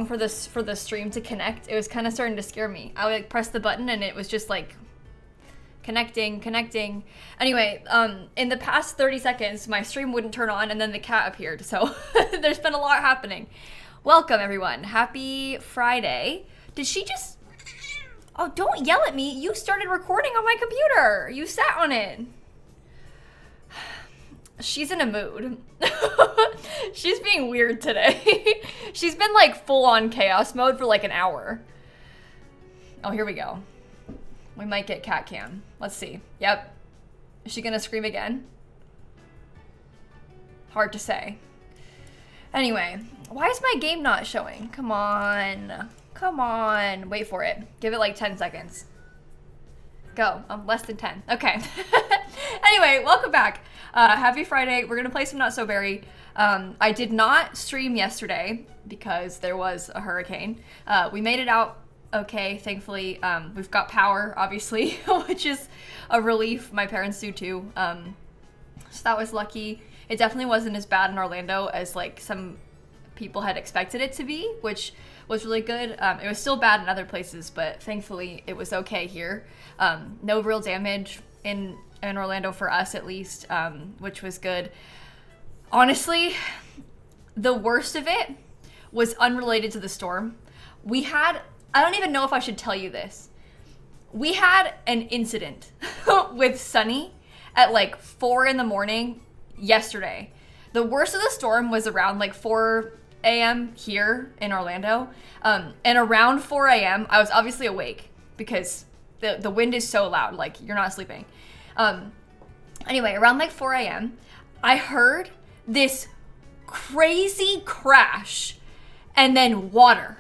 for the stream to connect. It was kind of starting to scare me. I would like press the button and it was just like connecting. Anyway, in the past 30 seconds, my stream wouldn't turn on and then the cat appeared. So there's been a lot happening. Welcome everyone. Happy Friday. Did she just... Oh, don't yell at me. You started recording on my computer. You sat on it. She's in a mood. She's being weird today. She's been like full on chaos mode for like an hour. Oh, here we go. We might get cat cam. Let's see. Yep. Is she gonna scream again? Hard to say. Anyway, why is my game not showing? Come on. Come on. Wait for it. Give it like 10 seconds. Go. Less than 10. Okay. Anyway, welcome back. Happy Friday. We're gonna play some Not So Berry. I did not stream yesterday because there was a hurricane. We made it out okay, thankfully. We've got power, obviously, which is a relief. My parents do too. So that was lucky. It definitely wasn't as bad in Orlando as like some people had expected it to be, which was really good. It was still bad in other places, but thankfully it was okay here. No real damage in Orlando for us at least, which was good. Honestly, the worst of it was unrelated to the storm. We had, I don't even know if I should tell you this. We had an incident with Sunny at like 4 in the morning yesterday. The worst of the storm was around like 4 a.m. here in Orlando. And around 4 a.m. I was obviously awake because the wind is so loud, like you're not sleeping. Anyway, around like 4 a.m., I heard this crazy crash and then water,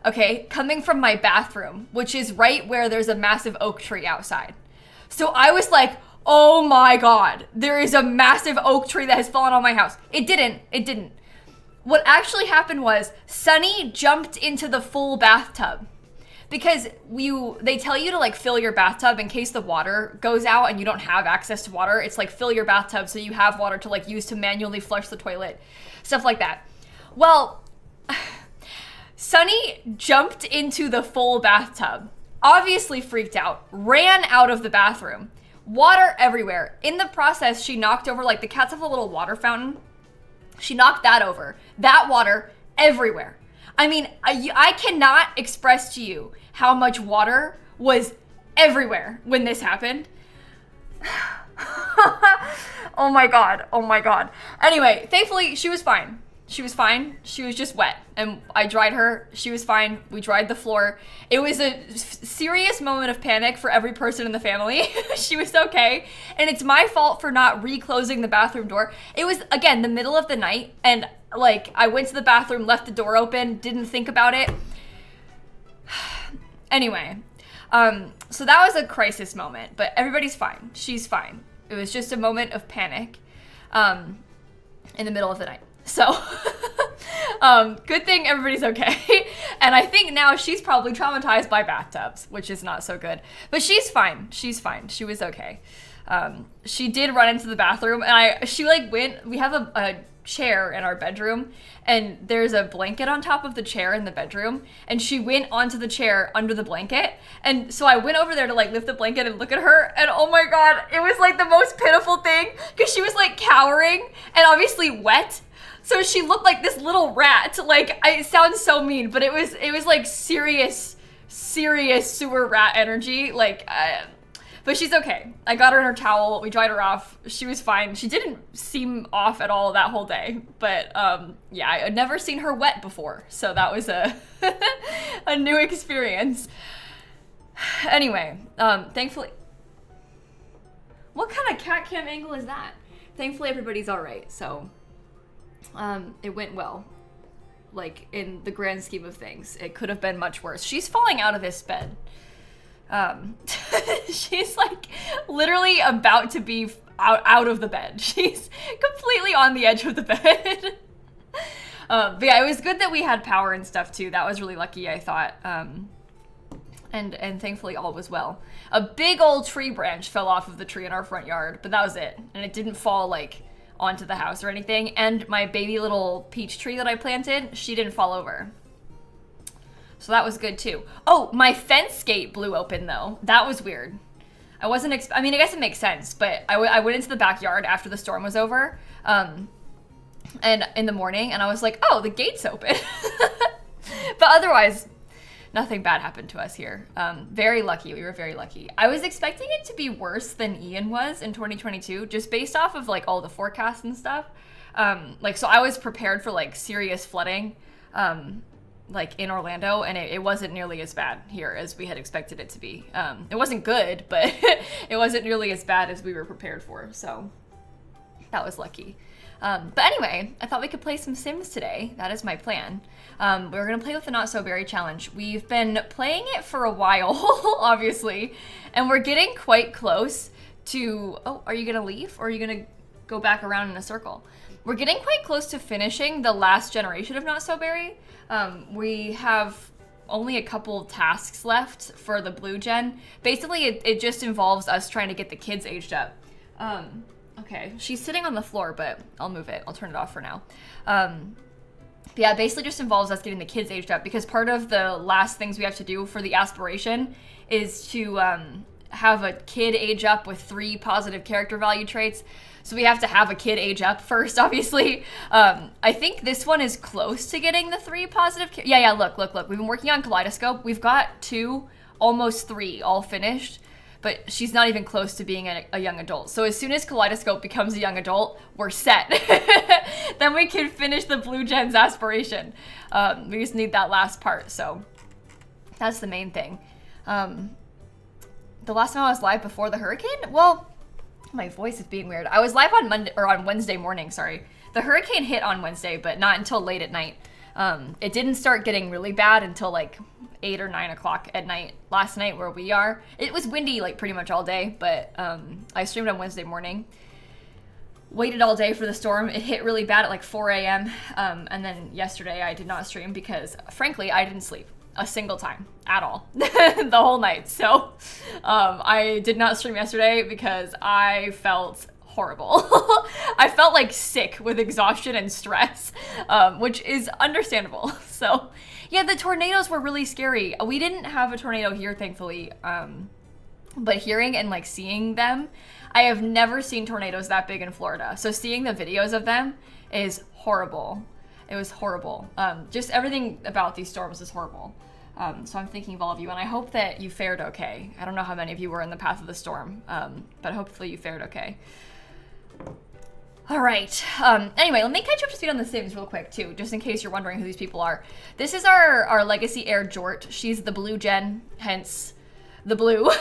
okay, coming from my bathroom, which is right where there's a massive oak tree outside. So I was like, oh my God, there is a massive oak tree that has fallen on my house. It didn't. What actually happened was Sunny jumped into the full bathtub. Because they tell you to like fill your bathtub in case the water goes out and you don't have access to water. It's like fill your bathtub so you have water to like use to manually flush the toilet, stuff like that. Well, Sunny jumped into the full bathtub, obviously freaked out, ran out of the bathroom, water everywhere. In the process, she knocked over, like the cats have a little water fountain. She knocked that over. That water everywhere. I mean, I cannot express to you how much water was everywhere when this happened. Oh my God. Anyway, thankfully, she was fine. She was just wet. And I dried her. She was fine. We dried the floor. It was a serious moment of panic for every person in the family. She was okay. And it's my fault for not reclosing the bathroom door. It was, again, the middle of the night. And like, I went to the bathroom, left the door open, didn't think about it. Anyway, so that was a crisis moment, but everybody's fine. She's fine. It was just a moment of panic in the middle of the night. So, good thing everybody's okay. And I think now she's probably traumatized by bathtubs, which is not so good. But she's fine. She was okay. She did run into the bathroom, and she like went, we have a chair in our bedroom, and there's a blanket on top of the chair in the bedroom, and she went onto the chair under the blanket, and so I went over there to like lift the blanket and look at her, and oh my God, it was like the most pitiful thing, because she was like cowering and obviously wet, so she looked like this little rat. Like, it sounds so mean, but it was like serious sewer rat energy. Like, but she's okay. I got her in her towel. We dried her off. She was fine. She didn't seem off at all that whole day. But yeah, I had never seen her wet before. So that was a new experience. Anyway, thankfully... What kind of cat cam angle is that? Thankfully, everybody's all right. So it went well. Like, in the grand scheme of things. It could have been much worse. She's falling out of this bed. She's like literally about to be out of the bed. She's completely on the edge of the bed. But yeah, it was good that we had power and stuff too. That was really lucky, I thought. And thankfully all was well. A big old tree branch fell off of the tree in our front yard, but that was it. And it didn't fall like onto the house or anything. And my baby little peach tree that I planted, she didn't fall over. So that was good too. Oh, my fence gate blew open though. That was weird. I wasn't, I mean, I guess it makes sense, but I went into the backyard after the storm was over, and in the morning, and I was like, oh, the gate's open. But otherwise, nothing bad happened to us here. Very lucky. We were very lucky. I was expecting it to be worse than Ian was in 2022, just based off of like all the forecasts and stuff. Like, so I was prepared for like serious flooding, like in Orlando, and it wasn't nearly as bad here as we had expected it to be. It wasn't good, but it wasn't nearly as bad as we were prepared for. So that was lucky. But anyway, I thought we could play some Sims today. That is my plan. We're gonna play with the Not So Berry Challenge. We've been playing it for a while, obviously, and we're getting quite close to, oh, are you gonna leave or are you gonna go back around in a circle? We're getting quite close to finishing the last generation of Not So Berry. We have only a couple tasks left for the blue gen. Basically, it just involves us trying to get the kids aged up. Okay, she's sitting on the floor, but I'll move it. I'll turn it off for now. Yeah, basically just involves us getting the kids aged up, because part of the last things we have to do for the aspiration is to have a kid age up with 3 positive character value traits. So we have to have a kid age up first, obviously. I think this one is close to getting the 3 positive. Yeah, look. We've been working on Kaleidoscope. We've got 2, almost 3 all finished, but she's not even close to being a young adult. So as soon as Kaleidoscope becomes a young adult, we're set. Then we can finish the Blue Gen's aspiration. We just need that last part, so that's the main thing. The last time I was live before the hurricane? Well, my voice is being weird. I was live on Monday, or on Wednesday morning, sorry. The hurricane hit on Wednesday, but not until late at night. It didn't start getting really bad until like 8 or 9 o'clock at night last night where we are. It was windy like pretty much all day, but I streamed on Wednesday morning. Waited all day for the storm. It hit really bad at like 4 a.m. And then yesterday I did not stream because frankly I didn't sleep a single time at all the whole night. So I did not stream yesterday because I felt horrible. I felt like sick with exhaustion and stress, which is understandable. So yeah, the tornadoes were really scary. We didn't have a tornado here, thankfully, but hearing and like seeing them, I have never seen tornadoes that big in Florida. So seeing the videos of them is horrible. It was horrible. Just everything about these storms is horrible. So I'm thinking of all of you, and I hope that you fared okay. I don't know how many of you were in the path of the storm, but hopefully you fared okay. All right. Anyway, let me catch up to speed on the Sims real quick too, just in case you're wondering who these people are. This is our legacy heir, Jort. She's the blue gen, hence the blue.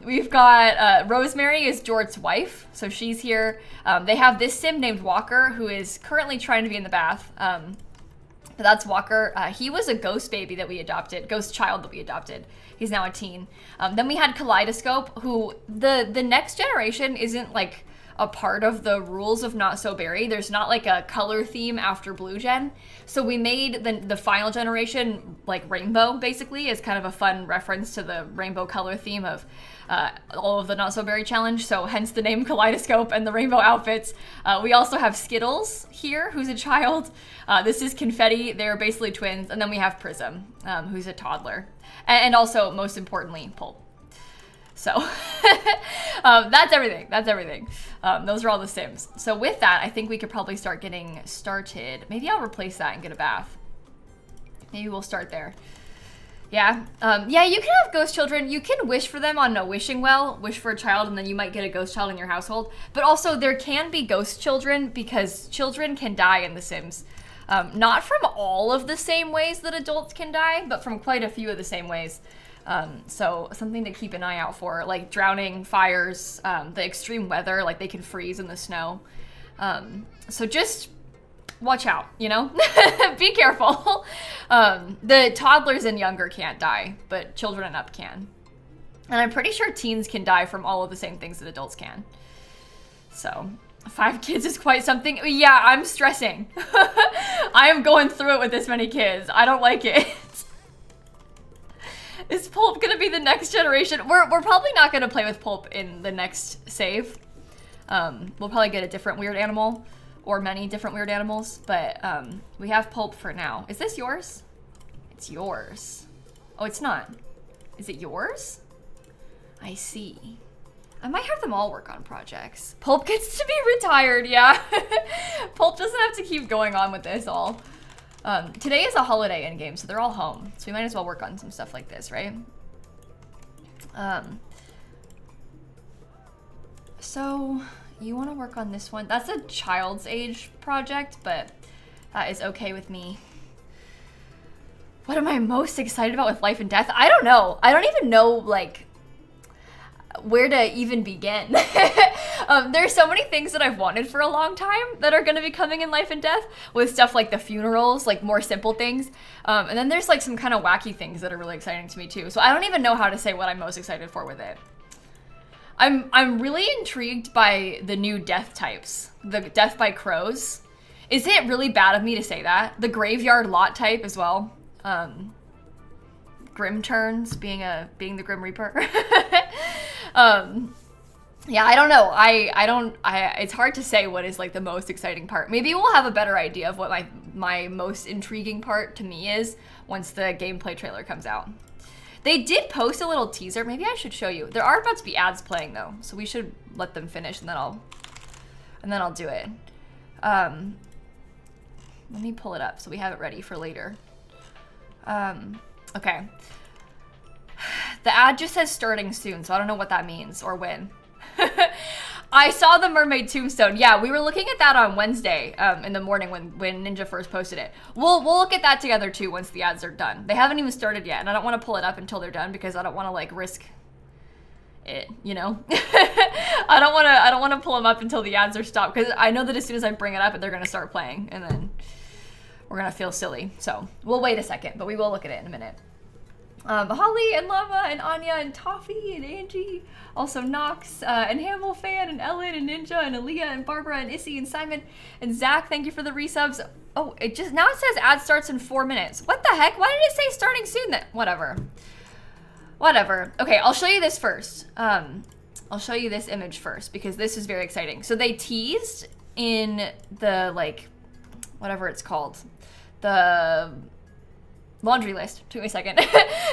We've got Rosemary is Jort's wife, so she's here. They have this Sim named Walker, who is currently trying to be in the bath. But that's Walker. He was a ghost baby that we adopted, ghost child that we adopted. He's now a teen. Then we had Kaleidoscope, who the next generation isn't like a part of the rules of Not So Berry. There's not like a color theme after Blue Gen. So we made the final generation like rainbow, basically, as kind of a fun reference to the rainbow color theme of all of the Not So Berry challenge. So hence the name Kaleidoscope and the rainbow outfits. We also have Skittles here, who's a child. This is Confetti. They're basically twins. And then we have Prism, who's a toddler. And also, most importantly, Pulp. So that's everything. That's everything. Those are all the Sims. So with that, I think we could probably start getting started. Maybe I'll replace that and get a bath. Maybe we'll start there. Yeah. Yeah, you can have ghost children. You can wish for them on a wishing well, wish for a child, and then you might get a ghost child in your household. But also there can be ghost children because children can die in The Sims. Not from all of the same ways that adults can die, but from quite a few of the same ways. So something to keep an eye out for, like drowning, fires, the extreme weather, like they can freeze in the snow. So just watch out, you know? Be careful. The toddlers and younger can't die, but children and up can. And I'm pretty sure teens can die from all of the same things that adults can. So 5 kids is quite something. Yeah, I'm stressing. I am going through it with this many kids. I don't like it. Is Pulp gonna be the next generation? We're probably not gonna play with Pulp in the next save. We'll probably get a different weird animal, or many different weird animals, but we have Pulp for now. Is this yours? It's yours. Oh, it's not. Is it yours? I see. I might have them all work on projects. Pulp gets to be retired, yeah. Pulp doesn't have to keep going on with this all. Today is a holiday in game, so they're all home. So we might as well work on some stuff like this, right? So you want to work on this one? That's a child's age project, but that is okay with me. What am I most excited about with life and death? I don't know. I don't even know, like, where to even begin. There's so many things that I've wanted for a long time that are going to be coming in life and death, with stuff like the funerals, like more simple things. And then there's like some kind of wacky things that are really exciting to me too. So I don't even know how to say what I'm most excited for with it. I'm really intrigued by the new death types. The death by crows. Is it really bad of me to say that? The graveyard lot type as well. Grim turns being the Grim Reaper. Yeah, I don't know. It's hard to say what is like the most exciting part. Maybe we'll have a better idea of what my most intriguing part to me is once the gameplay trailer comes out. They did post a little teaser. Maybe I should show you. There are about to be ads playing though, so we should let them finish and then I'll do it. Let me pull it up so we have it ready for later. Okay. The ad just says starting soon, so I don't know what that means or when. I saw the Mermaid tombstone. Yeah, we were looking at that on Wednesday in the morning when Ninja first posted it. We'll look at that together too once the ads are done. They haven't even started yet, and I don't want to pull it up until they're done because I don't want to like risk it, you know? I don't want to pull them up until the ads are stopped because I know that as soon as I bring it up, they're going to start playing and then we're going to feel silly. So we'll wait a second, but we will look at it in a minute. Holly and Lava and Anya and Toffee and Angie, also Nox and Hamill Fan and Ellen and Ninja and Aaliyah and Barbara and Issy and Simon and Zach. Thank you for the resubs. Oh, now it says ad starts in 4 minutes. What the heck? Why did it say starting soon then? Whatever. Okay, I'll show you this first. I'll show you this image first because this is very exciting. So they teased in the like, whatever it's called, the laundry list. Took me a second.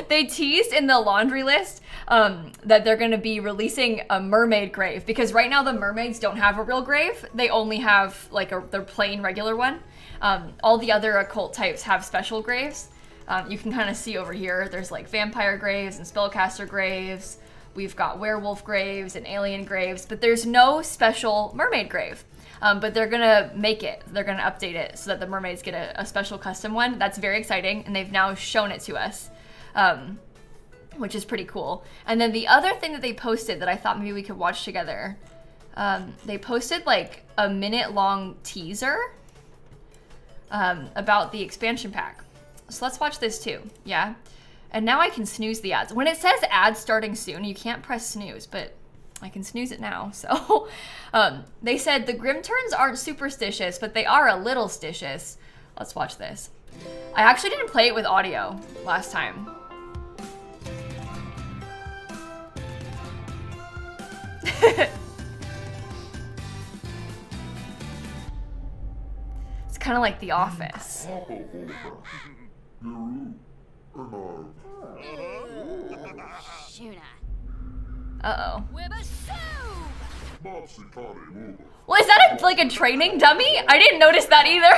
They teased in the laundry list that they're going to be releasing a mermaid grave because right now the mermaids don't have a real grave. They only have like their plain regular one. All the other occult types have special graves. You can kind of see over here, there's like vampire graves and spellcaster graves. We've got werewolf graves and alien graves, but there's no special mermaid grave. But they're gonna make it. They're gonna update it so that the mermaids get a special custom one. That's very exciting, and they've now shown it to us, which is pretty cool. And then the other thing that they posted that I thought maybe we could watch together, they posted like a minute-long teaser about the expansion pack. So let's watch this too, yeah? And now I can snooze the ads. When it says ads starting soon, you can't press snooze, but I can snooze it now. So they said the grim turns aren't superstitious, but they are a little stitious. Let's watch this. I actually didn't play it with audio last time. It's kind of like The Office. Uh-oh. Well, is that like a training dummy? I didn't notice that either.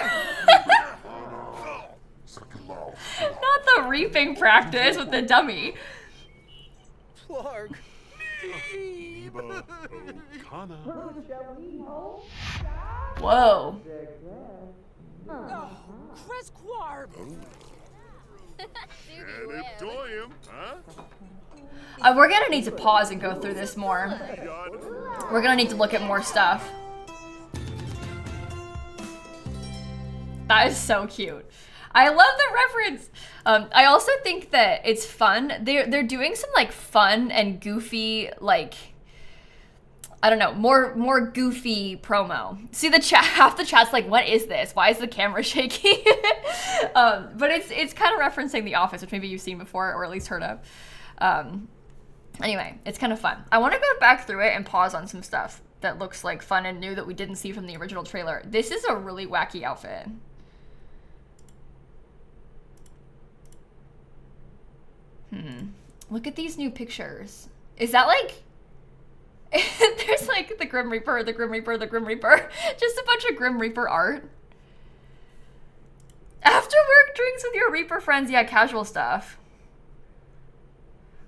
Not the reaping practice with the dummy. Whoa. We're gonna need to pause and go through this more. We're gonna need to look at more stuff. That is so cute. I love the reference. I also think that it's fun. They're doing some like fun and goofy, like, I don't know, more goofy promo. See the chat, half the chat's like, what is this? Why is the camera shaking? But it's kind of referencing The Office, which maybe you've seen before or at least heard of. Anyway, it's kind of fun. I want to go back through it and pause on some stuff that looks like fun and new that we didn't see from the original trailer. This is a really wacky outfit. Look at these new pictures. Is that like... There's like the Grim Reaper, the Grim Reaper, the Grim Reaper. Just a bunch of Grim Reaper art. After work drinks with your Reaper friends. Yeah, casual stuff.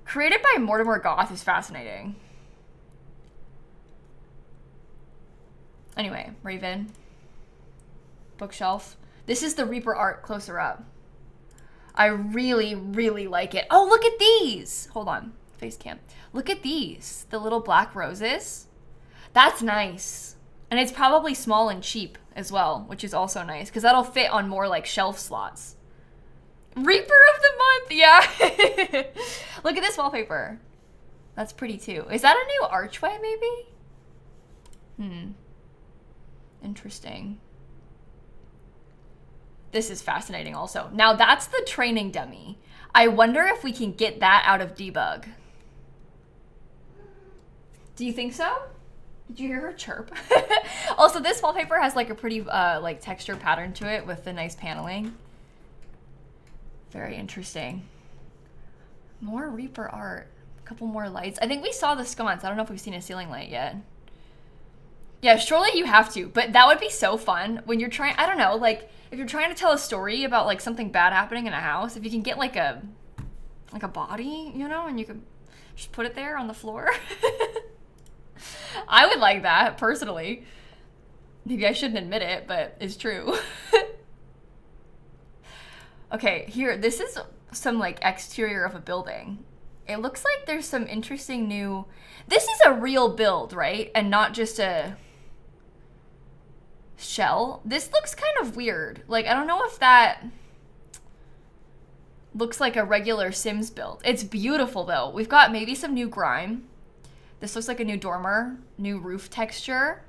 Created by Mortimer Goth is fascinating. Anyway, Raven. Bookshelf. This is the Reaper art closer up. I really, really like it. Oh, look at these. Hold on. Face cam. Look at these. The little black roses. That's nice. And it's probably small and cheap as well, which is also nice because that'll fit on more like shelf slots. Reaper of the month. Yeah. Look at this wallpaper. That's pretty too. Is that a new archway maybe? Interesting. This is fascinating also. Now that's the training dummy. I wonder if we can get that out of debug. Do you think so? Did you hear her chirp? Also, this wallpaper has like a pretty like texture pattern to it with the nice paneling. Very interesting. More Reaper art. A couple more lights. I think we saw the sconce. I don't know if we've seen a ceiling light yet. Yeah, surely you have to, but that would be so fun when you're trying, I don't know, like if you're trying to tell a story about like something bad happening in a house, if you can get like a body, you know, and you could just put it there on the floor. I would like that personally. Maybe I shouldn't admit it, but it's true. Okay, here, this is some like exterior of a building. It looks like there's some interesting new, this is a real build, right? And not just a shell. This looks kind of weird. Like, I don't know if that looks like a regular Sims build. It's beautiful though. We've got maybe some new grime. This looks like a new dormer, new roof texture.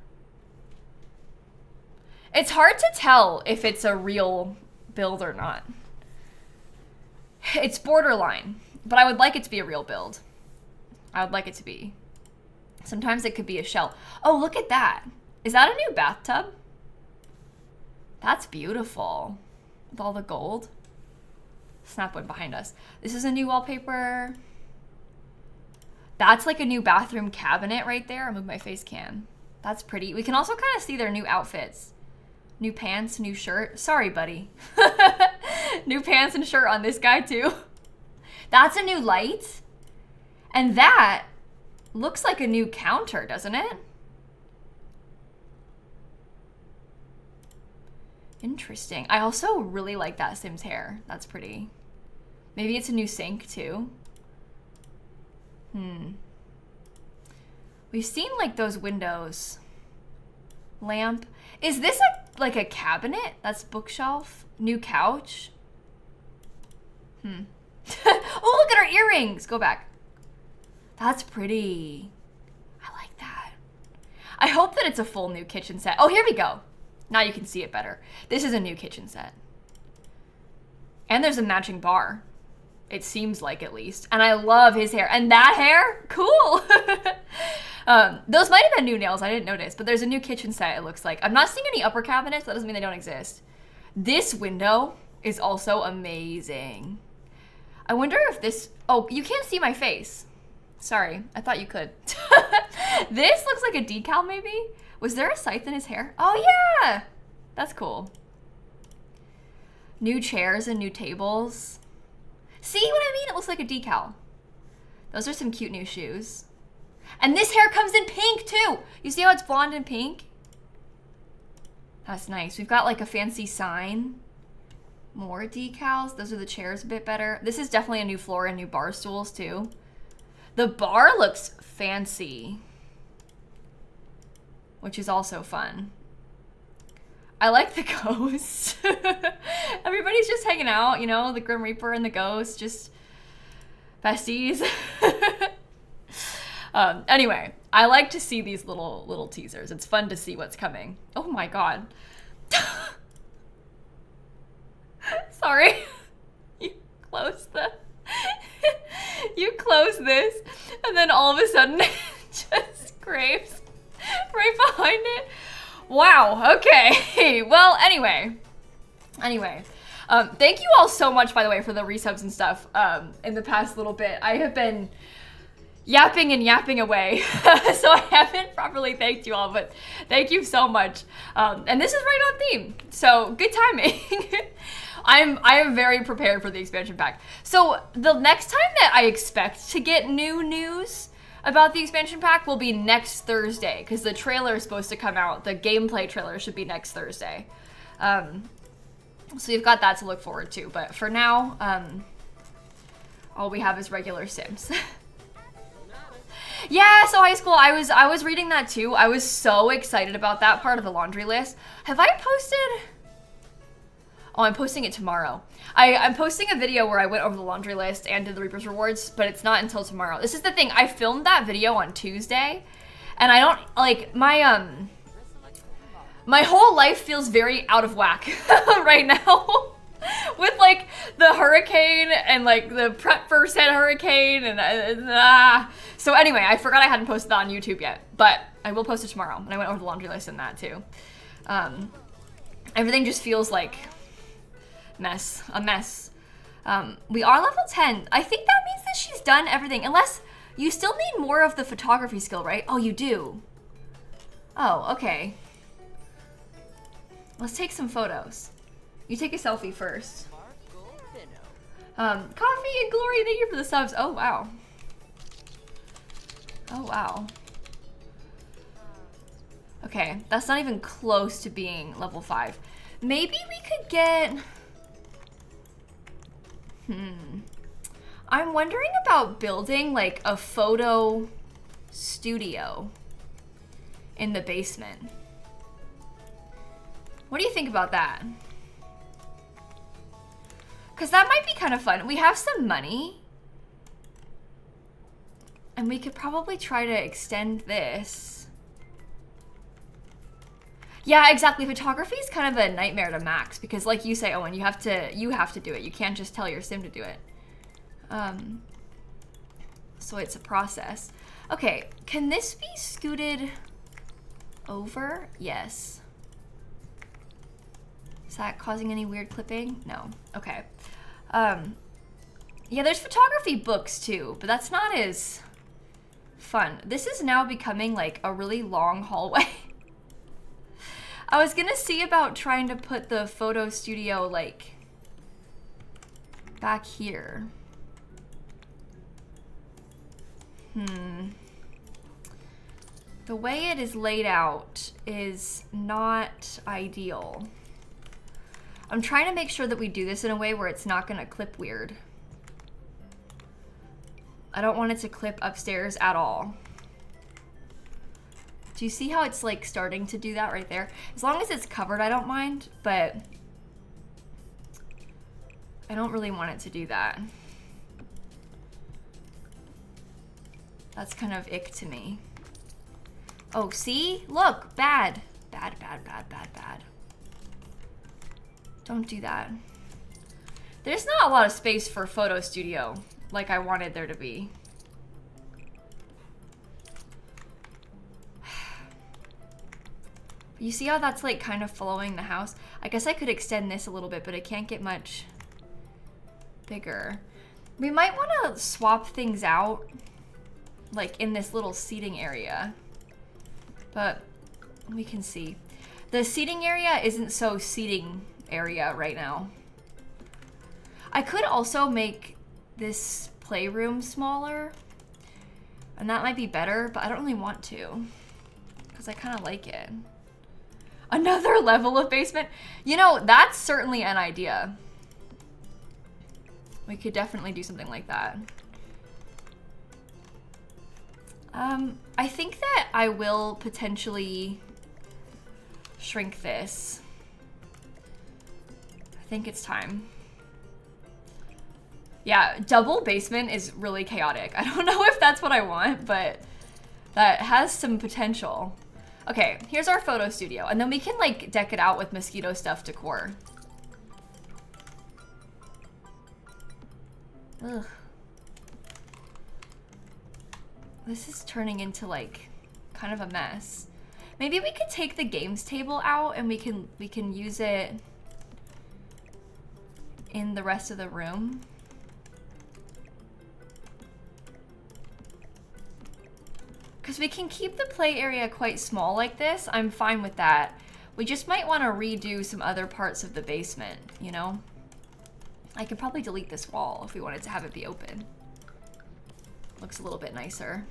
It's hard to tell if it's a real build or not. It's borderline, but I would like it to be a real build. I would like it to be. Sometimes it could be a shell. Oh, look at that. Is that a new bathtub? That's beautiful. With all the gold. Snapwood behind us. This is a new wallpaper. That's like a new bathroom cabinet right there. I'll move my face cam. That's pretty. We can also kind of see their new outfits. New pants, new shirt. Sorry, buddy. New pants and shirt on this guy too. That's a new light. And that looks like a new counter, doesn't it? Interesting. I also really like that Sims hair. That's pretty. Maybe it's a new sink too. We've seen like those windows. Lamp. Is this like a cabinet? That's bookshelf. New couch. Oh, look at our earrings. Go back. That's pretty. I like that. I hope that it's a full new kitchen set. Oh, here we go. Now you can see it better. This is a new kitchen set. And there's a matching bar. It seems like, at least. And I love his hair. And that hair? Cool. Those might have been new nails. I didn't notice. But there's a new kitchen set, it looks like. I'm not seeing any upper cabinets. That doesn't mean they don't exist. This window is also amazing. I wonder if this... Oh, you can't see my face. Sorry. I thought you could. This looks like a decal, maybe? Was there a scythe in his hair? Oh, yeah. That's cool. New chairs and new tables. See what I mean? It looks like a decal. Those are some cute new shoes. And this hair comes in pink too. You see how it's blonde and pink? That's nice. We've got like a fancy sign. More decals. Those are the chairs a bit better. This is definitely a new floor and new bar stools too. The bar looks fancy, which is also fun. I like the ghosts. Everybody's just hanging out, you know, the Grim Reaper and the ghost, just besties. Anyway, I like to see these little teasers. It's fun to see what's coming. Oh my god. Sorry. You close you close this, and then all of a sudden it just scrapes right behind it. Wow, okay. Well, anyway. Thank you all so much, by the way, for the resubs and stuff in the past little bit. I have been yapping and yapping away, so I haven't properly thanked you all, but thank you so much. And this is right on theme, so good timing. I am very prepared for the expansion pack. So the next time that I expect to get new news about the expansion pack will be next Thursday, because the trailer is supposed to come out. The gameplay trailer should be next Thursday. So you've got that to look forward to. But for now, all we have is regular Sims. Yeah, so high school, I was reading that too. I was so excited about that part of the laundry list. Have I posted? Oh, I'm posting it tomorrow. I'm posting a video where I went over the laundry list and did the Reaper's Rewards, but it's not until tomorrow. This is the thing. I filmed that video on Tuesday, and I don't, like, my whole life feels very out of whack right now. With, like, the hurricane and, like, the prep for said hurricane and, So anyway, I forgot I hadn't posted that on YouTube yet, but I will post it tomorrow, and I went over the laundry list and that too. Everything just feels like a mess. We are level 10. I think that means that she's done everything, unless you still need more of the photography skill, right? Oh, you do. Oh, okay. Let's take some photos. You take a selfie first. Coffee and Glory, thank you for the subs. Oh, wow. Oh, wow. Okay, that's not even close to being level 5. Maybe we could get... I'm wondering about building, like, a photo studio in the basement. What do you think about that? Because that might be kind of fun. We have some money. And we could probably try to extend this. Yeah, exactly. Photography is kind of a nightmare to max because, like you say, Owen, you have to do it. You can't just tell your sim to do it. So it's a process. Okay, can this be scooted over? Yes. Is that causing any weird clipping? No. Okay. Yeah, there's photography books too, but that's not as fun. This is now becoming like a really long hallway. I was gonna see about trying to put the photo studio like back here. The way it is laid out is not ideal. I'm trying to make sure that we do this in a way where it's not gonna clip weird. I don't want it to clip upstairs at all. Do you see how it's like starting to do that right there? As long as it's covered, I don't mind, but I don't really want it to do that. That's kind of ick to me. Oh, see? Look, bad. Bad, bad, bad, bad, bad. Don't do that. There's not a lot of space for a photo studio like I wanted there to be. You see how that's like kind of following the house? I guess I could extend this a little bit, but it can't get much bigger. We might want to swap things out like in this little seating area, but we can see. The seating area isn't so seating area right now. I could also make this playroom smaller, and that might be better, but I don't really want to because I kind of like it. Another level of basement? You know, that's certainly an idea. We could definitely do something like that. I think that I will potentially shrink this. I think it's time. Yeah, double basement is really chaotic. I don't know if that's what I want, but that has some potential. Okay, here's our photo studio, and then we can like deck it out with mosquito stuff decor. Ugh. This is turning into like kind of a mess. Maybe we could take the games table out and we can use it in the rest of the room. Because we can keep the play area quite small like this. I'm fine with that. We just might want to redo some other parts of the basement, you know? I could probably delete this wall if we wanted to have it be open. Looks a little bit nicer.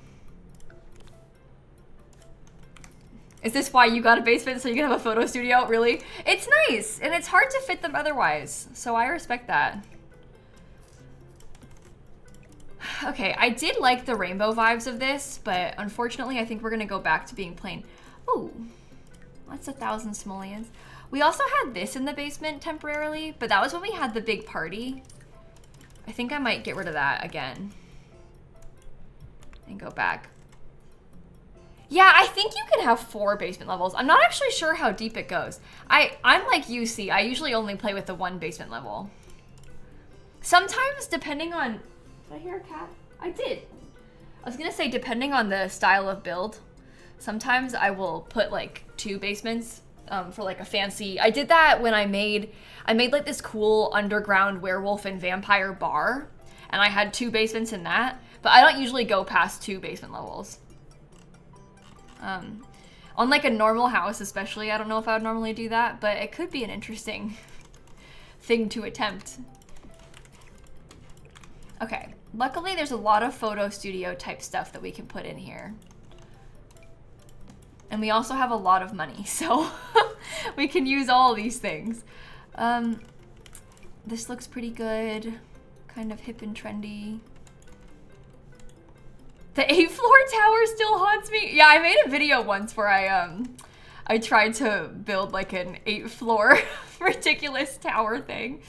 Is this why you got a basement so you can have a photo studio? Really? It's nice, and it's hard to fit them otherwise, so I respect that. Okay, I did like the rainbow vibes of this, but unfortunately I think we're gonna go back to being plain. Ooh, that's 1,000 simoleons. We also had this in the basement temporarily, but that was when we had the big party. I think I might get rid of that again and go back. Yeah, I think you can have 4 basement levels. I'm not actually sure how deep it goes. I'm like you see, I usually only play with the 1 basement level. Sometimes, depending on... Did I hear a cat? I did. I was gonna say, depending on the style of build, sometimes I will put like 2 basements for like a fancy... I did that when I made like this cool underground werewolf and vampire bar, and I had 2 basements in that, but I don't usually go past 2 basement levels. On like a normal house especially, I don't know if I would normally do that, but it could be an interesting thing to attempt. Okay, luckily there's a lot of photo studio type stuff that we can put in here. And we also have a lot of money, so we can use all these things. This looks pretty good, kind of hip and trendy. The 8th floor tower still haunts me. Yeah, I made a video once where I tried to build like an 8th floor ridiculous tower thing.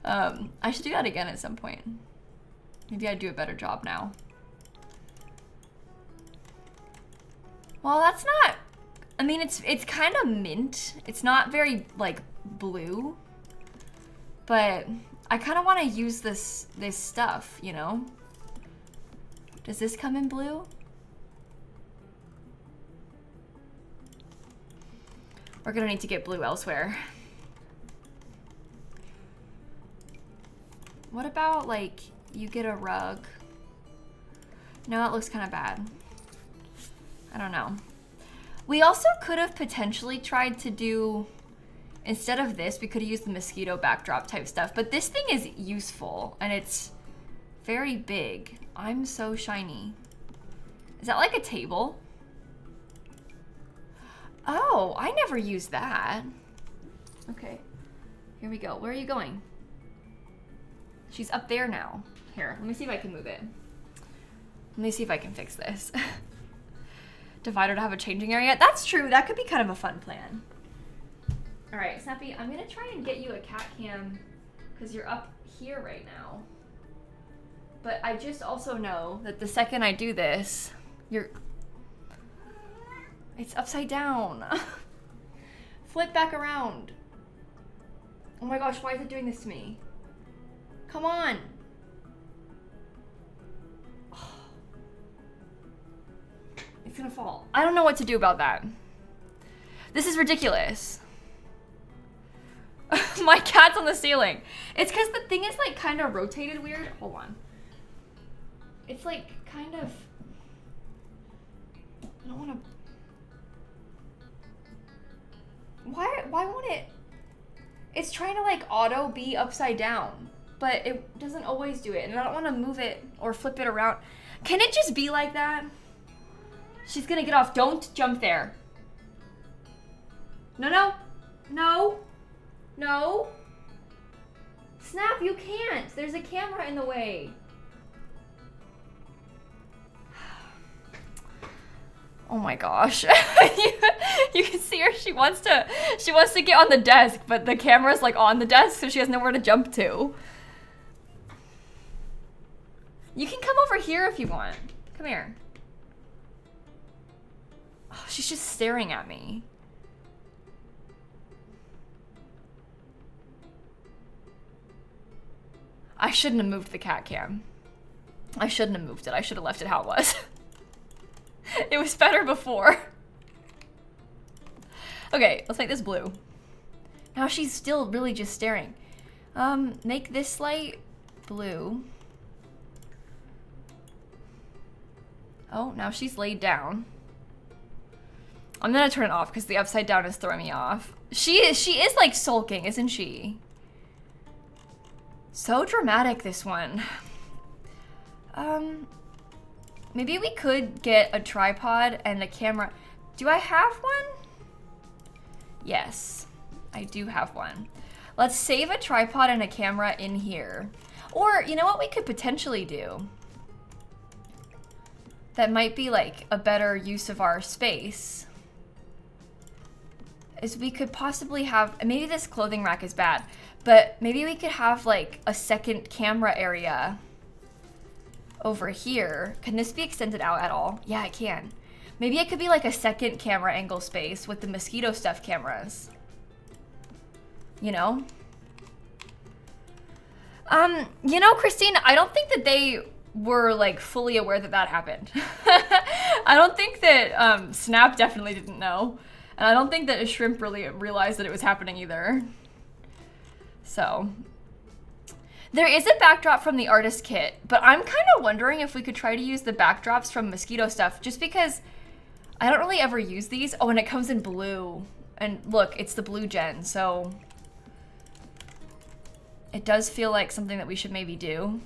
I should do that again at some point. Maybe I'd do a better job now. Well, that's not, I mean, it's kind of mint. It's not very like blue, but I kind of want to use this stuff, you know? Does this come in blue? We're gonna need to get blue elsewhere. What about like you get a rug? No, that looks kind of bad. I don't know. We also could have potentially tried to do, instead of this, we could have used the mosquito backdrop type stuff, but this thing is useful and it's very big. I'm so shiny. Is that like a table? Oh, I never used that. Okay, here we go. Where are you going? She's up there now. Here, let me see if I can move it. Let me see if I can fix this. Divider to have a changing area. That's true, that could be kind of a fun plan. All right, Snappy, I'm gonna try and get you a cat cam because you're up here right now. But I just also know that the second I do this, it's upside down. Flip back around. Oh my gosh, why is it doing this to me? Come on. Oh. It's gonna fall. I don't know what to do about that. This is ridiculous. My cat's on the ceiling. It's because the thing is like kind of rotated weird. Hold on. It's like kind of, I don't want to, why won't it, it's trying to like auto be upside down, but it doesn't always do it, and I don't want to move it or flip it around. Can it just be like that? She's gonna get off. Don't jump there. No, no, no, no. Snap, you can't. There's a camera in the way. Oh my gosh. You can see her, she wants to get on the desk, but the camera's like on the desk, so she has nowhere to jump to. You can come over here if you want. Come here. Oh, she's just staring at me. I shouldn't have moved the cat cam. I shouldn't have moved it. I should have left it how it was. It was better before. Okay, let's make this blue. Now she's still really just staring. Make this light blue. Oh, now she's laid down. I'm gonna turn it off because the upside down is throwing me off. She is like sulking, isn't she? So dramatic, this one. Maybe we could get a tripod and a camera. Do I have one? Yes, I do have one. Let's save a tripod and a camera in here. Or, you know what we could potentially do? That might be like a better use of our space. Is we could possibly have, maybe this clothing rack is bad, but maybe we could have like a second camera area over here. Can this be extended out at all? Yeah, it can. Maybe it could be like a second camera angle space with the mosquito stuff cameras. You know? You know, Christine, I don't think that they were like fully aware that that happened. I don't think that Snap definitely didn't know. And I don't think that a shrimp really realized that it was happening either. So, there is a backdrop from the artist kit, but I'm kind of wondering if we could try to use the backdrops from mosquito stuff, just because I don't really ever use these. Oh, and it comes in blue. And look, it's the blue gen, so it does feel like something that we should maybe do.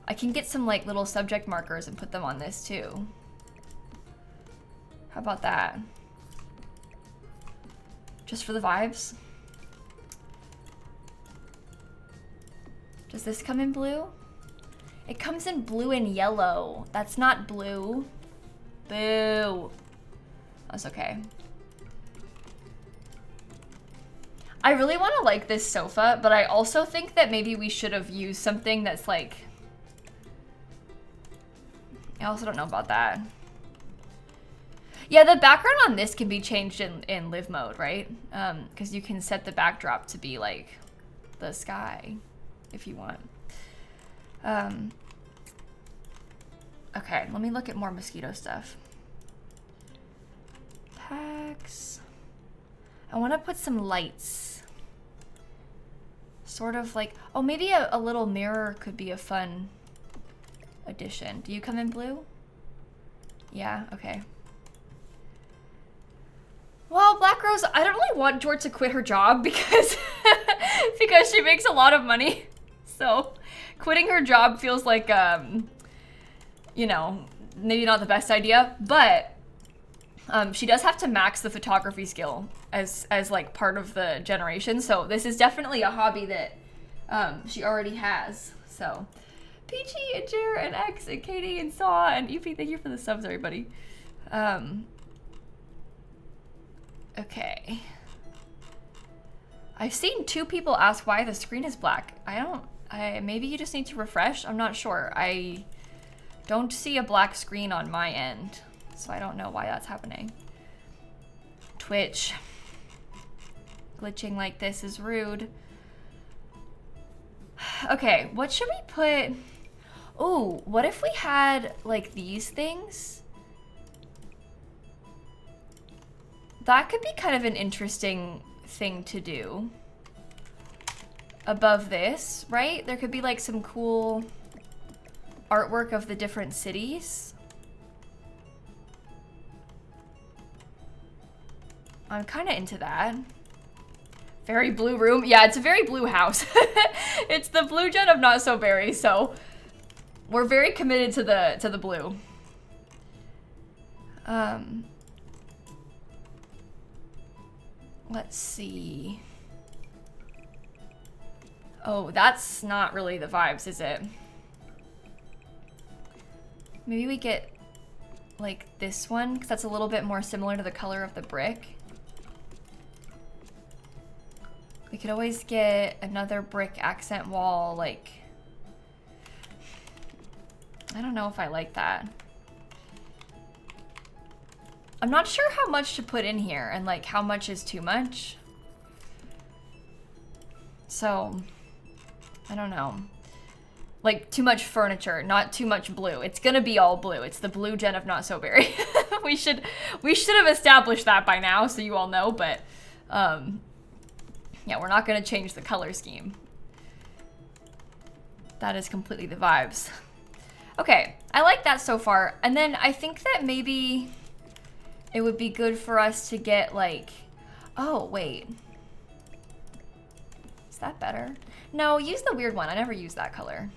I can get some like little subject markers and put them on this too. How about that? Just for the vibes. Does this come in blue? It comes in blue and yellow. That's not blue. Boo. That's okay. I really want to like this sofa, but I also think that maybe we should have used something that's like... I also don't know about that. Yeah, the background on this can be changed in live mode, right? Because you can set the backdrop to be like the sky if you want. Okay, let me look at more mosquito stuff. Packs. I want to put some lights. Sort of like, oh, maybe a little mirror could be a fun addition. Do you come in blue? Yeah, okay. Well, Black Rose, I don't really want George to quit her job because because she makes a lot of money. So quitting her job feels like, you know, maybe not the best idea, but she does have to max the photography skill as like part of the generation. So this is definitely a hobby that she already has. So Peachy and Jer and X and Katie and Saw and EP, thank you for the subs, everybody. Okay. I've seen 2 people ask why the screen is black. Maybe you just need to refresh. I'm not sure. I don't see a black screen on my end, so I don't know why that's happening. Twitch. Glitching like this is rude. Okay, what should we put? Ooh, what if we had like these things? That could be kind of an interesting thing to do. Above this, right? There could be like some cool artwork of the different cities. I'm kind of into that. Very blue room. Yeah, it's a very blue house. It's the blue gen of Not So Berry, so we're very committed to the blue. Let's see. Oh, that's not really the vibes, is it? Maybe we get like this one, because that's a little bit more similar to the color of the brick. We could always get another brick accent wall, like... I don't know if I like that. I'm not sure how much to put in here and like how much is too much. So, I don't know. Like too much furniture, not too much blue. It's gonna be all blue. It's the blue gen of Not So Berry. we should have established that by now, so you all know, but Yeah, we're not gonna change the color scheme. That is completely the vibes. Okay, I like that so far. And then I think that maybe it would be good for us to get like, oh, wait. Is that better? No, use the weird one. I never use that color.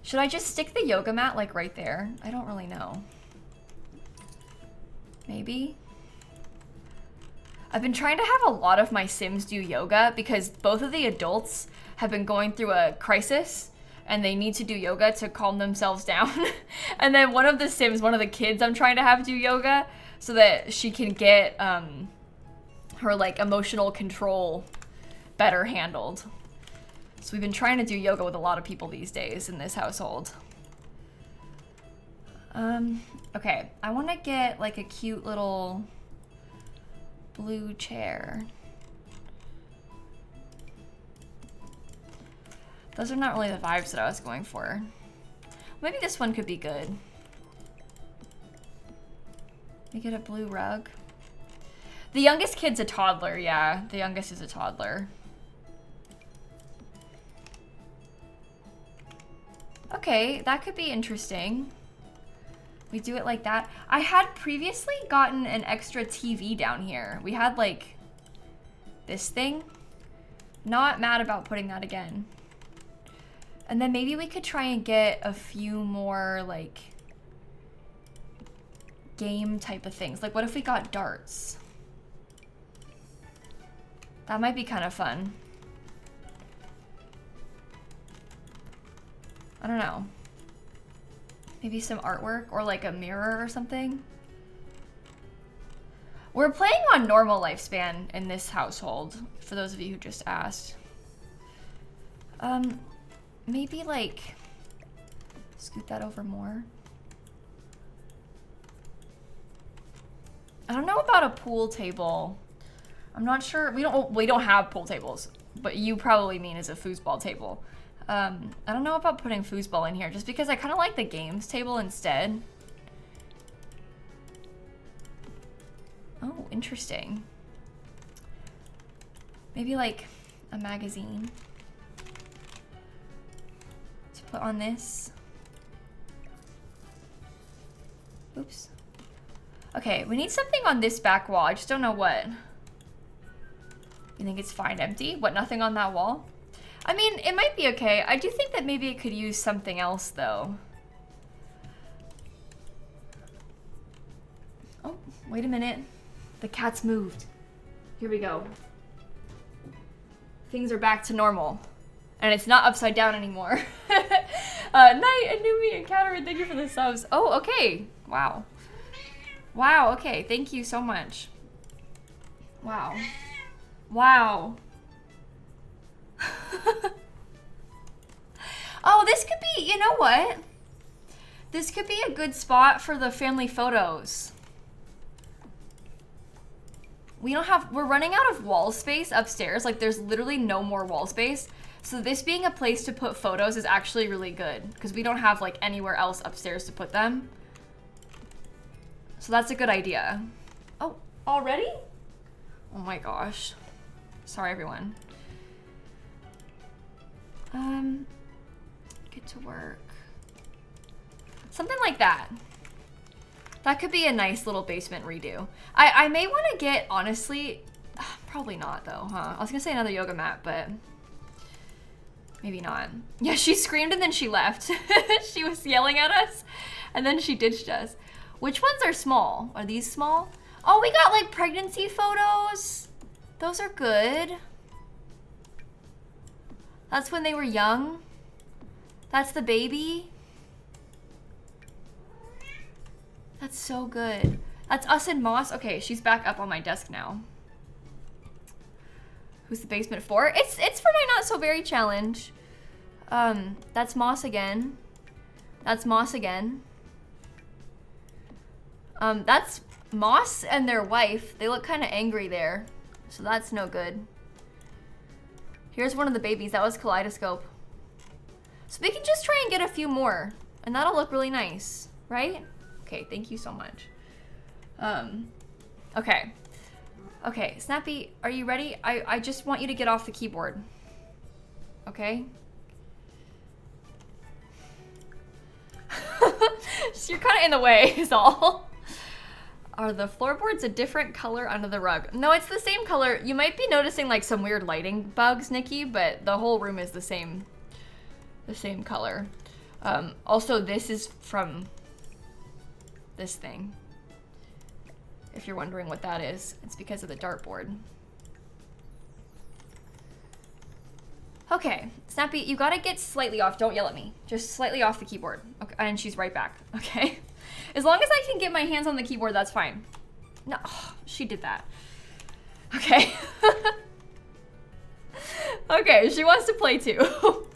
Should I just stick the yoga mat like right there? I don't really know. Maybe. I've been trying to have a lot of my Sims do yoga because both of the adults have been going through a crisis and they need to do yoga to calm themselves down. And then one of the Sims, one of the kids I'm trying to have do yoga so that she can get her like emotional control better handled. So we've been trying to do yoga with a lot of people these days in this household. Okay, I want to get like a cute little blue chair. Those are not really the vibes that I was going for. Maybe this one could be good. We get a blue rug. The youngest kid's a toddler, yeah. The youngest is a toddler. Okay, that could be interesting. We do it like that. I had previously gotten an extra TV down here. We had like this thing. Not mad about putting that again. And then maybe we could try and get a few more like game type of things. Like what if we got darts? That might be kind of fun. I don't know. Maybe some artwork or like a mirror or something. We're playing on normal lifespan in this household, for those of you who just asked. Maybe like scoot that over more. I don't know about a pool table. I'm not sure. We don't have pool tables, but you probably mean as a foosball table. I don't know about putting foosball in here just because I kind of like the games table instead. Oh, interesting. Maybe like a magazine to put on this. Oops. Okay, we need something on this back wall. I just don't know what. You think it's fine empty? What, nothing on that wall? I mean, it might be okay. I do think that maybe it could use something else, though. Oh, wait a minute. The cat's moved. Here we go. Things are back to normal. And it's not upside down anymore. Night, Anumi and Catherine, thank you for the subs. Oh, okay. Wow. Wow, okay. Thank you so much. Wow. Wow. Oh, this could be, you know what? This could be a good spot for the family photos. We're running out of wall space upstairs. Like there's literally no more wall space. So this being a place to put photos is actually really good because we don't have like anywhere else upstairs to put them. So that's a good idea. Oh, already? Oh my gosh. Sorry, everyone. Get to work. Something like that. That could be a nice little basement redo. I may want to get, honestly, probably not though, huh? I was gonna say another yoga mat, but maybe not. Yeah, she screamed and then she left. She was yelling at us and then she ditched us. Which ones are small? Are these small? Oh, we got like pregnancy photos. Those are good. That's when they were young. That's the baby. That's so good. That's us and Moss. Okay, she's back up on my desk now. Who's the basement for? It's for my Not So Very challenge. That's Moss again. That's Moss again. That's Moss and their wife. They look kind of angry there. So that's no good. Here's one of the babies. That was Kaleidoscope. So we can just try and get a few more. And that'll look really nice, right? Okay, thank you so much. Okay. Okay, Snappy, are you ready? I just want you to get off the keyboard. Okay? You're kind of in the way, is all. Are the floorboards a different color under the rug? No, it's the same color. You might be noticing like some weird lighting bugs, Nikki, but the whole room is the same color. Also, this is from this thing. If you're wondering what that is, it's because of the dartboard. Okay, Snappy, you gotta get slightly off. Don't yell at me. Just slightly off the keyboard. Okay, and she's right back. Okay. As long as I can get my hands on the keyboard, that's fine. No, she did that. Okay. Okay, she wants to play too.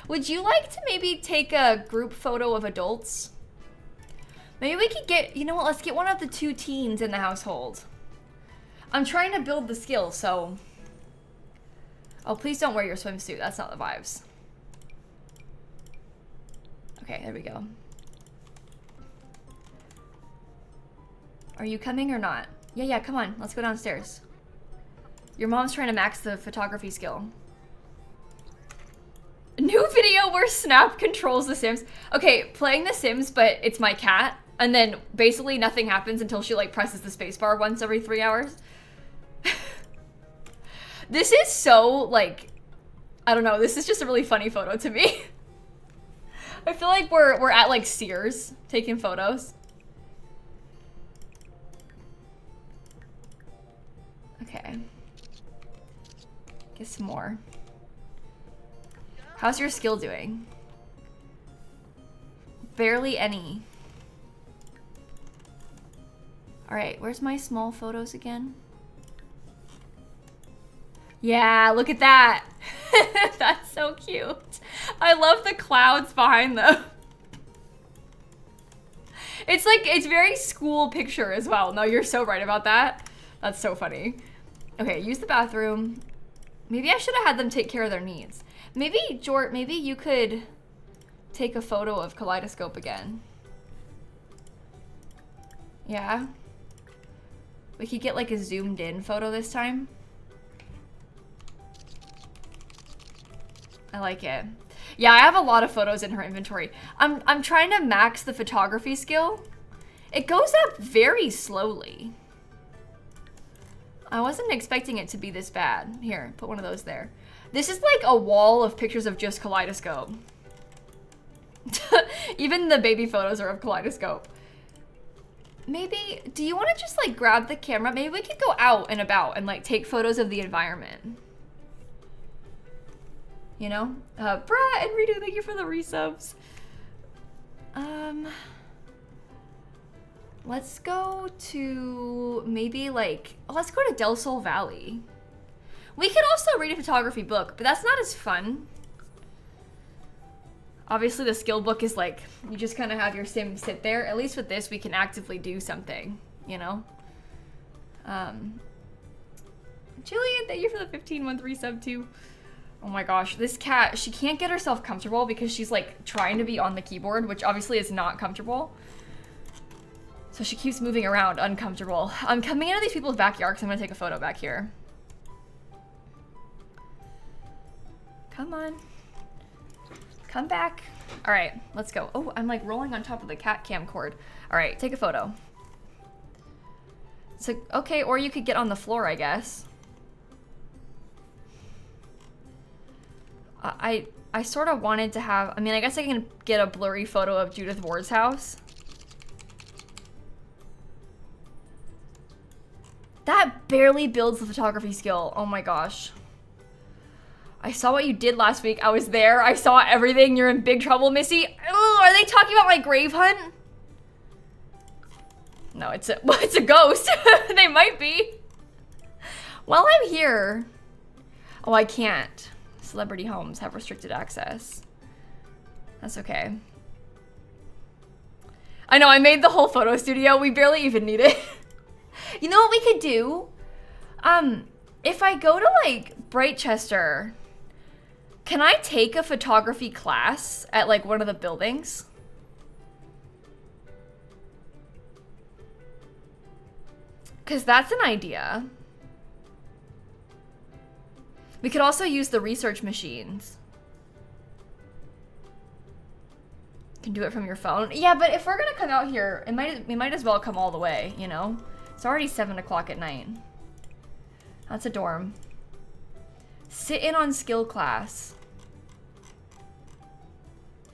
Would you like to maybe take a group photo of adults? Maybe we could get, you know what, let's get one of the 2 teens in the household. I'm trying to build the skill, so. Oh, please don't wear your swimsuit. That's not the vibes. Okay, there we go. Are you coming or not? Yeah, come on. Let's go downstairs. Your mom's trying to max the photography skill. New video where Snap controls the Sims. Okay, playing the Sims, but it's my cat. And then basically nothing happens until she like presses the spacebar once every 3 hours. This is so like, I don't know. This is just a really funny photo to me. I feel like we're at like Sears taking photos. Okay. Get some more. How's your skill doing? Barely any. All right, where's my small photos again? Yeah, look at that. That's so cute. I love the clouds behind them. It's like, it's very school picture as well. No, you're so right about that. That's so funny. Okay, use the bathroom. Maybe I should have had them take care of their needs. Maybe, Jort, maybe you could take a photo of Kaleidoscope again. Yeah. We could get like a zoomed in photo this time. I like it. Yeah, I have a lot of photos in her inventory. I'm trying to max the photography skill. It goes up very slowly. I wasn't expecting it to be this bad. Here, put one of those there. This is like a wall of pictures of just Kaleidoscope. Even the baby photos are of Kaleidoscope. Maybe, do you want to just like grab the camera? Maybe we could go out and about and like take photos of the environment. You know? Brah and Redo, thank you for the resubs. Let's go to maybe like, let's go to Del Sol Valley. We could also read a photography book, but that's not as fun. Obviously the skill book is like, you just kind of have your sim sit there. At least with this, we can actively do something, you know? Jillian, thank you for the 15-month resub too. Oh my gosh, this cat, she can't get herself comfortable because she's like trying to be on the keyboard, which obviously is not comfortable. So she keeps moving around, uncomfortable. I'm coming into these people's backyard because I'm gonna take a photo back here. Come on. Come back. All right, let's go. Oh, I'm like rolling on top of the cat cam cord. All right, take a photo. So, okay, or you could get on the floor, I guess. I sort of wanted to have, I mean, I guess I can get a blurry photo of Judith Ward's house. That barely builds the photography skill. Oh my gosh. I saw what you did last week. I was there. I saw everything. You're in big trouble, Missy. Ugh, are they talking about my grave hunt? No, it's a ghost. They might be. While I'm here. Oh, I can't. Celebrity homes have restricted access. That's okay. I know, I made the whole photo studio. We barely even need it. You know what we could do? If I go to like Brightchester, can I take a photography class at like one of the buildings? Because that's an idea. We could also use the research machines. You can do it from your phone. Yeah, but if we're gonna come out here, we might as well come all the way, you know? It's already 7 o'clock at night. That's a dorm. Sit in on skill class.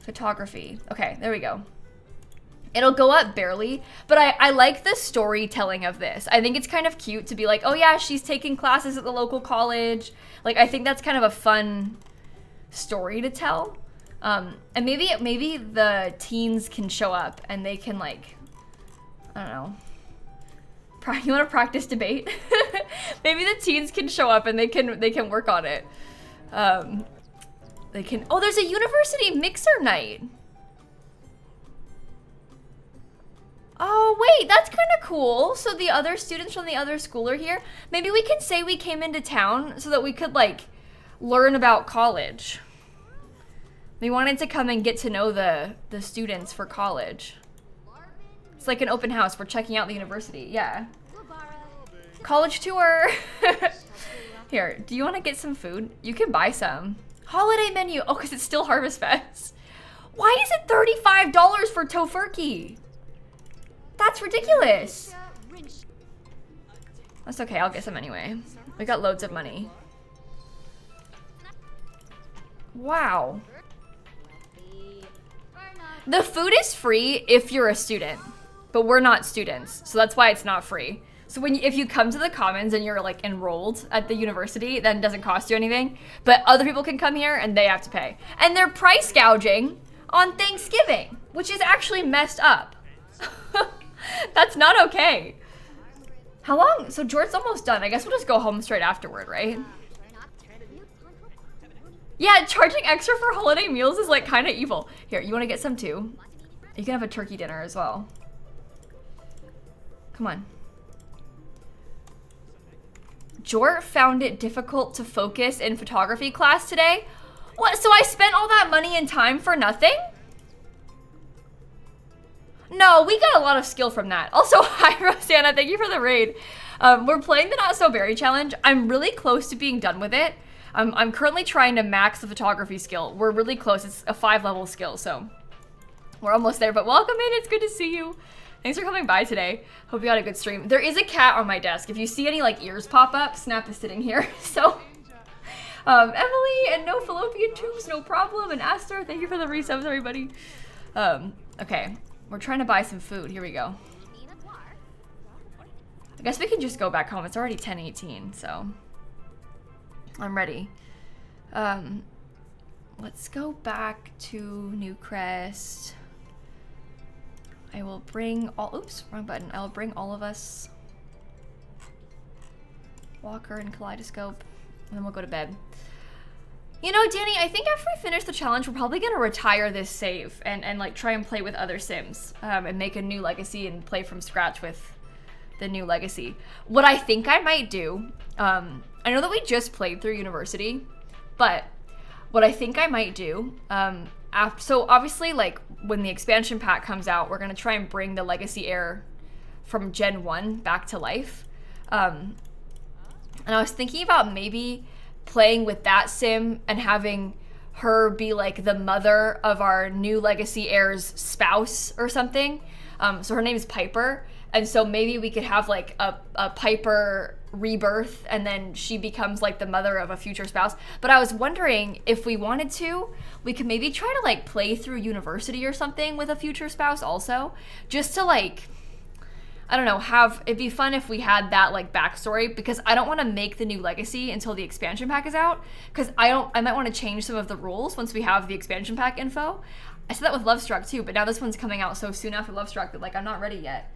Photography. Okay, there we go. It'll go up barely, but I like the storytelling of this. I think it's kind of cute to be like, oh yeah, she's taking classes at the local college. Like, I think that's kind of a fun story to tell. And maybe the teens can show up and they can, like, I don't know. You want to practice debate? Maybe the teens can show up and they can work on it. They can. Oh, there's a university mixer night. Oh, wait, that's kind of cool. So the other students from the other school are here. Maybe we can say we came into town so that we could, like, learn about college. We wanted to come and get to know the students for college. It's like an open house. We're checking out the university. Yeah. College tour. Here, do you want to get some food? You can buy some. Holiday menu. Oh, because it's still Harvest Fest. Why is it $35 for tofurkey? That's ridiculous. That's okay, I'll get some anyway. We got loads of money. Wow. The food is free if you're a student, but we're not students, so that's why it's not free. So if you come to the Commons and you're like enrolled at the university, then it doesn't cost you anything, but other people can come here and they have to pay. And they're price gouging on Thanksgiving, which is actually messed up. That's not okay. How long? So George's almost done. I guess we'll just go home straight afterward, right? Yeah, charging extra for holiday meals is like kind of evil. Here, you want to get some too? You can have a turkey dinner as well. Come on. Jort found it difficult to focus in photography class today. What? So I spent all that money and time for nothing? No, we got a lot of skill from that. Also, hi, Rosanna. Thank you for the raid. We're playing the Not So Berry Challenge. I'm really close to being done with it. I'm currently trying to max the photography skill. We're really close. It's a 5-level skill, so we're almost there. But welcome in. It's good to see you. Thanks for coming by today. Hope you had a good stream. There is a cat on my desk. If you see any like ears pop up, Snap is sitting here. So, Emily and no fallopian tubes, no problem. And Aster, thank you for the resubs, everybody. Okay. We're trying to buy some food. Here we go. I guess we can just go back home. It's already 10:18, so I'm ready. Let's go back to Newcrest. I will bring all, oops, wrong button. I will bring all of us. Walker and Kaleidoscope, and then we'll go to bed. You know, Danny, I think after we finish the challenge, we're probably gonna retire this save and like try and play with other Sims and make a new legacy and play from scratch with the new legacy. What I think I might do, I know that we just played through university, but what I think I might do, so obviously like when the expansion pack comes out, we're gonna try and bring the legacy heir from Gen 1 back to life. And I was thinking about maybe playing with that sim and having her be like the mother of our new legacy heir's spouse or something. So her name is Piper, and so maybe we could have like a Piper rebirth and then she becomes like the mother of a future spouse. But I was wondering if we wanted to, we could maybe try to like play through university or something with a future spouse also, just to like, I don't know, it'd be fun if we had that like backstory, because I don't want to make the new legacy until the expansion pack is out, because I might want to change some of the rules once we have the expansion pack info. I said that with Lovestruck too, but now this one's coming out so soon after Lovestruck that like I'm not ready yet.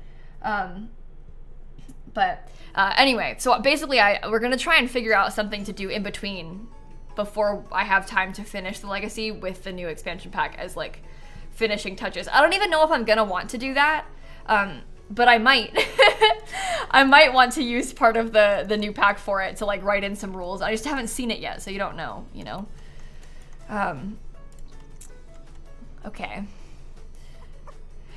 Anyway, so basically we're gonna try and figure out something to do in between before I have time to finish the legacy with the new expansion pack as like finishing touches. I don't even know if I'm gonna want to do that. But I might. I might want to use part of the new pack for it to like write in some rules. I just haven't seen it yet, so you don't know, you know? Okay.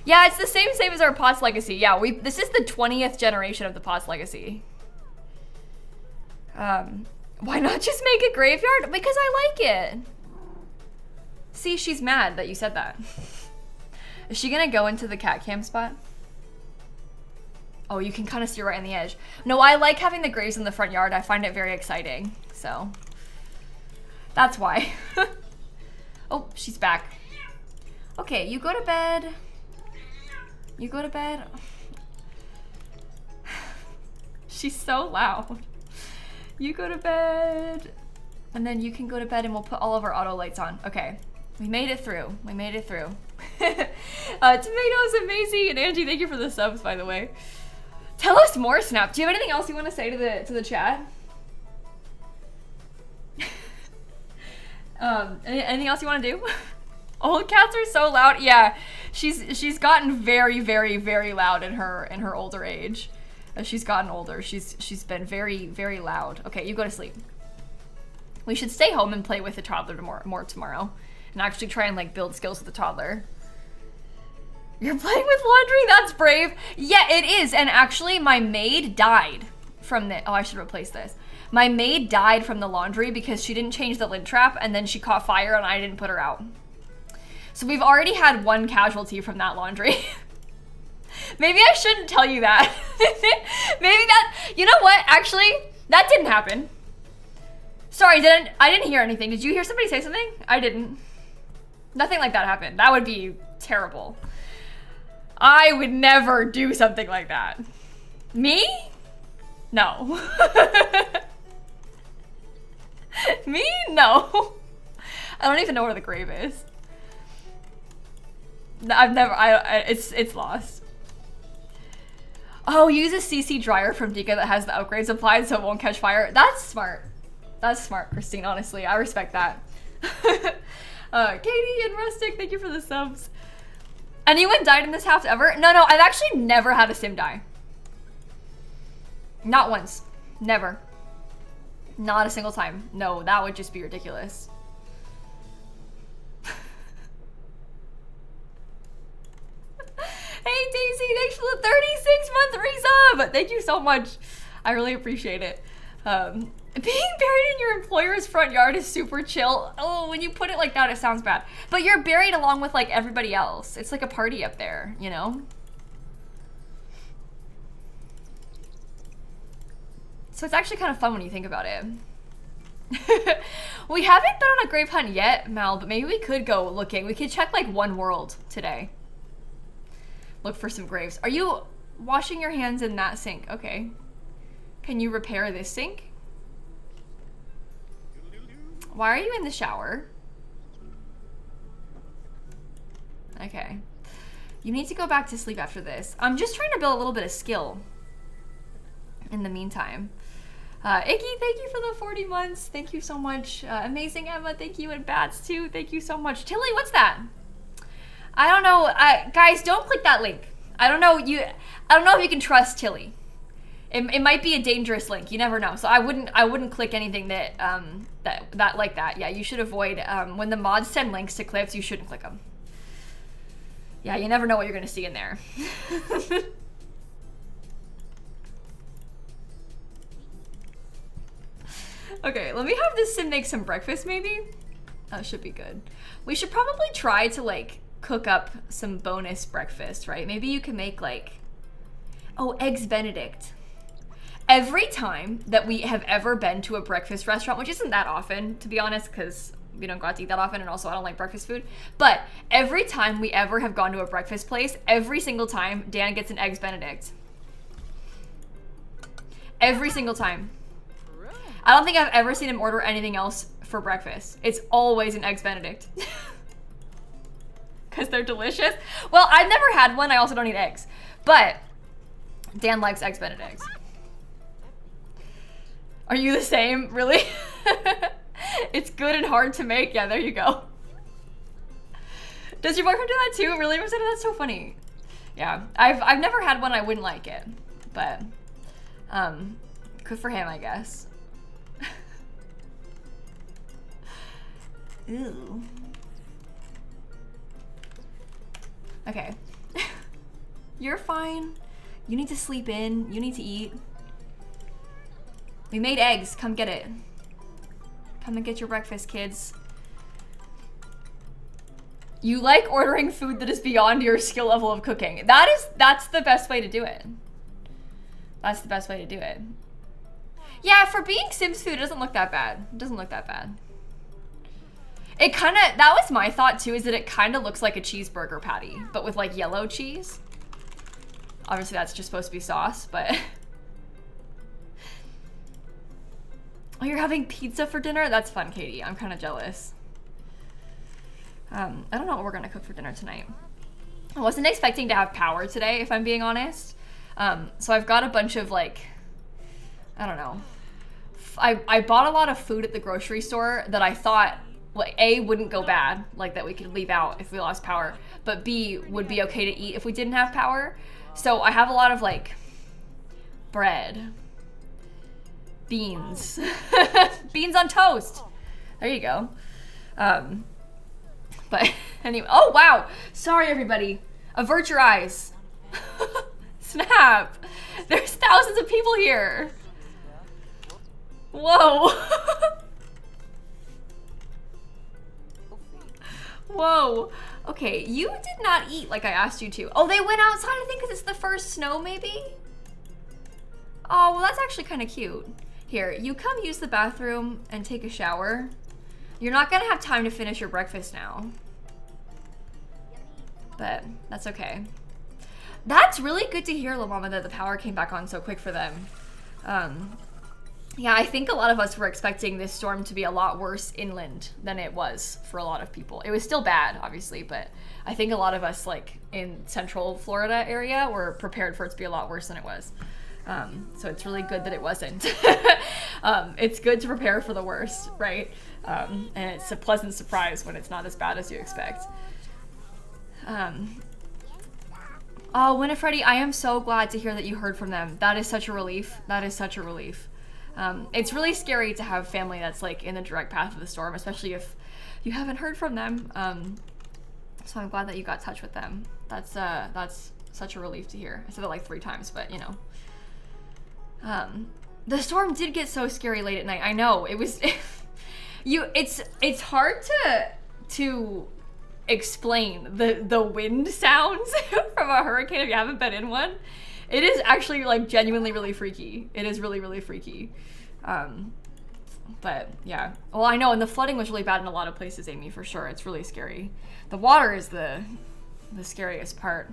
Yeah, it's the same as our Potts Legacy. Yeah, this is the 20th generation of the Potts Legacy. Why not just make a graveyard? Because I like it. See, she's mad that you said that. Is she gonna go into the cat cam spot? Oh, you can kind of see right on the edge. No, I like having the graves in the front yard. I find it very exciting, so that's why. Oh, she's back. Okay, you go to bed. You go to bed. She's so loud. You go to bed, and then you can go to bed, and we'll put all of our auto lights on. Okay, we made it through. We made it through. Tomatoes amazing, and Angie, thank you for the subs, by the way. Tell us more, Snap. Do you have anything else you want to say to the chat? Anything else you want to do? Old cats are so loud. Yeah, she's gotten very, very, very loud in her older age. As she's gotten older, she's been very, very loud. Okay, you go to sleep. We should stay home and play with the toddler more tomorrow, and actually try and like build skills with the toddler. You're playing with laundry? That's brave. Yeah, it is. And actually, my maid died from the. Oh, I should replace this. My maid died from the laundry because she didn't change the lid trap, and then she caught fire, and I didn't put her out. So we've already had one casualty from that laundry. Maybe I shouldn't tell you that. Maybe that, you know what? Actually, that didn't happen. Sorry, I didn't hear anything. Did you hear somebody say something? I didn't. Nothing like that happened. That would be terrible. I would never do something like that. Me? No. Me? No. I don't even know where the grave is. It's lost. Oh, use a CC dryer from Dika that has the upgrades applied so it won't catch fire. That's smart. That's smart, Christine, honestly. I respect that. Katie and Rustic, thank you for the subs. Anyone died in this house ever? No, I've actually never had a sim die. Not once. Never. Not a single time. No, that would just be ridiculous. Hey Daisy, thanks for the 36-month resub! Thank you so much. I really appreciate it. Being buried in your employer's front yard is super chill. Oh, when you put it like that, it sounds bad. But you're buried along with like everybody else. It's like a party up there, you know? So it's actually kind of fun when you think about it. We haven't done a grave hunt yet, Mal, but maybe we could go looking. We could check like one world today. Look for some graves. Are you washing your hands in that sink? Okay. Can you repair this sink? Why are you in the shower? Okay. You need to go back to sleep after this. I'm just trying to build a little bit of skill in the meantime. Icky, thank you for the 40 months. Thank you so much. Amazing Emma, thank you. And Bats too, thank you so much. Tilly, what's that? I don't know. Guys, don't click that link. I don't know if you can trust Tilly. It might be a dangerous link. You never know. So I wouldn't click anything that like that. Yeah, you should avoid when the mods send links to clips, you shouldn't click them. Yeah, you never know what you're gonna see in there. Okay, let me have this sim make some breakfast maybe. That should be good. We should probably try to like cook up some bonus breakfast, right? Maybe you can make like, oh, eggs Benedict. Every time that we have ever been to a breakfast restaurant, which isn't that often, to be honest, because we don't got to eat that often, and also I don't like breakfast food, but every time we ever have gone to a breakfast place, every single time, Dan gets an eggs Benedict. Every single time. I don't think I've ever seen him order anything else for breakfast. It's always an eggs Benedict. Because they're delicious. Well, I've never had one. I also don't eat eggs. But Dan likes eggs Benedicts. Are you the same? Really? It's good and hard to make. Yeah, there you go. Does your boyfriend do that too? Really, Rosetta? That's so funny. Yeah, I've never had one. I wouldn't like it, but good for him, I guess. Ooh. Okay. You're fine. You need to sleep in. You need to eat. We made eggs. Come get it. Come and get your breakfast, kids. You like ordering food that is beyond your skill level of cooking. That's the best way to do it. That's the best way to do it. Yeah, for being Sims food, it doesn't look that bad. It doesn't look that bad. It kind of, that was my thought too, is that it kind of looks like a cheeseburger patty, but with like yellow cheese. Obviously that's just supposed to be sauce, but. Oh, you're having pizza for dinner? That's fun, Katie. I'm kind of jealous. I don't know what we're gonna cook for dinner tonight. I wasn't expecting to have power today, if I'm being honest. So I've got a bunch of like, I don't know. I bought a lot of food at the grocery store that I thought, like, A, wouldn't go bad, like that we could leave out if we lost power, but B, would be okay to eat if we didn't have power. So I have a lot of like bread, beans, beans on toast. There you go. But anyway, oh wow, sorry everybody. Avert your eyes. Snap. There's thousands of people here. Whoa. Whoa. Okay, you did not eat like I asked you to. Oh, they went outside, I think, because it's the first snow, maybe? Oh, well, that's actually kind of cute. Here, you come use the bathroom and take a shower. You're not gonna have time to finish your breakfast now. But that's okay. That's really good to hear, La Mama, that the power came back on so quick for them. Yeah, I think a lot of us were expecting this storm to be a lot worse inland than it was for a lot of people. It was still bad, obviously, but I think a lot of us, like, in central Florida area were prepared for it to be a lot worse than it was. So it's really good that it wasn't. It's good to prepare for the worst, right? And it's a pleasant surprise when it's not as bad as you expect. Oh, Winifredi, I am so glad to hear that you heard from them. That is such a relief. That is such a relief. It's really scary to have family that's like in the direct path of the storm, especially if you haven't heard from them. So I'm glad that you got in touch with them. That's such a relief to hear. I said it like 3 times, but you know. The storm did get so scary late at night. I know it was. It's hard to explain the wind sounds from a hurricane if you haven't been in one. It is actually like genuinely really freaky. It is really, really freaky. But yeah. Well, I know, and the flooding was really bad in a lot of places, Amy, for sure. It's really scary. The water is the scariest part.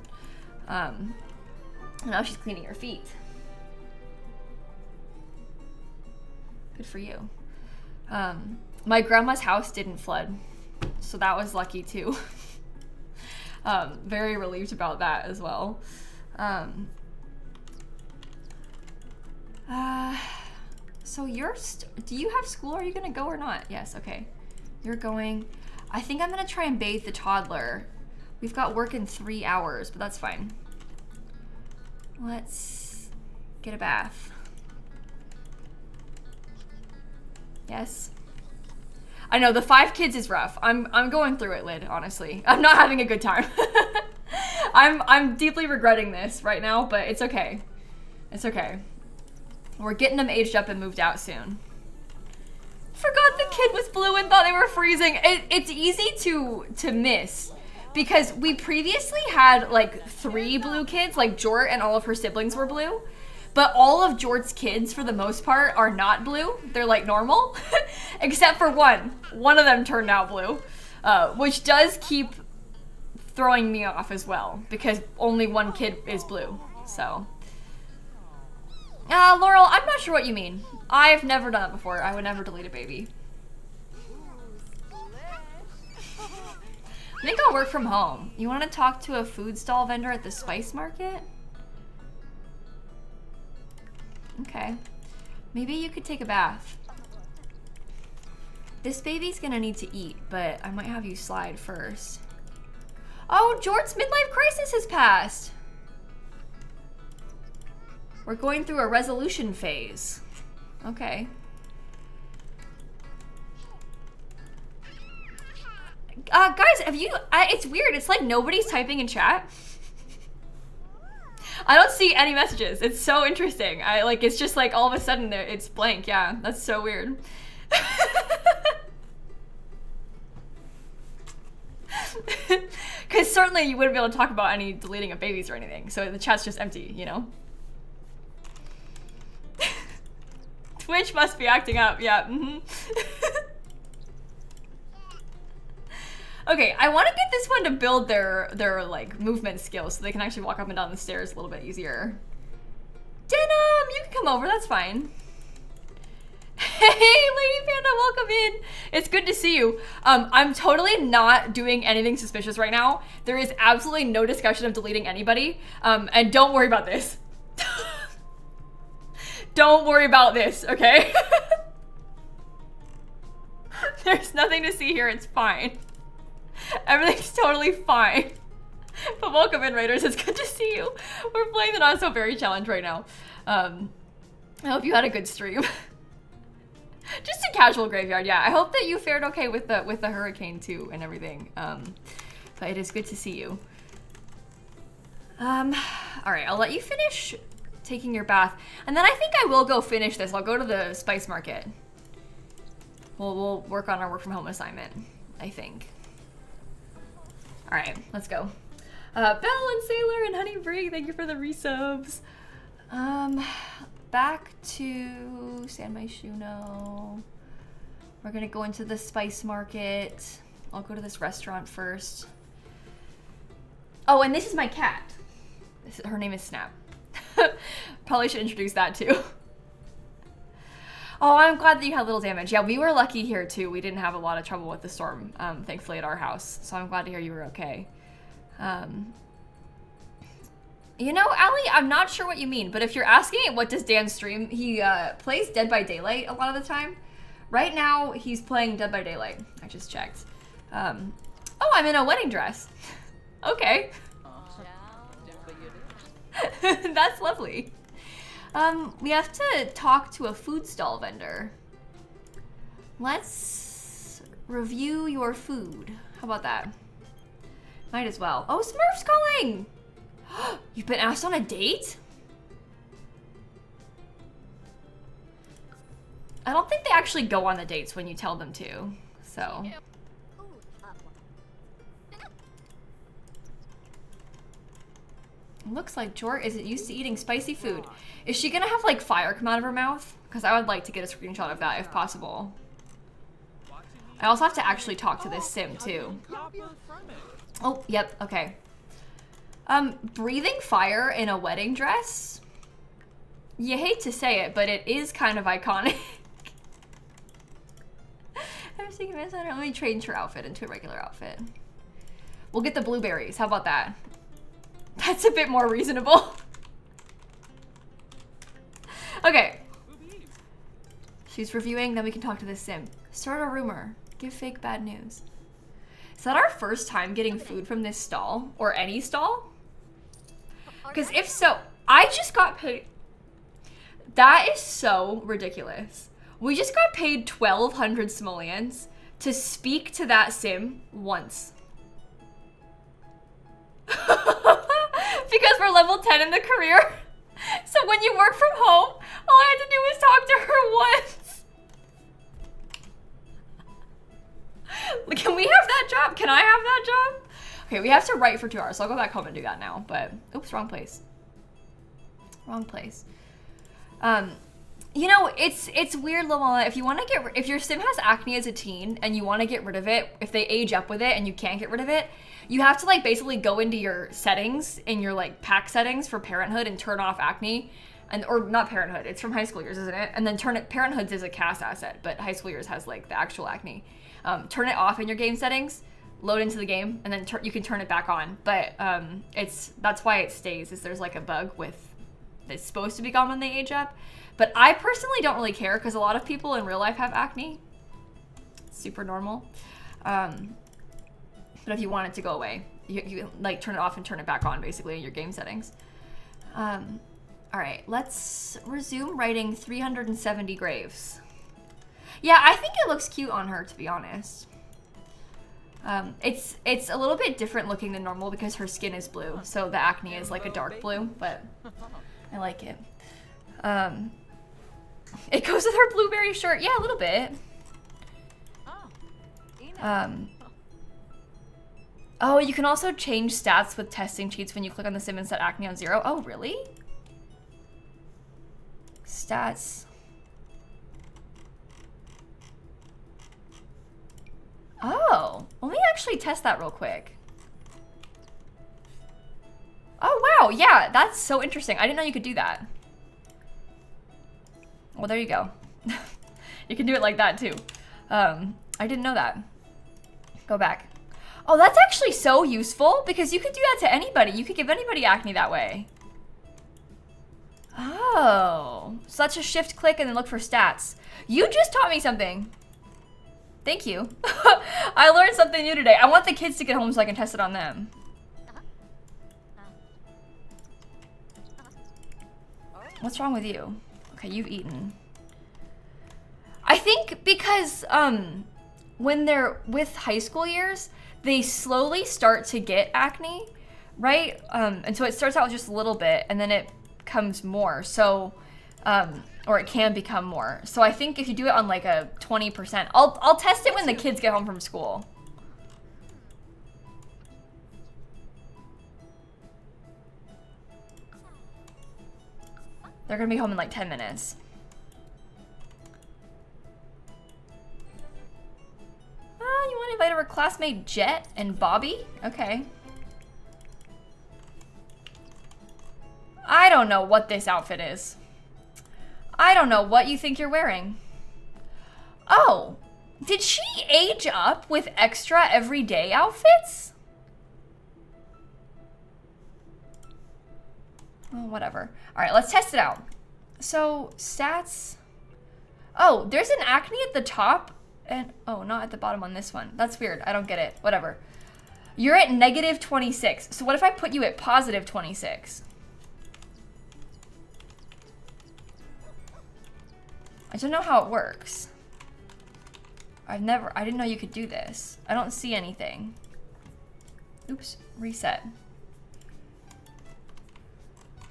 Now she's cleaning her feet. Good for you. My grandma's house didn't flood, so that was lucky too. Very relieved about that as well. So do you have school? Are you gonna go or not? Yes, okay. You're going. I think I'm gonna try and bathe the toddler. We've got work in 3 hours, but that's fine. Let's get a bath. Yes. I know, the 5 kids is rough. I'm going through it, Lid, honestly. I'm not having a good time. I'm deeply regretting this right now, but it's okay. It's okay. We're getting them aged up and moved out soon. Forgot the kid was blue and thought they were freezing. It's easy to miss because we previously had like 3 blue kids, like Jort and all of her siblings were blue. But all of Jort's kids, for the most part, are not blue. They're like normal, except for one. One of them turned out blue, which does keep throwing me off as well, because only one kid is blue, so. Laurel, I'm not sure what you mean. I've never done it before. I would never delete a baby. I think I'll work from home. You want to talk to a food stall vendor at the spice market? Okay. Maybe you could take a bath. This baby's gonna need to eat, but I might have you slide first. Oh, Jort's midlife crisis has passed. We're going through a resolution phase. Okay. Guys, have you, it's weird. It's like nobody's typing in chat. I don't see any messages. It's so interesting. It's just like all of a sudden it's blank. Yeah, that's so weird. certainly you wouldn't be able to talk about any deleting of babies or anything. So the chat's just empty, you know? Twitch must be acting up, yeah. Okay, I want to get this one to build their like movement skills so they can actually walk up and down the stairs a little bit easier. Denim, you can come over, that's fine. Hey, Lady Panda, welcome in. It's good to see you. I'm totally not doing anything suspicious right now. There is absolutely no discussion of deleting anybody. And don't worry about this. Don't worry about this, okay? There's nothing to see here, it's fine. Everything's totally fine. But welcome in, Raiders, it's good to see you. We're playing the Not So Berry Challenge right now. I hope you had a good stream. Just a casual graveyard, yeah. I hope that you fared okay with the hurricane too and everything. But it is good to see you. All right, I'll let you finish taking your bath, and then I think I will go finish this. I'll go to the spice market. We'll work on our work from home assignment, I think. All right, let's go. Belle and Sailor and Honey Brig, thank you for the resubs. Back to San Myshuno. We're gonna go into the spice market. I'll go to this restaurant first. Oh, and this is my cat. Her name is Snap. Probably should introduce that too. Oh, I'm glad that you had little damage. Yeah, we were lucky here too. We didn't have a lot of trouble with the storm, thankfully at our house. So I'm glad to hear you were okay. You know, Allie, I'm not sure what you mean, but if you're asking what does Dan stream, he plays Dead by Daylight a lot of the time. Right now, he's playing Dead by Daylight. I just checked. Oh, I'm in a wedding dress. Okay. That's lovely. We have to talk to a food stall vendor. Let's review your food. How about that? Might as well. Oh, Smurf's calling! You've been asked on a date? I don't think they actually go on the dates when you tell them to, so. Looks like Jor isn't used to eating spicy food. Is she gonna have like fire come out of her mouth? Because I would like to get a screenshot of that if possible. I also have to actually talk to this sim too. Oh, yep, okay. Breathing fire in a wedding dress? You hate to say it, but it is kind of iconic. I was thinking, let me change her outfit into a regular outfit. We'll get the blueberries, how about that? That's a bit more reasonable. Okay. She's reviewing, then we can talk to this sim. Start a rumor. Give fake bad news. Is that our first time getting food from this stall? Or any stall? Because if so, I just got paid. That is so ridiculous. We just got paid 1,200 simoleons to speak to that sim once. Because we're level 10 in the career. So when you work from home, all I had to do was talk to her once. Can we have that job? Can I have that job? Okay, we have to write for 2 hours, so I'll go back home and do that now. But, oops, wrong place. Wrong place. You know, it's weird, Lamala. If you want to if your sim has acne as a teen and you want to get rid of it, if they age up with it and you can't get rid of it, you have to like basically go into your settings in your like pack settings for parenthood and turn off acne, or not parenthood. It's from high school years, isn't it? And then parenthood's is a cast asset, but high school years has like the actual acne. Turn it off in your game settings, load into the game, and then you can turn it back on. But that's why it stays. Is there's like a bug with it's supposed to be gone when they age up. But I personally don't really care because a lot of people in real life have acne. It's super normal. But if you want it to go away, you like turn it off and turn it back on basically in your game settings. All right, let's resume writing 370 graves. Yeah, I think it looks cute on her, to be honest. It's a little bit different looking than normal because her skin is blue, so the acne is like a dark blue, but I like it. It goes with her blueberry shirt. Yeah, a little bit. Oh, you can also change stats with testing cheats when you click on the sim and set acne on 0. Oh, really? Stats. Oh, let me actually test that real quick. Oh, wow. Yeah, that's so interesting. I didn't know you could do that. Well, there you go. You can do it like that too. I didn't know that. Go back. Oh, that's actually so useful because you could do that to anybody. You could give anybody acne that way. Oh, such a shift click and then look for stats. You just taught me something. Thank you. I learned something new today. I want the kids to get home so I can test it on them. What's wrong with you? Okay, you've eaten. I think because when they're with high school years, they slowly start to get acne, right? And so it starts out with just a little bit and then it becomes more. So, or it can become more. So I think if you do it on like a 20%, I'll test it when the kids get home from school. They're gonna be home in like 10 minutes. You want to invite our classmate Jet and Bobby? Okay. I don't know what this outfit is. I don't know what you think you're wearing. Oh, did she age up with extra everyday outfits? Oh, whatever. All right, let's test it out. So, stats. Oh, there's an acne at the top. And, oh, not at the bottom on this one. That's weird. I don't get it. Whatever. You're at negative 26. So what if I put you at positive 26? I don't know how it works. I didn't know you could do this. I don't see anything. Oops, reset.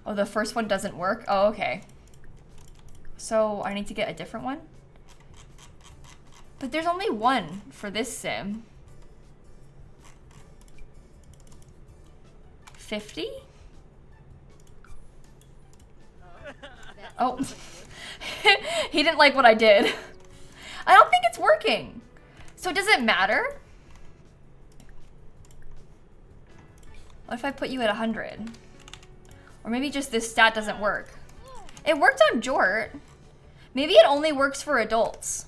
Oh, the first one doesn't work? Oh, okay. So I need to get a different one? But there's only one for this sim. 50? Oh. He didn't like what I did. I don't think it's working. So does it matter? What if I put you at 100? Or maybe just this stat doesn't work. It worked on Jort. Maybe it only works for adults.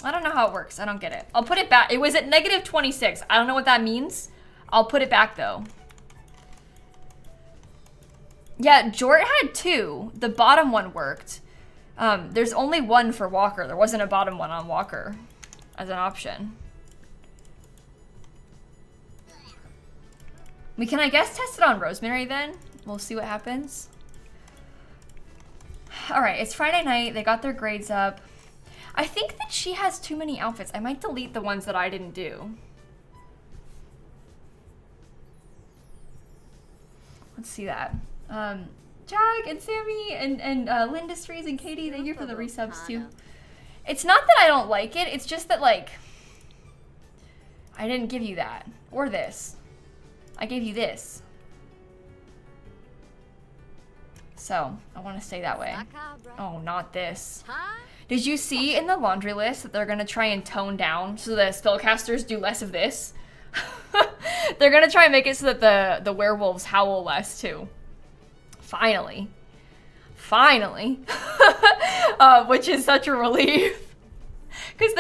I don't know how it works. I don't get it. I'll put it back. It was at negative 26. I don't know what that means. I'll put it back though. Yeah, Jort had 2. The bottom one worked. There's only one for Walker. There wasn't a bottom one on Walker as an option. We can, I guess, test it on Rosemary then. We'll see what happens. All right, it's Friday night. They got their grades up. I think that she has too many outfits. I might delete the ones that I didn't do. Let's see that. Jack and Sammy and Lindustries and Katie, thank you for the resubs too. It's not that I don't like it. It's just that, like, I didn't give you that. Or this. I gave you this. So, I want to stay that way. Oh, not this. Did you see in the laundry list that they're going to try and tone down so the spellcasters do less of this? They're going to try and make it so that the werewolves howl less too. Finally. Finally. Which is such a relief. Because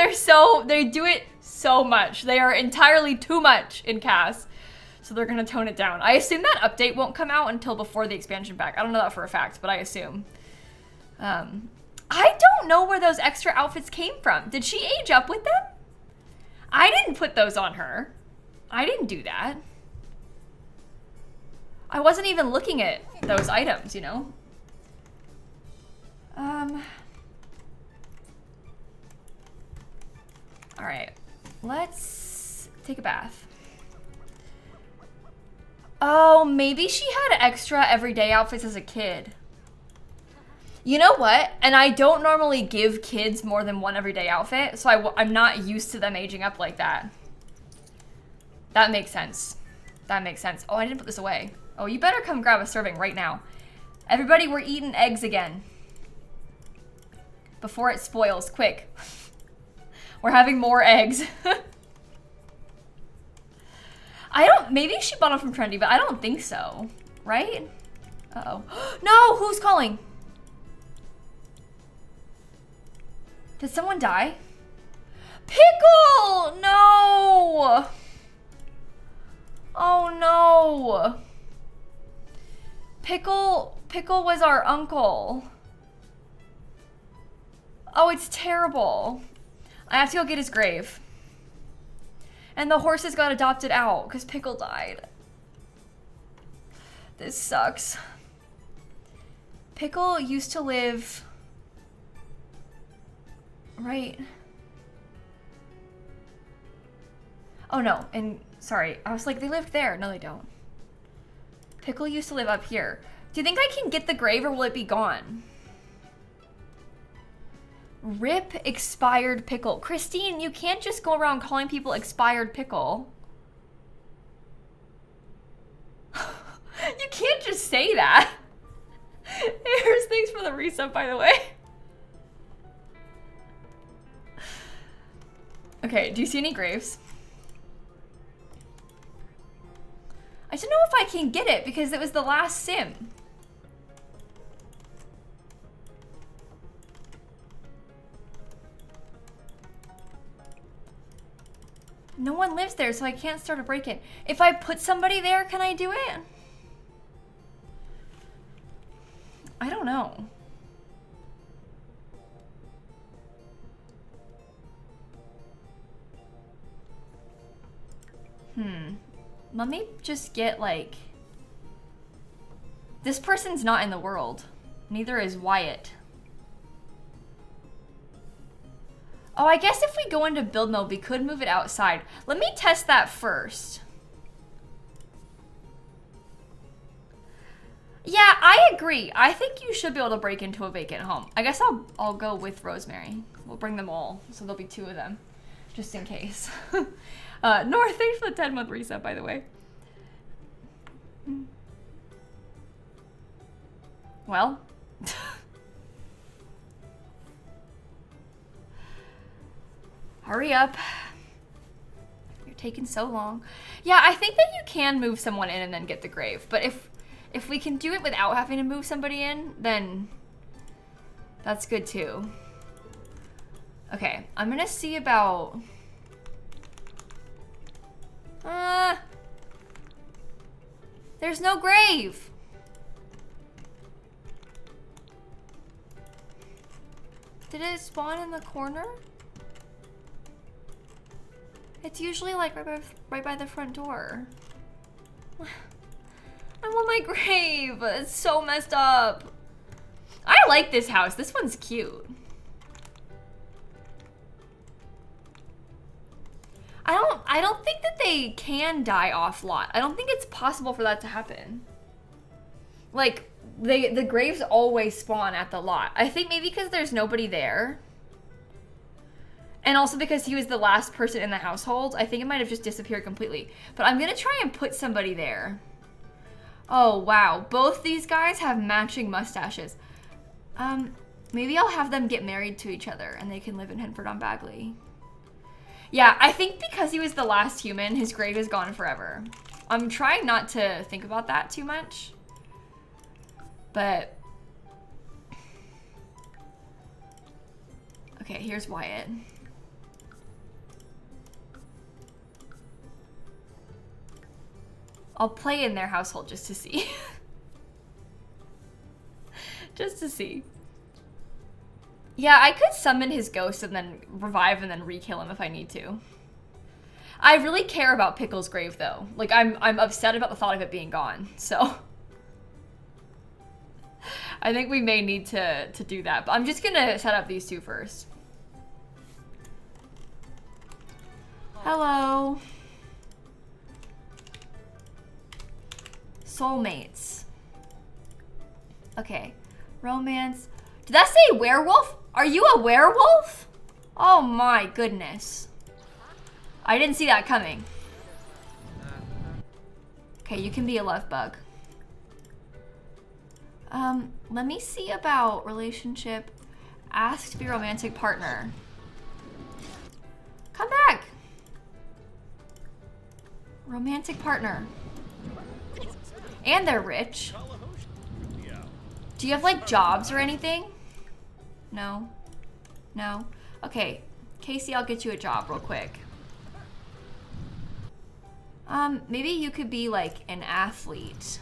they do it so much. They are entirely too much in CAS. So they're going to tone it down. I assume that update won't come out until before the expansion pack. I don't know that for a fact, but I assume. I don't know where those extra outfits came from. Did she age up with them? I didn't put those on her. I didn't do that. I wasn't even looking at those items, you know? All right, let's take a bath. Oh, maybe she had extra everyday outfits as a kid. You know what? And I don't normally give kids more than one everyday outfit, so I'm not used to them aging up like that. That makes sense. That makes sense. Oh, I didn't put this away. Oh, you better come grab a serving right now. Everybody, we're eating eggs again. Before it spoils, quick. We're having more eggs. Maybe she bought them from Trendy, but I don't think so, right? Uh-oh. No, who's calling? Did someone die? Pickle! No! Oh no. Pickle was our uncle. Oh, it's terrible. I have to go get his grave. And the horses got adopted out because Pickle died. This sucks. Pickle used to live right. Oh no, and sorry, I was like, they lived there. No, they don't. Pickle used to live up here. Do you think I can get the grave or will it be gone? Rip expired pickle. Christine, you can't just go around calling people expired pickle. You can't just say that. Here's thanks for the resub, by the way. Okay, do you see any graves? I don't know if I can get it because it was the last sim. No one lives there, so I can't start a break-in. If I put somebody there, can I do it? I don't know. Let me just get, like... This person's not in the world. Neither is Wyatt. Oh, I guess if we go into build mode, we could move it outside. Let me test that first. Yeah, I agree. I think you should be able to break into a vacant home. I guess I'll go with Rosemary. We'll bring them all, so there'll be 2 of them, just in case. Nora, thanks for the 10-month reset, by the way. Well. Hurry up. You're taking so long. Yeah, I think that you can move someone in and then get the grave. But if we can do it without having to move somebody in, then that's good too. Okay, I'm gonna see about... there's no grave. Did it spawn in the corner? It's usually like right by the front door. I want my grave. It's so messed up. I like this house. This one's cute. I don't think that they can die off lot. I don't think it's possible for that to happen. Like, the graves always spawn at the lot. I think maybe because there's nobody there. And also because he was the last person in the household, I think it might have just disappeared completely. But I'm gonna try and put somebody there. Oh, wow. Both these guys have matching mustaches. Maybe I'll have them get married to each other and they can live in Henford-on-Bagley. Yeah, I think because he was the last human, his grave is gone forever. I'm trying not to think about that too much. But... okay, here's Wyatt. I'll play in their household just to see. Just to see. Yeah, I could summon his ghost and then revive and then re-kill him if I need to. I really care about Pickle's grave though. Like, I'm upset about the thought of it being gone, so. I think we may need to do that, but I'm just gonna set up these 2 first. Hello. Soulmates. Okay, romance. Did that say werewolf? Are you a werewolf? Oh my goodness. I didn't see that coming. Okay, you can be a love bug. Let me see about relationship. Ask to be romantic partner. Come back. Romantic partner. And they're rich. Do you have like jobs or anything? No. No. Okay, Casey, I'll get you a job real quick. Maybe you could be like an athlete.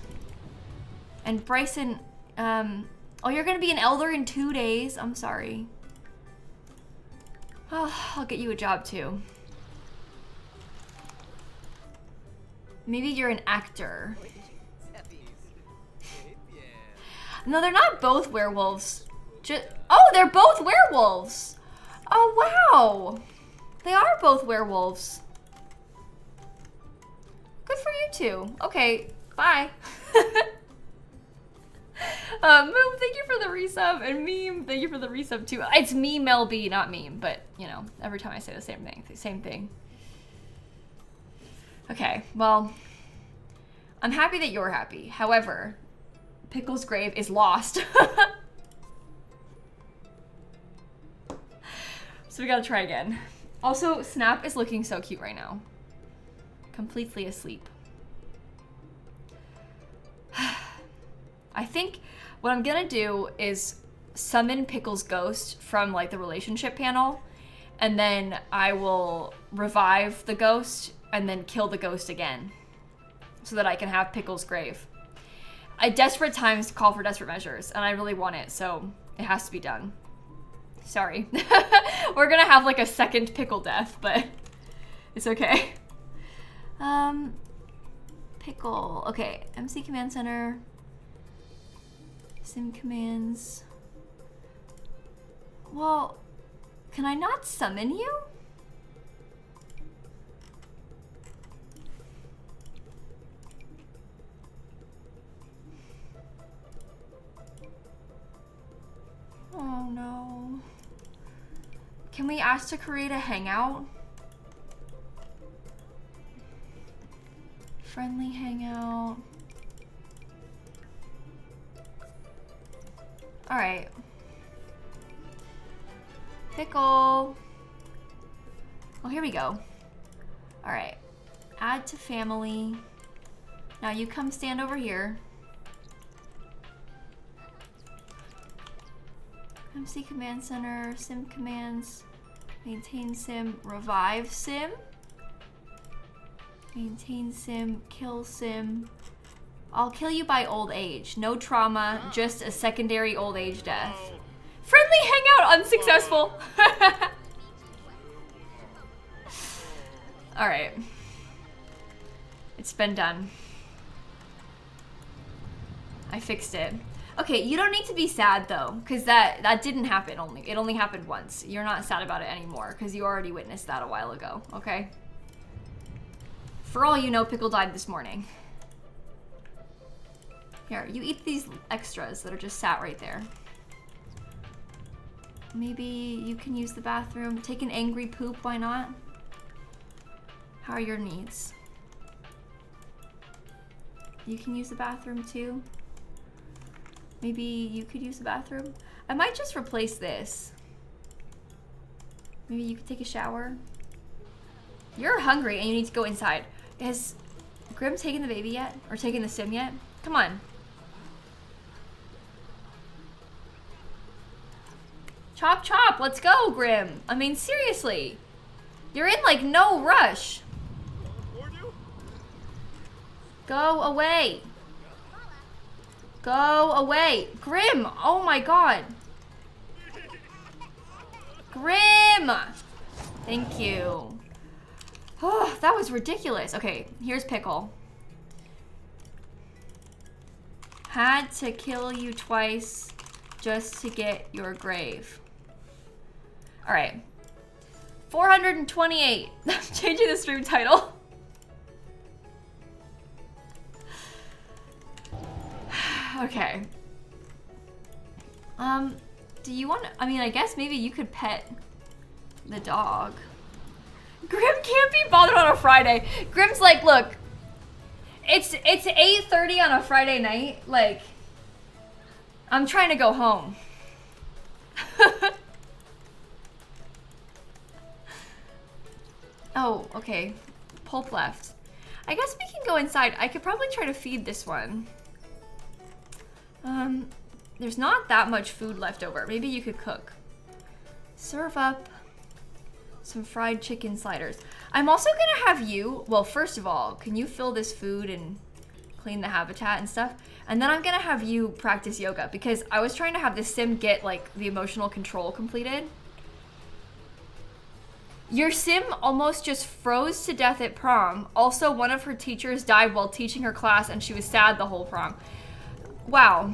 And Bryson, oh, you're gonna be an elder in 2 days? I'm sorry. Oh, I'll get you a job too. Maybe you're an actor. No, they're not both werewolves. Oh, they're both werewolves. Oh, wow. They are both werewolves. Good for you two. Okay, bye. Moom, thank you for the resub, and Meme, thank you for the resub too. It's me, Mel B, not Meme, but you know, every time I say the same thing. Okay, well, I'm happy that you're happy. However, Pickle's grave is lost. So we gotta try again. Also, Snap is looking so cute right now. Completely asleep. I think what I'm gonna do is summon Pickle's ghost from like the relationship panel, and then I will revive the ghost and then kill the ghost again so that I can have Pickle's grave. Desperate times call for desperate measures, and I really want it, so it has to be done. Sorry. We're gonna have like a second Pickle death, but it's okay. Pickle. Okay, MC Command Center. Sim commands. Well, can I not summon you? Oh no. Can we ask to create a hangout? Friendly hangout. All right. Pickle. Oh, here we go. All right. Add to family. Now you come stand over here. MC Command Center, Sim commands, maintain Sim, revive Sim, maintain Sim, kill Sim. I'll kill you by old age. No trauma, just a secondary old age death. Friendly hangout unsuccessful. All right. It's been done. I fixed it. Okay, you don't need to be sad though, because that didn't happen It only happened once. You're not sad about it anymore, because you already witnessed that a while ago, okay? For all you know, Pickle died this morning. Here, you eat these extras that are just sat right there. Maybe you can use the bathroom. Take an angry poop, why not? How are your needs? You can use the bathroom too. Maybe you could use the bathroom. I might just replace this. Maybe you could take a shower. You're hungry and you need to go inside. Has Grim taken the baby yet? Or taken the sim yet? Come on. Chop chop, let's go, Grim. I mean, seriously. You're in like no rush. Go away. Go away. Grim, oh my god. Grim. Thank you. Oh, that was ridiculous. Okay, here's Pickle. Had to kill you twice just to get your grave. All right. 428. I'm changing the stream title. Okay. Do you want, I mean, I guess maybe you could pet the dog. Grim can't be bothered on a Friday. Grim's like, look, it's 8:30 on a Friday night. Like, I'm trying to go home. Oh, okay. Pulp left. I guess we can go inside. I could probably try to feed this one. There's not that much food left over. Maybe you could cook. Serve up some fried chicken sliders. I'm also gonna have you, well, first of all, can you fill this food and clean the habitat and stuff? And then I'm gonna have you practice yoga because I was trying to have this sim get like the emotional control completed. Your sim almost just froze to death at prom. Also, one of her teachers died while teaching her class and she was sad the whole prom. Wow.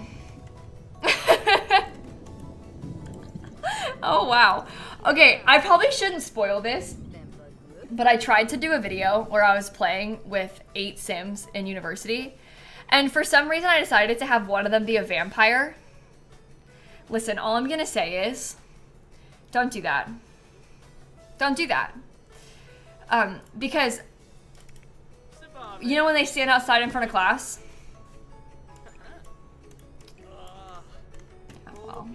Oh, wow. Okay, I probably shouldn't spoil this, but I tried to do a video where I was playing with 8 sims in university, and for some reason I decided to have one of them be a vampire. Listen, all I'm gonna say is, don't do that. Don't do that. Because, you know when they stand outside in front of class? Oh, well,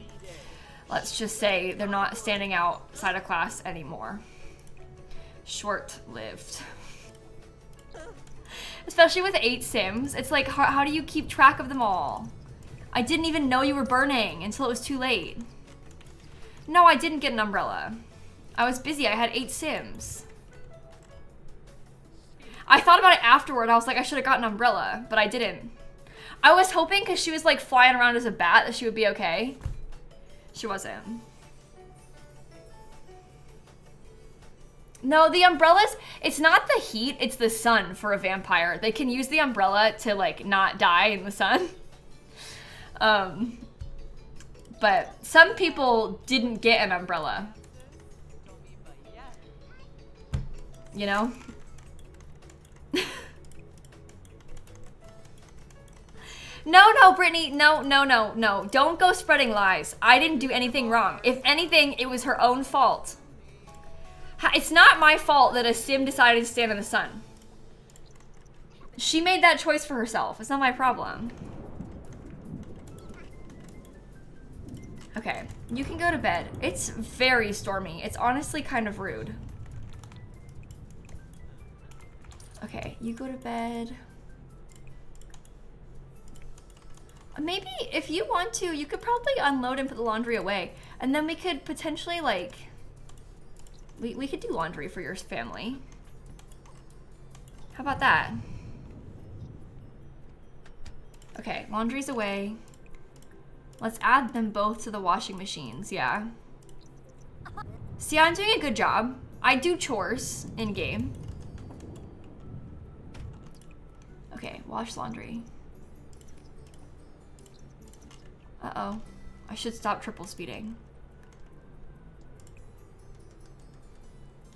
let's just say they're not standing outside of class anymore. Short-lived. Especially with 8 sims, it's like, how do you keep track of them all? I didn't even know you were burning until it was too late. No, I didn't get an umbrella. I was busy, I had 8 sims. I thought about it afterward, I was like, I should have gotten an umbrella, but I didn't. I was hoping, because she was like flying around as a bat, that she would be okay. She wasn't. No, the umbrellas, it's not the heat, it's the sun for a vampire. They can use the umbrella to like not die in the sun. But some people didn't get an umbrella. You know? No, Brittany, no. Don't go spreading lies. I didn't do anything wrong. If anything, it was her own fault. It's not my fault that a sim decided to stand in the sun. She made that choice for herself. It's not my problem. Okay, you can go to bed. It's very stormy. It's honestly kind of rude. Okay, you go to bed. Maybe if you want to, you could probably unload and put the laundry away. And then we could potentially like, we could do laundry for your family. How about that? Okay, laundry's away. Let's add them both to the washing machines, yeah. See, I'm doing a good job. I do chores in game. Okay, wash laundry. Uh-oh. I should stop triple speeding.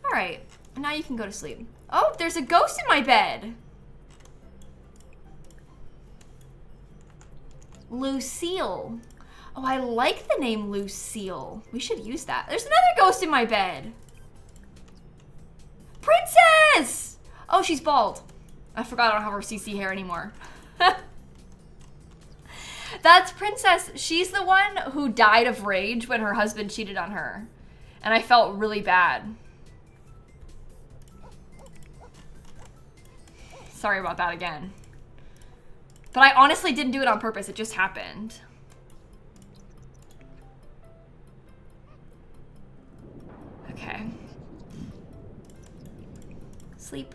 Alright, now you can go to sleep. Oh, there's a ghost in my bed! Lucille. Oh, I like the name Lucille. We should use that. There's another ghost in my bed. Princess! Oh, she's bald. I forgot I don't have her CC hair anymore. That's Princess. She's the one who died of rage when her husband cheated on her. And I felt really bad. Sorry about that again. But I honestly didn't do it on purpose. It just happened. Okay. Sleep.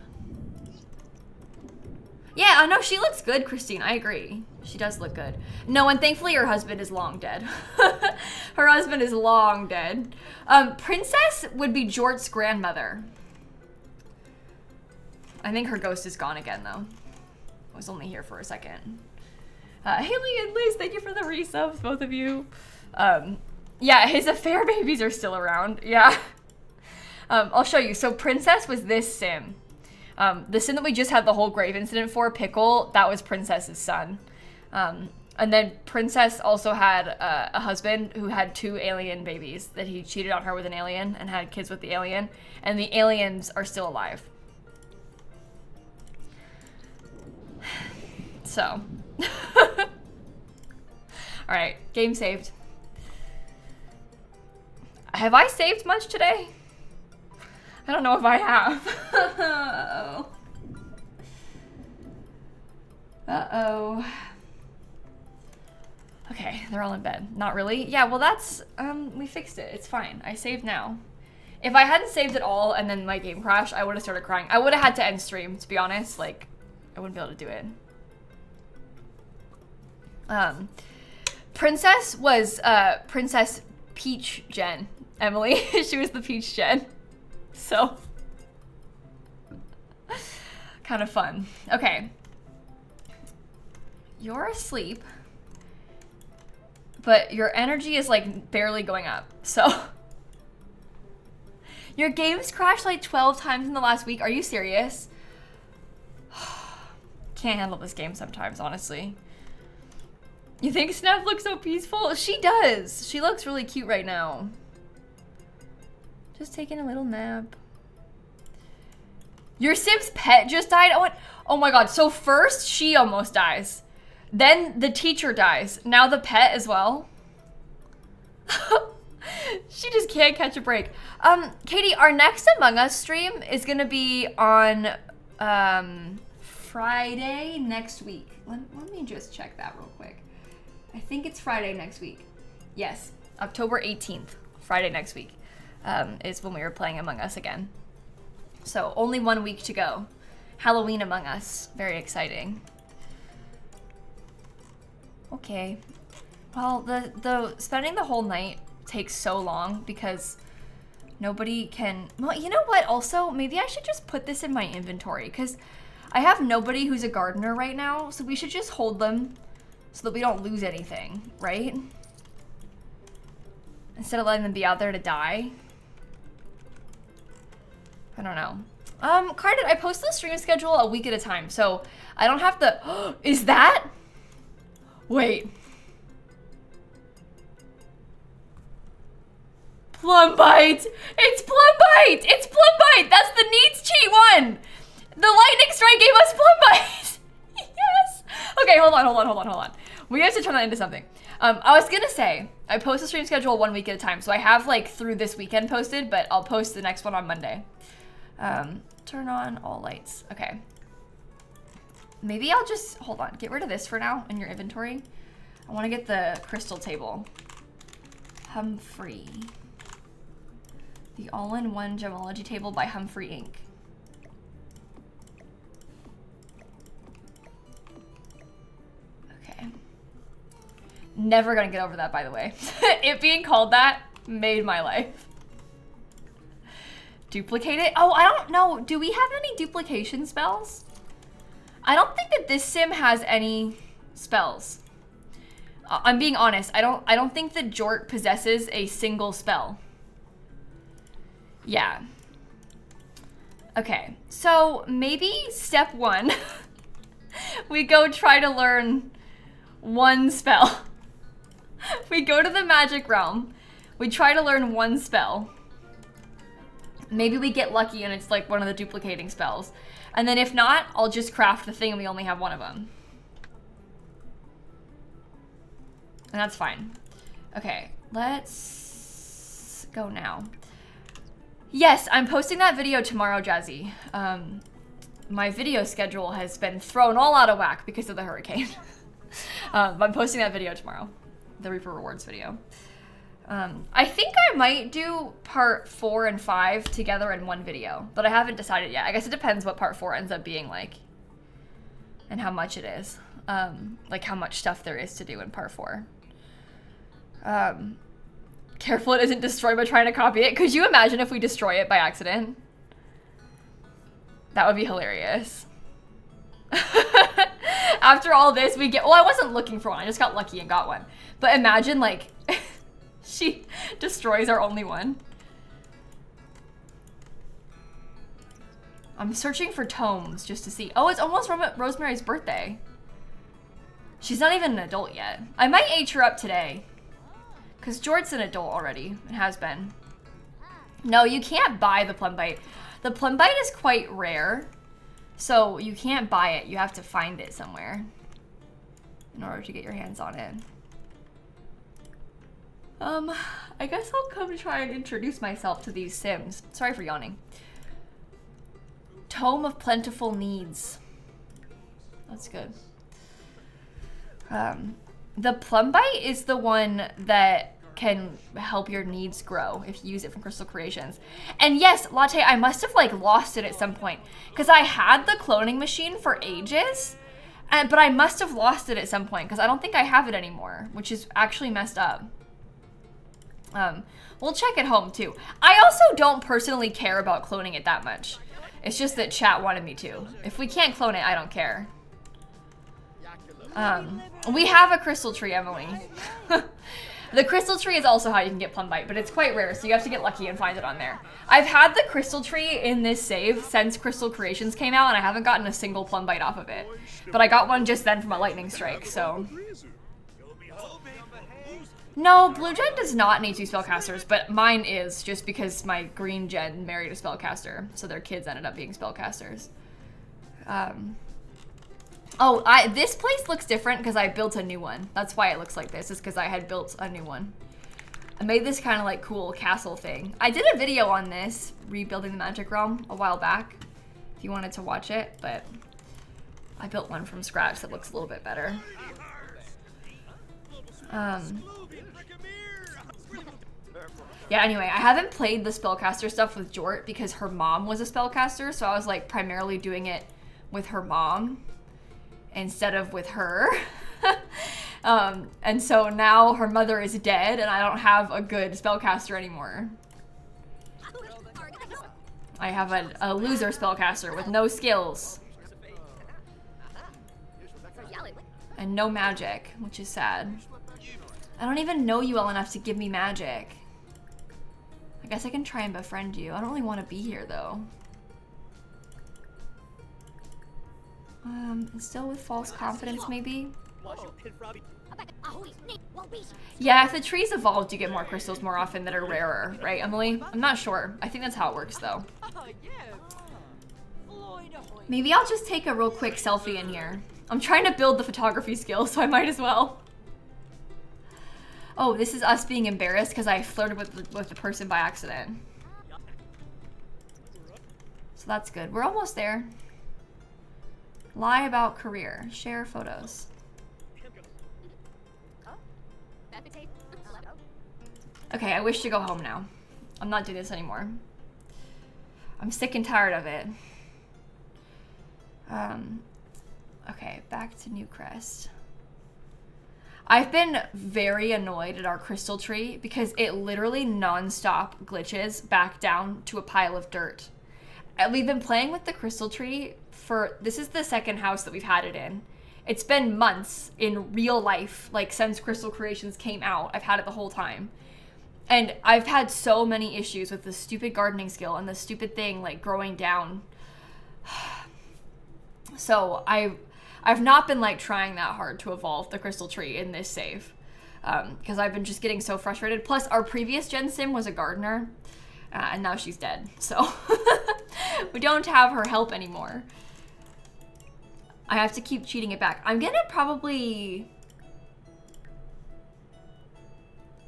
Yeah, I know she looks good, Christine. I agree. She does look good. No, and thankfully her husband is long dead. Her husband is long dead. Princess would be Jort's grandmother. I think her ghost is gone again, though. I was only here for a second. Haley and Liz, thank you for the resubs, both of you. Yeah, his affair babies are still around. Yeah. I'll show you. So Princess was this sim. The sim that we just had the whole grave incident for, Pickle, that was Princess's son. And then Princess also had a husband who had 2 alien babies that he cheated on her with an alien and had kids with the alien. And the aliens are still alive. So. Alright, game saved. Have I saved much today? I don't know if I have. Uh-oh. Uh-oh. Okay, they're all in bed. Not really? Yeah, well that's, we fixed it. It's fine. I saved now. If I hadn't saved at all and then my game crashed, I would have started crying. I would have had to end stream, to be honest. Like, I wouldn't be able to do it. Princess was, Princess Peach Gen. Emily, she was the Peach Gen. So, kind of fun. Okay. You're asleep. But your energy is like barely going up, so. Your game's crashed like 12 times in the last week. Are you serious? Can't handle this game sometimes, honestly. You think Snap looks so peaceful? She does. She looks really cute right now. Just taking a little nap. Your Sim's pet just died? Oh my god. So first, she almost dies. Then the teacher dies. Now the pet as well. She just can't catch a break. Katie, our next Among Us stream is gonna be on Friday next week. Let me just check that real quick. I think it's Friday next week. Yes, October 18th, Friday next week, is when we were playing Among Us again. So only 1 week to go. Halloween Among Us, very exciting. Okay, well, the spending the whole night takes so long because nobody can, well, you know what, also, maybe I should just put this in my inventory because I have nobody who's a gardener right now, so we should just hold them so that we don't lose anything, right? Instead of letting them be out there to die. I don't know. Carded, I post the stream schedule a week at a time, so I don't have to, is that? Wait. Plum Bite! It's Plum Bite! It's Plum Bite! That's the needs cheat one! The lightning strike gave us Plum Bite! Yes! Okay, hold on. We have to turn that into something. I was gonna say, I post the stream schedule 1 week at a time, so I have like through this weekend posted, but I'll post the next one on Monday. Turn on all lights. Okay. Maybe I'll just, hold on, get rid of this for now in your inventory. I want to get the crystal table. Humphrey. The all-in-one Gemology table by Humphrey Inc. Okay. Never gonna get over that, by the way. It being called that made my life. Duplicate it? Oh, I don't know. Do we have any duplication spells? I don't think that this sim has any spells. I'm being honest. I don't think that Jort possesses a single spell. Yeah. Okay. So maybe step 1, we go try to learn one spell. We go to the magic realm. We try to learn one spell. Maybe we get lucky and it's like one of the duplicating spells. And then if not, I'll just craft the thing and we only have one of them. And that's fine. Okay, let's go now. Yes, I'm posting that video tomorrow, Jazzy. My video schedule has been thrown all out of whack because of the hurricane. I'm posting that video tomorrow. The Reaper Rewards video. I think I might do part 4 and 5 together in one video, but I haven't decided yet. I guess it depends what part 4 ends up being like and how much it is. Like how much stuff there is to do in part 4. Careful it isn't destroyed by trying to copy it. Could you imagine if we destroy it by accident? That would be hilarious. After all this, we get, well, I wasn't looking for one. I just got lucky and got one. But imagine like, she destroys our only one. I'm searching for tomes just to see. Oh, it's almost Rosemary's birthday. She's not even an adult yet. I might age her up today. Because Jort's an adult already. It has been. No, you can't buy the plum bite. The plum bite is quite rare. So you can't buy it. You have to find it somewhere in order to get your hands on it. I guess I'll come try and introduce myself to these Sims. Sorry for yawning. Tome of Plentiful Needs. That's good. The plum bite is the one that can help your needs grow if you use it from Crystal Creations. And yes, Latte, I must have like lost it at some point because I had the cloning machine for ages, but I must have lost it at some point because I don't think I have it anymore, which is actually messed up. We'll check at home too. I also don't personally care about cloning it that much. It's just that chat wanted me to. If we can't clone it, I don't care. We have a crystal tree, Emily. The crystal tree is also how you can get plum bite, but it's quite rare, so you have to get lucky and find it on there. I've had the crystal tree in this save since Crystal Creations came out, and I haven't gotten a single plum bite off of it. But I got one just then from a lightning strike, so... No, blue gen does not need 2 spellcasters, but mine is, just because my green gen married a spellcaster, so their kids ended up being spellcasters. This place looks different because I built a new one. That's why it looks like this, is because I had built a new one. I made this kind of like cool castle thing. I did a video on this, rebuilding the magic realm, a while back, if you wanted to watch it, but I built one from scratch that looks a little bit better. Yeah, anyway, I haven't played the spellcaster stuff with Jort because her mom was a spellcaster, so I was like primarily doing it with her mom instead of with her. And so now her mother is dead and I don't have a good spellcaster anymore. I have a loser spellcaster with no skills. And no magic, which is sad. I don't even know you well enough to give me magic. I guess I can try and befriend you. I don't really want to be here though. Still with false confidence maybe? Yeah, if the trees evolved, you get more crystals more often that are rarer, right, Emily? I'm not sure. I think that's how it works though. Maybe I'll just take a real quick selfie in here. I'm trying to build the photography skill, so I might as well. Oh, this is us being embarrassed because I flirted with the person by accident. So that's good. We're almost there. Lie about career. Share photos. Okay, I wish to go home now. I'm not doing this anymore. I'm sick and tired of it. Okay, back to Newcrest. I've been very annoyed at our crystal tree because it literally non-stop glitches back down to a pile of dirt. And we've been playing with the crystal tree for, this is the second house that we've had it in. It's been months in real life, like since Crystal Creations came out. I've had it the whole time. And I've had so many issues with the stupid gardening skill and the stupid thing like growing down. So I've not been like trying that hard to evolve the crystal tree in this save because I've been just getting so frustrated. Plus our previous gen sim was a gardener and now she's dead. So we don't have her help anymore. I have to keep cheating it back. I'm gonna probably,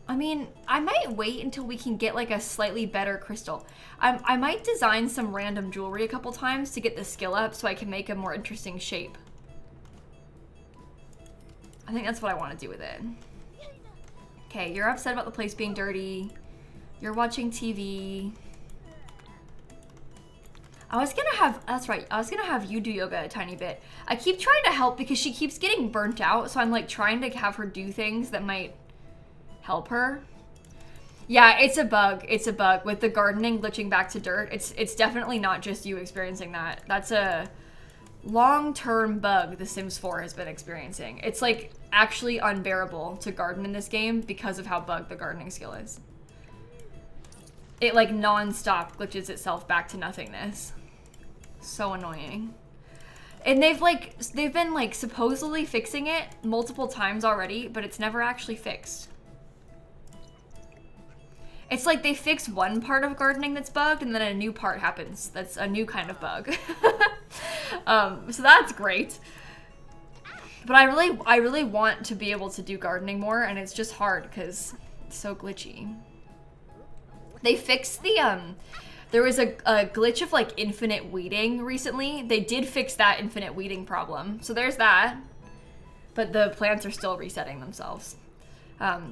I mean, I might wait until we can get like a slightly better crystal. I might design some random jewelry a couple times to get the skill up so I can make a more interesting shape. I think that's what I want to do with it. Okay, you're upset about the place being dirty. You're watching TV. I was gonna have, that's right, I was gonna have you do yoga a tiny bit. I keep trying to help because she keeps getting burnt out, so I'm like trying to have her do things that might help her. Yeah, it's a bug. It's a bug with the gardening glitching back to dirt. It's definitely not just you experiencing that. That's a long-term bug The Sims 4 has been experiencing. It's like actually unbearable to garden in this game because of how bugged the gardening skill is. It like non-stop glitches itself back to nothingness. So annoying. And they've been like supposedly fixing it multiple times already, but it's never actually fixed. It's like they fix one part of gardening that's bugged and then a new part happens. That's a new kind of bug. So that's great. But I really want to be able to do gardening more, and it's just hard because it's so glitchy. They fixed the, there was a glitch of like infinite weeding recently. They did fix that infinite weeding problem. So there's that. But the plants are still resetting themselves.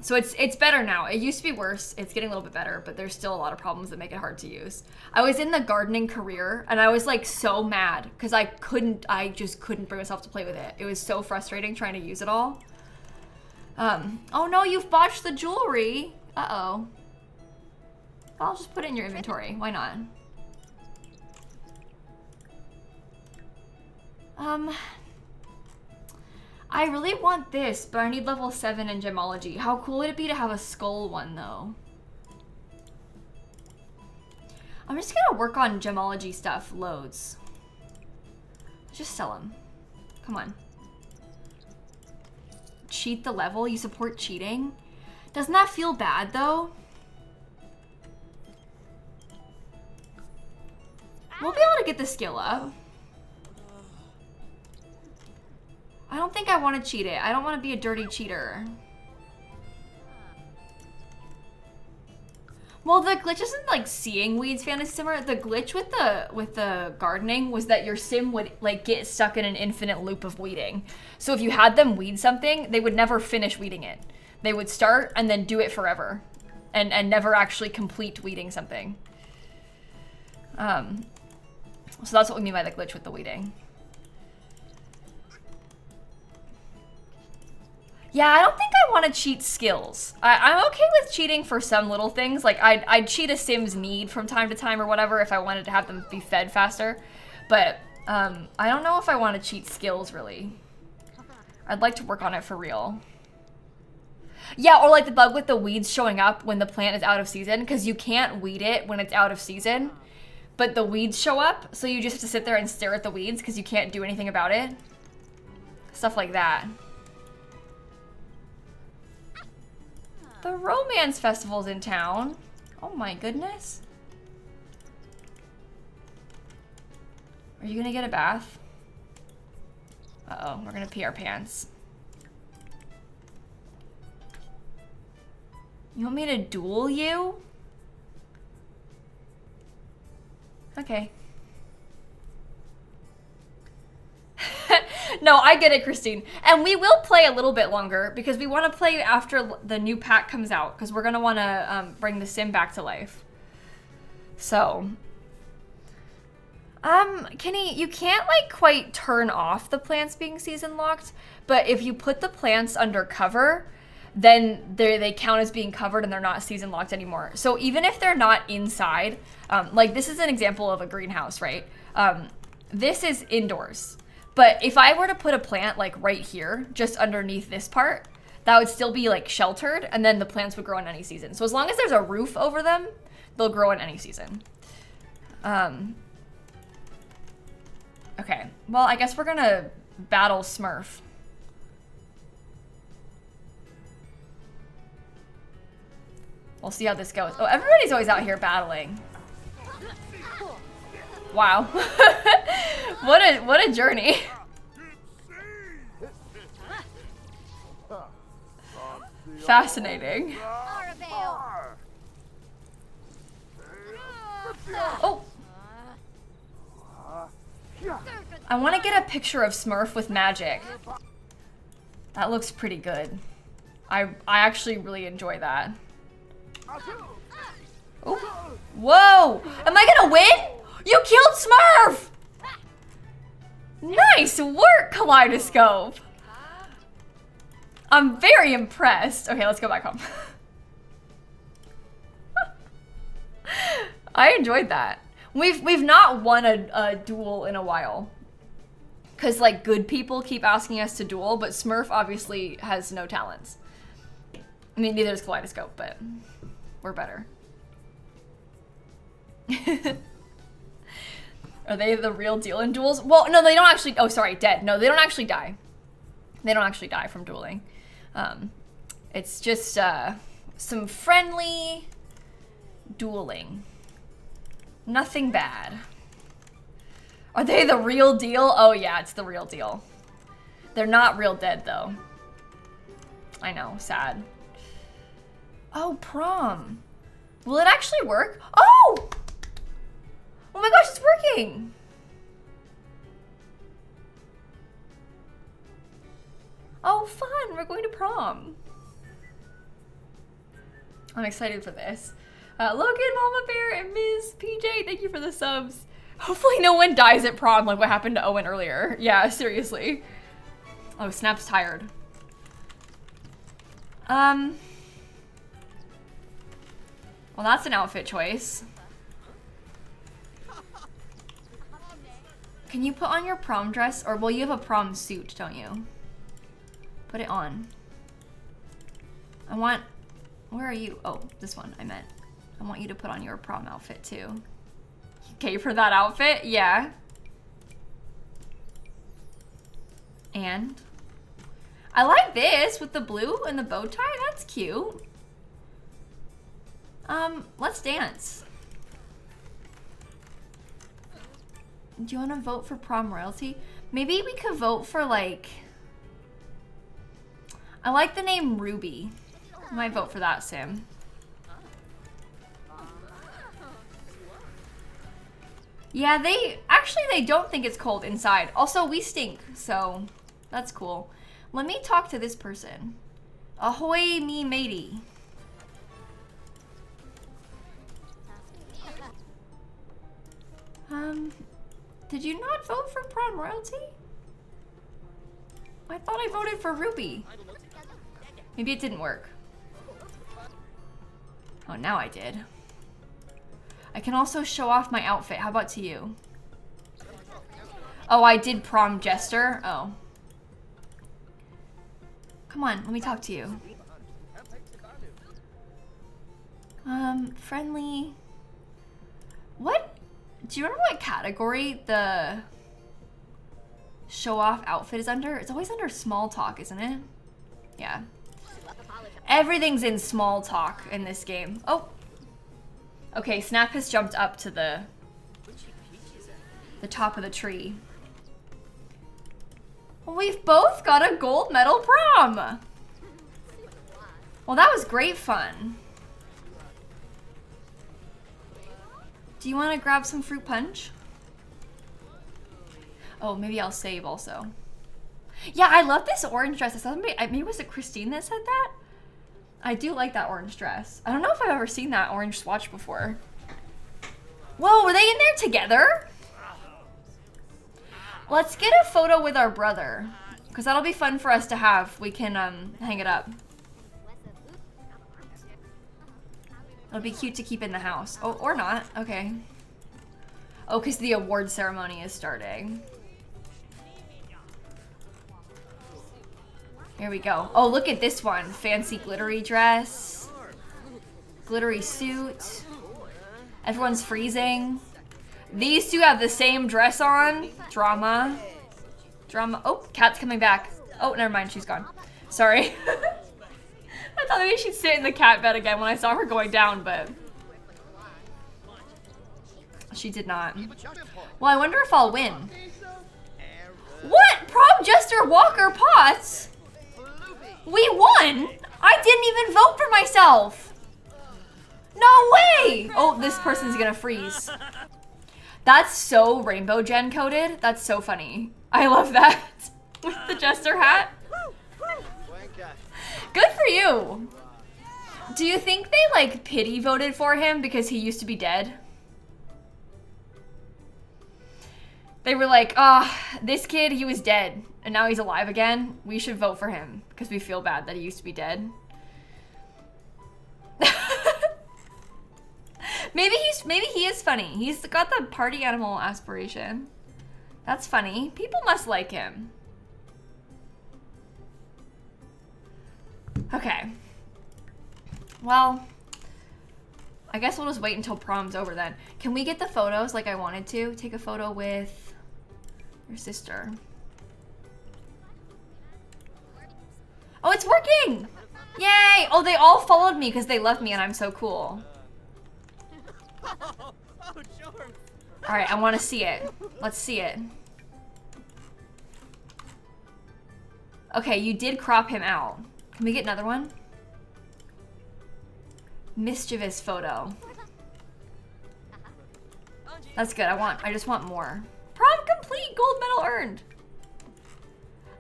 So it's better now. It used to be worse. It's getting a little bit better, but there's still a lot of problems that make it hard to use. I was in the gardening career and I was like so mad because I just couldn't bring myself to play with it. It was so frustrating trying to use it all. Oh no, you've botched the jewelry. Uh-oh. I'll just put it in your inventory. Why not? I really want this, but I need level 7 in Gemology. How cool would it be to have a skull one, though? I'm just gonna work on Gemology stuff loads. Just sell them. Come on. Cheat the level? You support cheating? Doesn't that feel bad, though? We'll be able to get the skill up. I don't think I want to cheat it. I don't want to be a dirty cheater. Well, the glitch isn't like seeing weeds fantasy simmer. The glitch with the gardening was that your sim would like get stuck in an infinite loop of weeding. So if you had them weed something, they would never finish weeding it. They would start and then do it forever and never actually complete weeding something. So that's what we mean by the glitch with the weeding. Yeah, I don't think I want to cheat skills. I'm okay with cheating for some little things. Like, I'd cheat a sim's need from time to time or whatever if I wanted to have them be fed faster. But I don't know if I want to cheat skills, really. I'd like to work on it for real. Yeah, or like the bug with the weeds showing up when the plant is out of season, because you can't weed it when it's out of season. But the weeds show up, so you just have to sit there and stare at the weeds because you can't do anything about it. Stuff like that. The Romance Festival's in town. Oh my goodness. Are you gonna get a bath? Uh-oh, we're gonna pee our pants. You want me to duel you? Okay. No, I get it, Christine. And we will play a little bit longer because we want to play after the new pack comes out because we're going to want to bring the sim back to life. So, Kenny, you can't like quite turn off the plants being season locked, but if you put the plants under cover, then they count as being covered and they're not season locked anymore. So even if they're not inside, like this is an example of a greenhouse, right? This is indoors. But if I were to put a plant like right here, just underneath this part, that would still be like sheltered and then the plants would grow in any season. So as long as there's a roof over them, they'll grow in any season. Okay, well, I guess we're gonna battle Smurf. We'll see how this goes. Oh, everybody's always out here battling. Wow. What a journey. Fascinating. Oh. I want to get a picture of Smurf with magic. That looks pretty good. I actually really enjoy that. Oh. Whoa! Am I gonna win? You killed Smurf! Nice work, Kaleidoscope! I'm very impressed. Okay, let's go back home. I enjoyed that. We've not won a duel in a while. Cause like good people keep asking us to duel, but Smurf obviously has no talents. I mean, neither does Kaleidoscope, but we're better. Are they the real deal in duels? Well, no, they don't actually. Oh, sorry, dead. No, they don't actually die. They don't actually die from dueling. It's just some friendly dueling. Nothing bad. Are they the real deal? Oh yeah, it's the real deal. They're not real dead though. I know, sad. Oh, prom. Will it actually work? Oh! Oh my gosh, it's working! Oh, fun! We're going to prom. I'm excited for this. Logan, Mama Bear, and Ms. PJ, thank you for the subs. Hopefully no one dies at prom like what happened to Owen earlier. Yeah, seriously. Oh, Snap's tired. Well, that's an outfit choice. Can you put on your prom dress? Or, well, you have a prom suit, don't you? Put it on. I want... Where are you? Oh, this one, I meant. I want you to put on your prom outfit, too. Okay, for that outfit? Yeah. And? I like this with the blue and the bow tie. That's cute. Let's dance. Do you want to vote for prom royalty? Maybe we could vote for, like... I like the name Ruby. I might vote for that, Sim. Yeah, they don't think it's cold inside. Also, we stink, so that's cool. Let me talk to this person. Ahoy, me matey. Did you not vote for prom royalty? I thought I voted for Ruby. Maybe it didn't work. Oh, now I did. I can also show off my outfit. How about to you? Oh, I did prom jester? Oh. Come on, let me talk to you. Friendly. What? Do you remember what category the show off outfit is under? It's always under small talk, isn't it? Yeah. Everything's in small talk in this game. Oh. Okay, Snap has jumped up to the top of the tree. Well, we've both got a gold medal prom. Well, that was great fun. Do you want to grab some fruit punch? Oh, maybe I'll save also. Yeah, I love this orange dress. Maybe was it Christine that said that? I do like that orange dress. I don't know if I've ever seen that orange swatch before. Whoa, were they in there together? Let's get a photo with our brother, because that'll be fun for us to have. We can hang it up. It'll be cute to keep in the house. Oh, or not. Okay. Oh, because the award ceremony is starting. Here we go. Oh, look at this one. Fancy glittery dress. Glittery suit. Everyone's freezing. These two have the same dress on. Drama. Drama. Oh, Cat's coming back. Oh, never mind. She's gone. Sorry. I thought maybe she'd sit in the cat bed again when I saw her going down, but she did not. Well, I wonder if I'll win. What? Prom Jester Walker Potts? We won? I didn't even vote for myself. No way! Oh, this person's gonna freeze. That's so rainbow gen coded. That's so funny. I love that. With the Jester hat. Good for you. Do you think they like pity voted for him because he used to be dead? They were like, this kid, he was dead and now he's alive again. We should vote for him because we feel bad that he used to be dead. Maybe he is funny. He's got the party animal aspiration. That's funny. People must like him. Okay. Well, I guess we'll just wait until prom's over then. Can we get the photos like I wanted to? Take a photo with your sister. Oh, it's working! Yay! Oh, they all followed me because they love me and I'm so cool. Alright, I want to see it. Let's see it. Okay, you did crop him out. Can we get another one? Mischievous photo. That's good. I just want more. Prom complete, gold medal earned.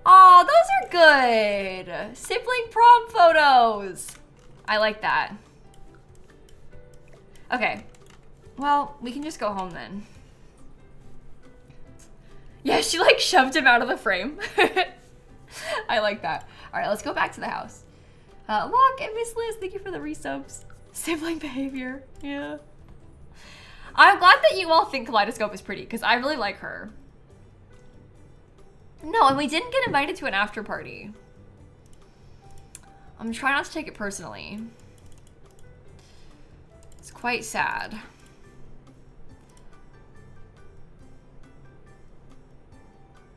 Oh, those are good. Sibling prom photos. I like that. Okay. Well, we can just go home then. Yeah, she like shoved him out of the frame. I like that. All right, let's go back to the house. Look, and Miss Liz, thank you for the resubs. Sibling behavior, yeah. I'm glad that you all think Kaleidoscope is pretty, because I really like her. No, and we didn't get invited to an after party. I'm trying not to take it personally. It's quite sad.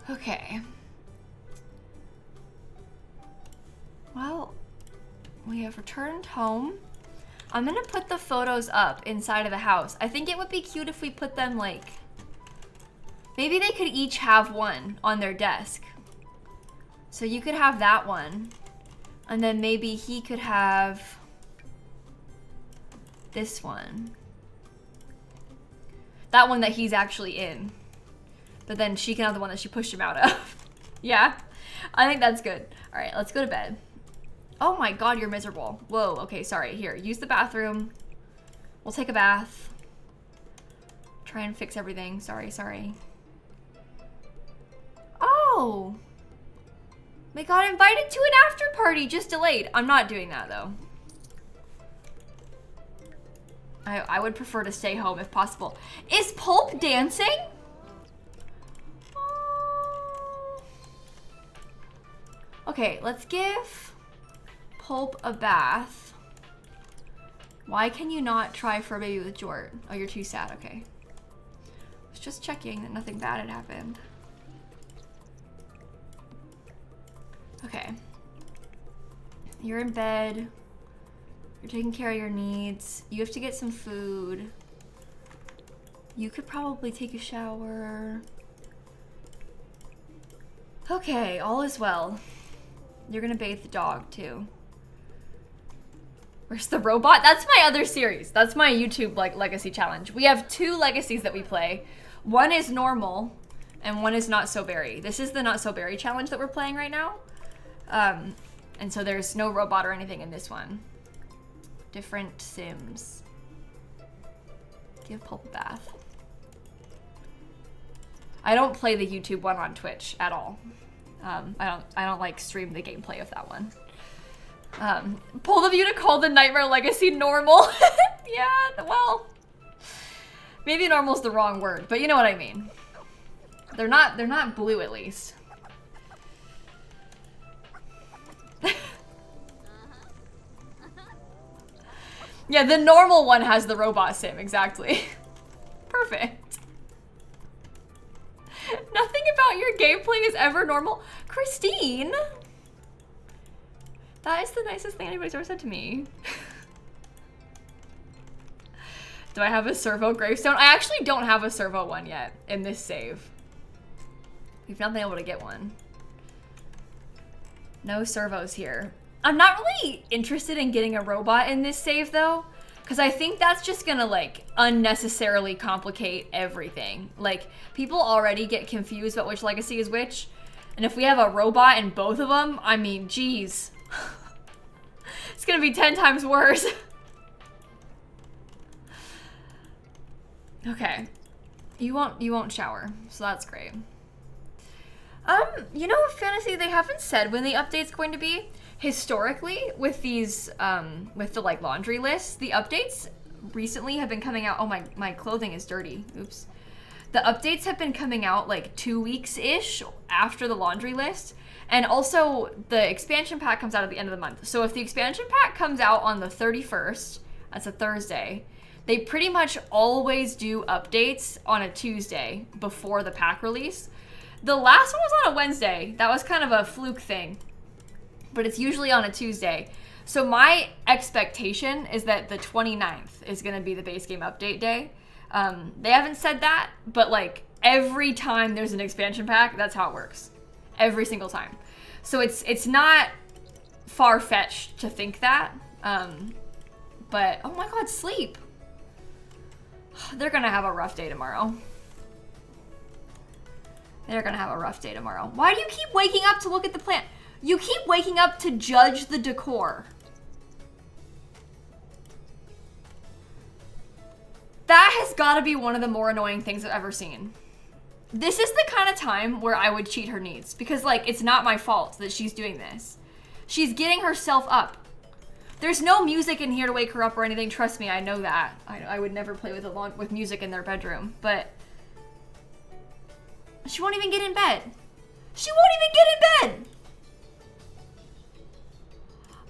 Okay. Well, we have returned home. I'm gonna put the photos up inside of the house. I think it would be cute if we put them like, maybe they could each have one on their desk. So you could have that one. And then maybe he could have this one. That one that he's actually in. But then she can have the one that she pushed him out of. Yeah, I think that's good. All right, let's go to bed. Oh my God, you're miserable. Whoa, okay, sorry. Here, use the bathroom. We'll take a bath. Try and fix everything. Sorry. Oh! We got invited to an after party, just delayed. I'm not doing that though. I would prefer to stay home if possible. Is Pulp dancing? Okay, let's give Pulp a bath. Why can you not try for a baby with Jort? Oh, you're too sad, okay. I was just checking that nothing bad had happened. Okay. You're in bed. You're taking care of your needs. You have to get some food. You could probably take a shower. Okay, all is well. You're gonna bathe the dog too. Where's the robot? That's my other series. That's my YouTube like legacy challenge. We have 2 legacies that we play. One is normal and one is not so berry. This is the not so berry challenge that we're playing right now. And so there's no robot or anything in this one. Different Sims. Give Pulp a bath. I don't play the YouTube one on Twitch at all. I don't like stream the gameplay of that one. Bold of you to call the Nightmare Legacy normal. Yeah, well, maybe normal's the wrong word, but you know what I mean. They're not blue at least. Yeah, the normal one has the robot sim, exactly. Perfect. Nothing about your gameplay is ever normal. Christine! That is the nicest thing anybody's ever said to me. Do I have a servo gravestone? I actually don't have a servo one yet in this save. We've not been able to get one. No servos here. I'm not really interested in getting a robot in this save though, because I think that's just gonna like unnecessarily complicate everything. Like people already get confused about which legacy is which, and if we have a robot in both of them, I mean, geez. It's gonna be 10 times worse. Okay. You won't shower, so that's great. You know, Fantasy, they haven't said when the update's going to be. Historically, with these, with the like laundry lists, the updates recently have been coming out. Oh, my clothing is dirty. Oops. The updates have been coming out like 2 weeks-ish after the laundry list. And also, the expansion pack comes out at the end of the month. So if the expansion pack comes out on the 31st, that's a Thursday, They pretty much always do updates on a Tuesday before the pack release. The last one was on a Wednesday. That was kind of a fluke thing, but it's usually on a Tuesday. So my expectation is that the 29th is going to be the base game update day. They haven't said that, but like every time there's an expansion pack, that's how it works. Every single time. So it's not far-fetched to think that. But, oh my god, sleep. They're going to have a rough day tomorrow. They're going to have a rough day tomorrow. Why do you keep waking up to look at the plant? You keep waking up to judge the decor. That has got to be one of the more annoying things I've ever seen. This is the kind of time where I would cheat her needs. Because, like, it's not my fault that she's doing this. She's getting herself up. There's no music in here to wake her up or anything. Trust me, I know that. I would never play with music in their bedroom. But she won't even get in bed. She won't even get in bed.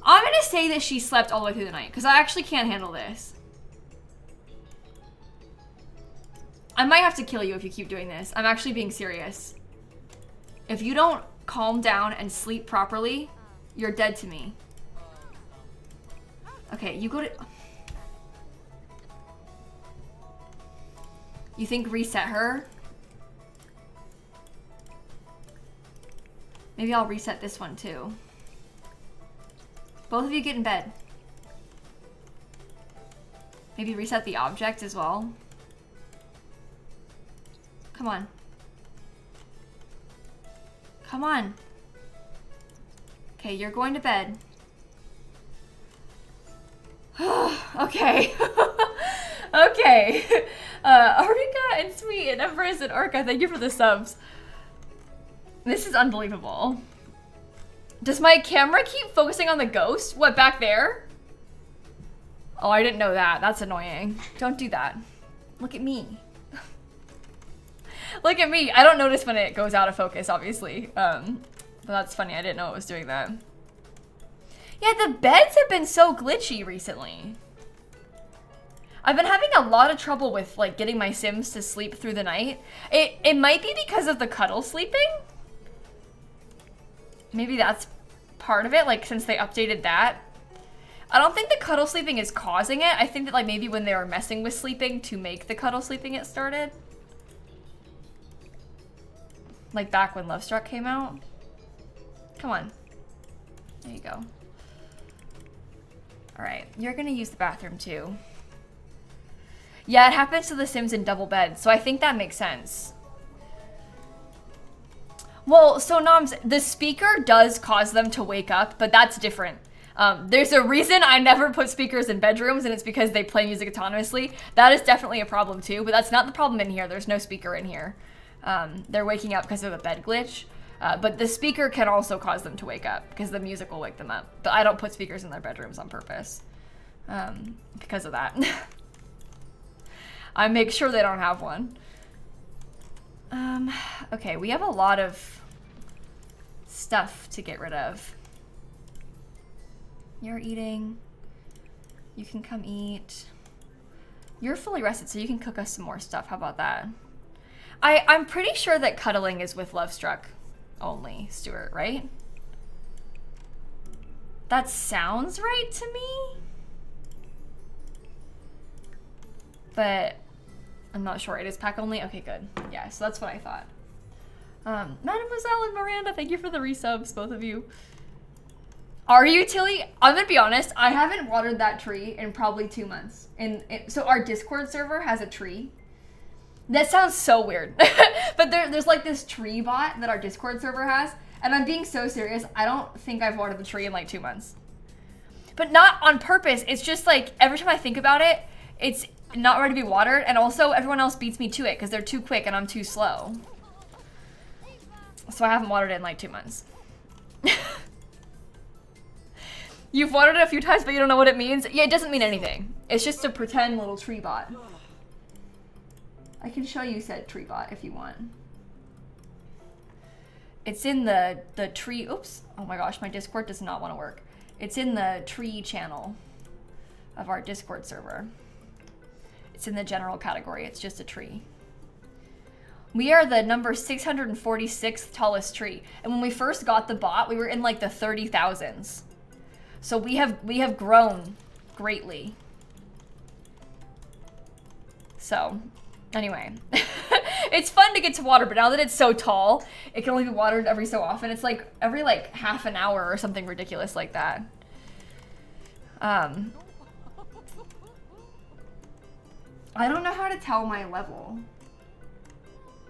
I'm going to say that she slept all the way through the night. Because I actually can't handle this. I might have to kill you if you keep doing this. I'm actually being serious. If you don't calm down and sleep properly, you're dead to me. Okay, you go to... You think reset her? Maybe I'll reset this one too. Both of you get in bed. Maybe reset the object as well. Come on. Come on. Okay, you're going to bed. Okay. Okay. Arika and Sweet and Empress and Orca, thank you for the subs. This is unbelievable. Does my camera keep focusing on the ghost? What, back there? Oh, I didn't know that. That's annoying. Don't do that. Look at me. Look at me. I don't notice when it goes out of focus, obviously. But that's funny. I didn't know it was doing that. Yeah, the beds have been so glitchy recently. I've been having a lot of trouble with like getting my Sims to sleep through the night. It might be because of the cuddle sleeping. Maybe that's part of it, like since they updated that. I don't think the cuddle sleeping is causing it. I think that like maybe when they were messing with sleeping to make the cuddle sleeping it started. Like back when Love Struck came out. Come on. There you go. Alright, you're gonna use the bathroom too. Yeah, it happens to the Sims in double beds, so I think that makes sense. Well, so Noms, the speaker does cause them to wake up, but that's different. There's a reason I never put speakers in bedrooms, and it's because they play music autonomously. That is definitely a problem too, but that's not the problem in here. There's no speaker in here. They're waking up because of a bed glitch. But the speaker can also cause them to wake up because the music will wake them up. But I don't put speakers in their bedrooms on purpose because of that. I make sure they don't have one. Okay, we have a lot of stuff to get rid of. You're eating. You can come eat. You're fully rested, so you can cook us some more stuff. How about that? I'm pretty sure that cuddling is with Love Struck only, Stuart, right? That sounds right to me. But I'm not sure. It is pack only? Okay, good. Yeah, so that's what I thought. Mademoiselle and Miranda, thank you for the resubs, both of you. Are you, Tilly? I'm gonna be honest, I haven't watered that tree in probably 2 months. So our Discord server has a tree. That sounds so weird. But there's like this tree bot that our Discord server has, and I'm being so serious, I don't think I've watered the tree in like 2 months. But not on purpose, it's just like, every time I think about it, it's not ready to be watered, and also everyone else beats me to it because they're too quick and I'm too slow. So I haven't watered it in like 2 months. You've watered it a few times, but you don't know what it means? Yeah, it doesn't mean anything. It's just a pretend little tree bot. I can show you said tree bot if you want. It's in the tree, oops. Oh my gosh, my Discord does not want to work. It's in the tree channel of our Discord server. It's in the general category. It's just a tree. We are the number 646th tallest tree. And when we first got the bot, we were in like the 30,000s. So we have grown greatly. So, anyway. It's fun to get to water, but now that it's so tall, it can only be watered every so often. It's like every like half an hour or something ridiculous like that. I don't know how to tell my level.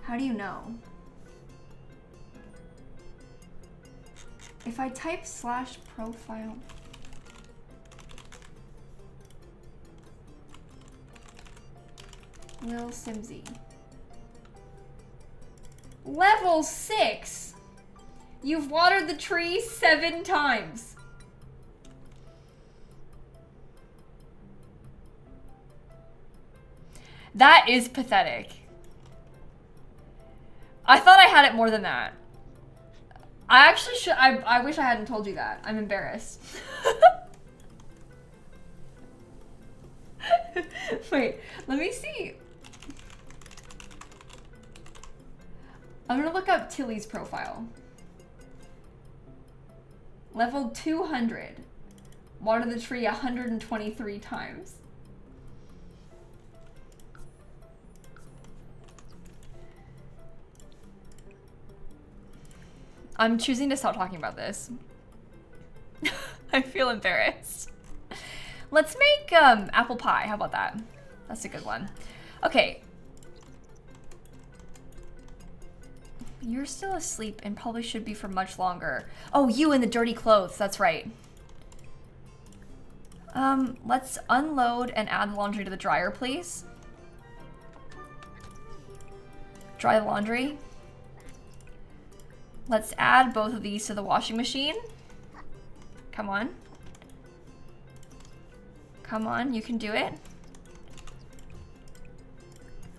How do you know? If I type /profile. lilsimsie. Level 6! You've watered the tree 7 times. That is pathetic. I thought I had it more than that. I actually should. I wish I hadn't told you that. I'm embarrassed. Wait, let me see. I'm gonna look up Tilly's profile. Level 200. Water the tree 123 times. I'm choosing to stop talking about this. I feel embarrassed. Let's make apple pie. How about that? That's a good one. Okay. You're still asleep and probably should be for much longer. Oh, you in the dirty clothes. That's right. Let's unload and add the laundry to the dryer, please. Dry the laundry. Let's add both of these to the washing machine. Come on. Come on, you can do it.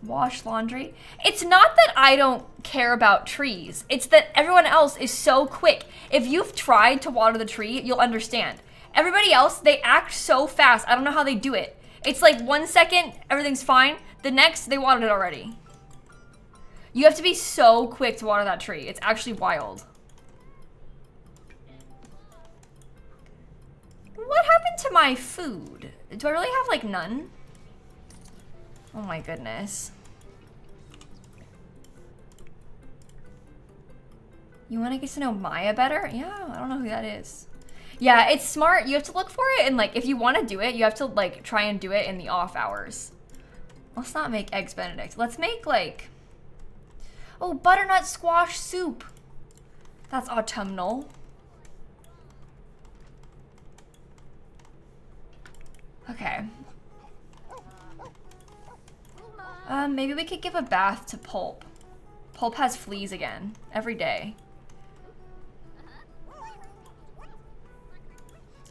Wash laundry. It's not that I don't care about trees. It's that everyone else is so quick. If you've tried to water the tree, you'll understand. Everybody else, they act so fast. I don't know how they do it. It's like 1 second, everything's fine. The next, they watered it already. You have to be so quick to water that tree. It's actually wild. What happened to my food? Do I really have like none? Oh my goodness. You want to get to know Maya better? Yeah, I don't know who that is. Yeah, it's smart. You have to look for it, and like if you want to do it, you have to like try and do it in the off hours. Let's not make eggs Benedict. Let's make like, oh, butternut squash soup. That's autumnal. Okay. Maybe we could give a bath to Pulp. Pulp has fleas again, every day.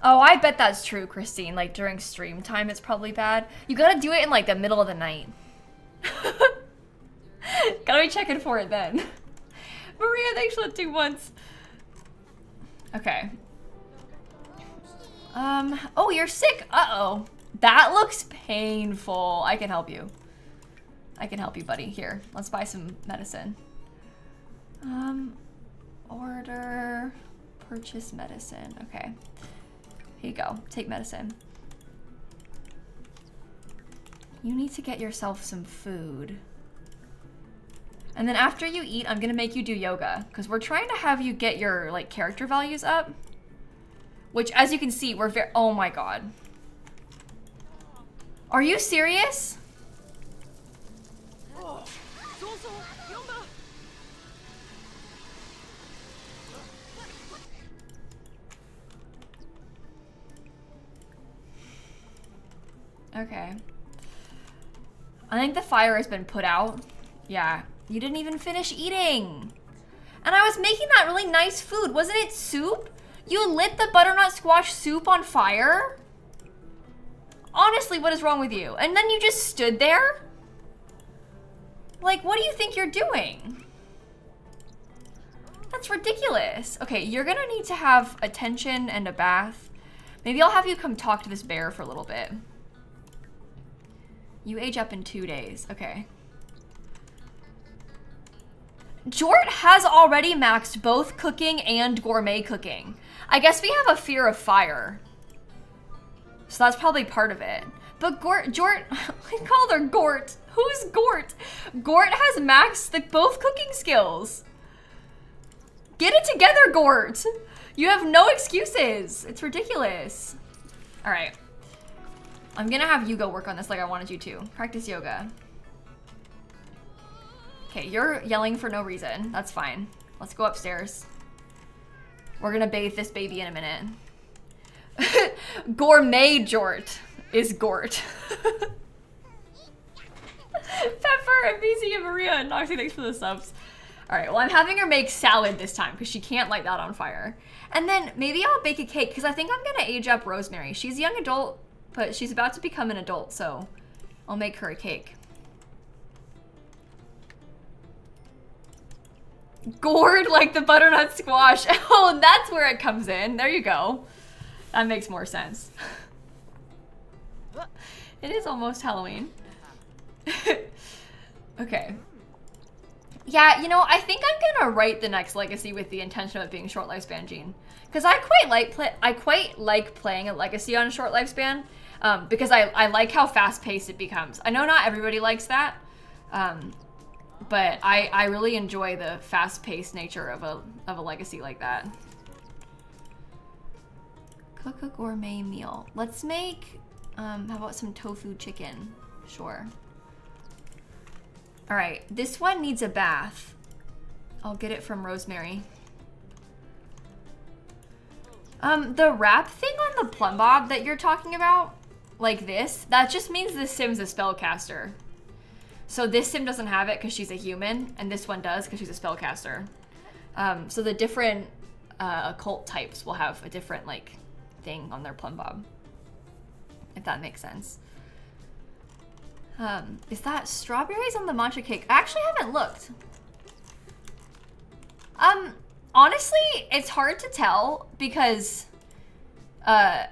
Oh, I bet that's true, Christine. Like, during stream time, it's probably bad. You gotta do it in, like, the middle of the night. Gotta be checking for it then. Maria, thanks for the 2 months. Okay. Oh, you're sick. Uh-oh. That looks painful. I can help you. I can help you, buddy. Here, let's buy some medicine. Order, purchase medicine. Okay. Here you go. Take medicine. You need to get yourself some food. And then after you eat, I'm gonna make you do yoga because we're trying to have you get your like character values up. Which, as you can see, we're very, oh my god. Are you serious? Okay. I think the fire has been put out. Yeah, you didn't even finish eating. And I was making that really nice food. Wasn't it soup? You lit the butternut squash soup on fire? Honestly, what is wrong with you? And then you just stood there? Like, what do you think you're doing? That's ridiculous. Okay, you're gonna need to have attention and a bath. Maybe I'll have you come talk to this bear for a little bit. You age up in 2 days. Okay. Jort has already maxed both cooking and gourmet cooking. I guess we have a fear of fire. So that's probably part of it. But Jort, I called her Gort. Who's Gort? Gort has maxed both cooking skills. Get it together, Gort. You have no excuses. It's ridiculous. All right. I'm gonna have you go work on this like I wanted you to. Practice yoga. Okay, you're yelling for no reason. That's fine. Let's go upstairs. We're gonna bathe this baby in a minute. Gourmet Jort is Gort. Pepper and BC and Maria and Noxie, thanks for the subs. All right, well, I'm having her make salad this time because she can't light that on fire. And then maybe I'll bake a cake because I think I'm gonna age up Rosemary. She's a young adult, but she's about to become an adult, so I'll make her a cake. Gourd like the butternut squash. Oh, that's where it comes in. There you go. That makes more sense. It is almost Halloween. Okay. Yeah, you know, I think I'm gonna write the next legacy with the intention of it being short lifespan gene, because I quite like playing a legacy on a short lifespan, because I like how fast paced it becomes. I know not everybody likes that, but I really enjoy the fast paced nature of a legacy like that. Cook a gourmet meal. Let's make how about some tofu chicken? Sure. All right, this one needs a bath. I'll get it from Rosemary. The wrap thing on the plumb bob that you're talking about, like this, that just means this sim's a spellcaster. So this sim doesn't have it because she's a human, and this one does because she's a spellcaster. So the different occult types will have a different like thing on their plumb bob, if that makes sense. Is that strawberries on the matcha cake? I actually haven't looked. Honestly, it's hard to tell because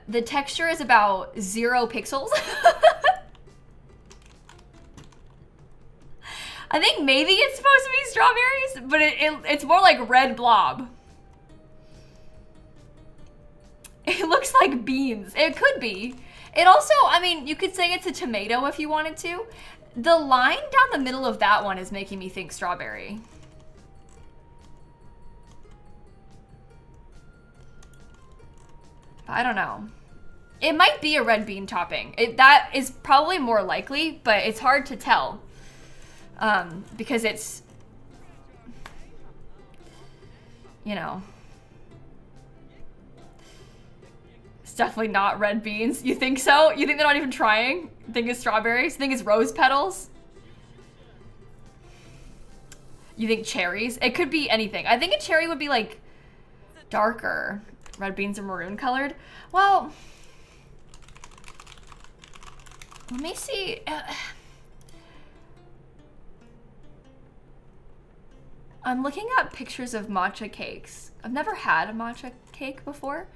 the texture is about 0 pixels. I think maybe it's supposed to be strawberries, but it's more like red blob. It looks like beans. It could be. It also, I mean, you could say it's a tomato if you wanted to. The line down the middle of that one is making me think strawberry. I don't know. It might be a red bean topping. That is probably more likely, but it's hard to tell. Because it's, you know, it's definitely not red beans. You think so? You think they're not even trying? You think it's strawberries? You think it's rose petals? You think cherries? It could be anything. I think a cherry would be like darker. Red beans are maroon colored. Well, let me see. I'm looking at pictures of matcha cakes. I've never had a matcha cake before.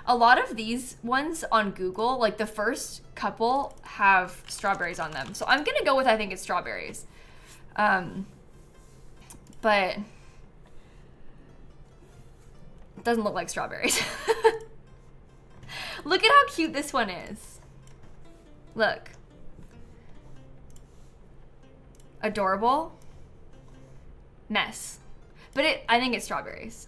A lot of these ones on Google, like the first couple, have strawberries on them. So I'm gonna go with I think it's strawberries. But it doesn't look like strawberries. Look at how cute this one is. Look. Adorable. Mess. But I think it's strawberries.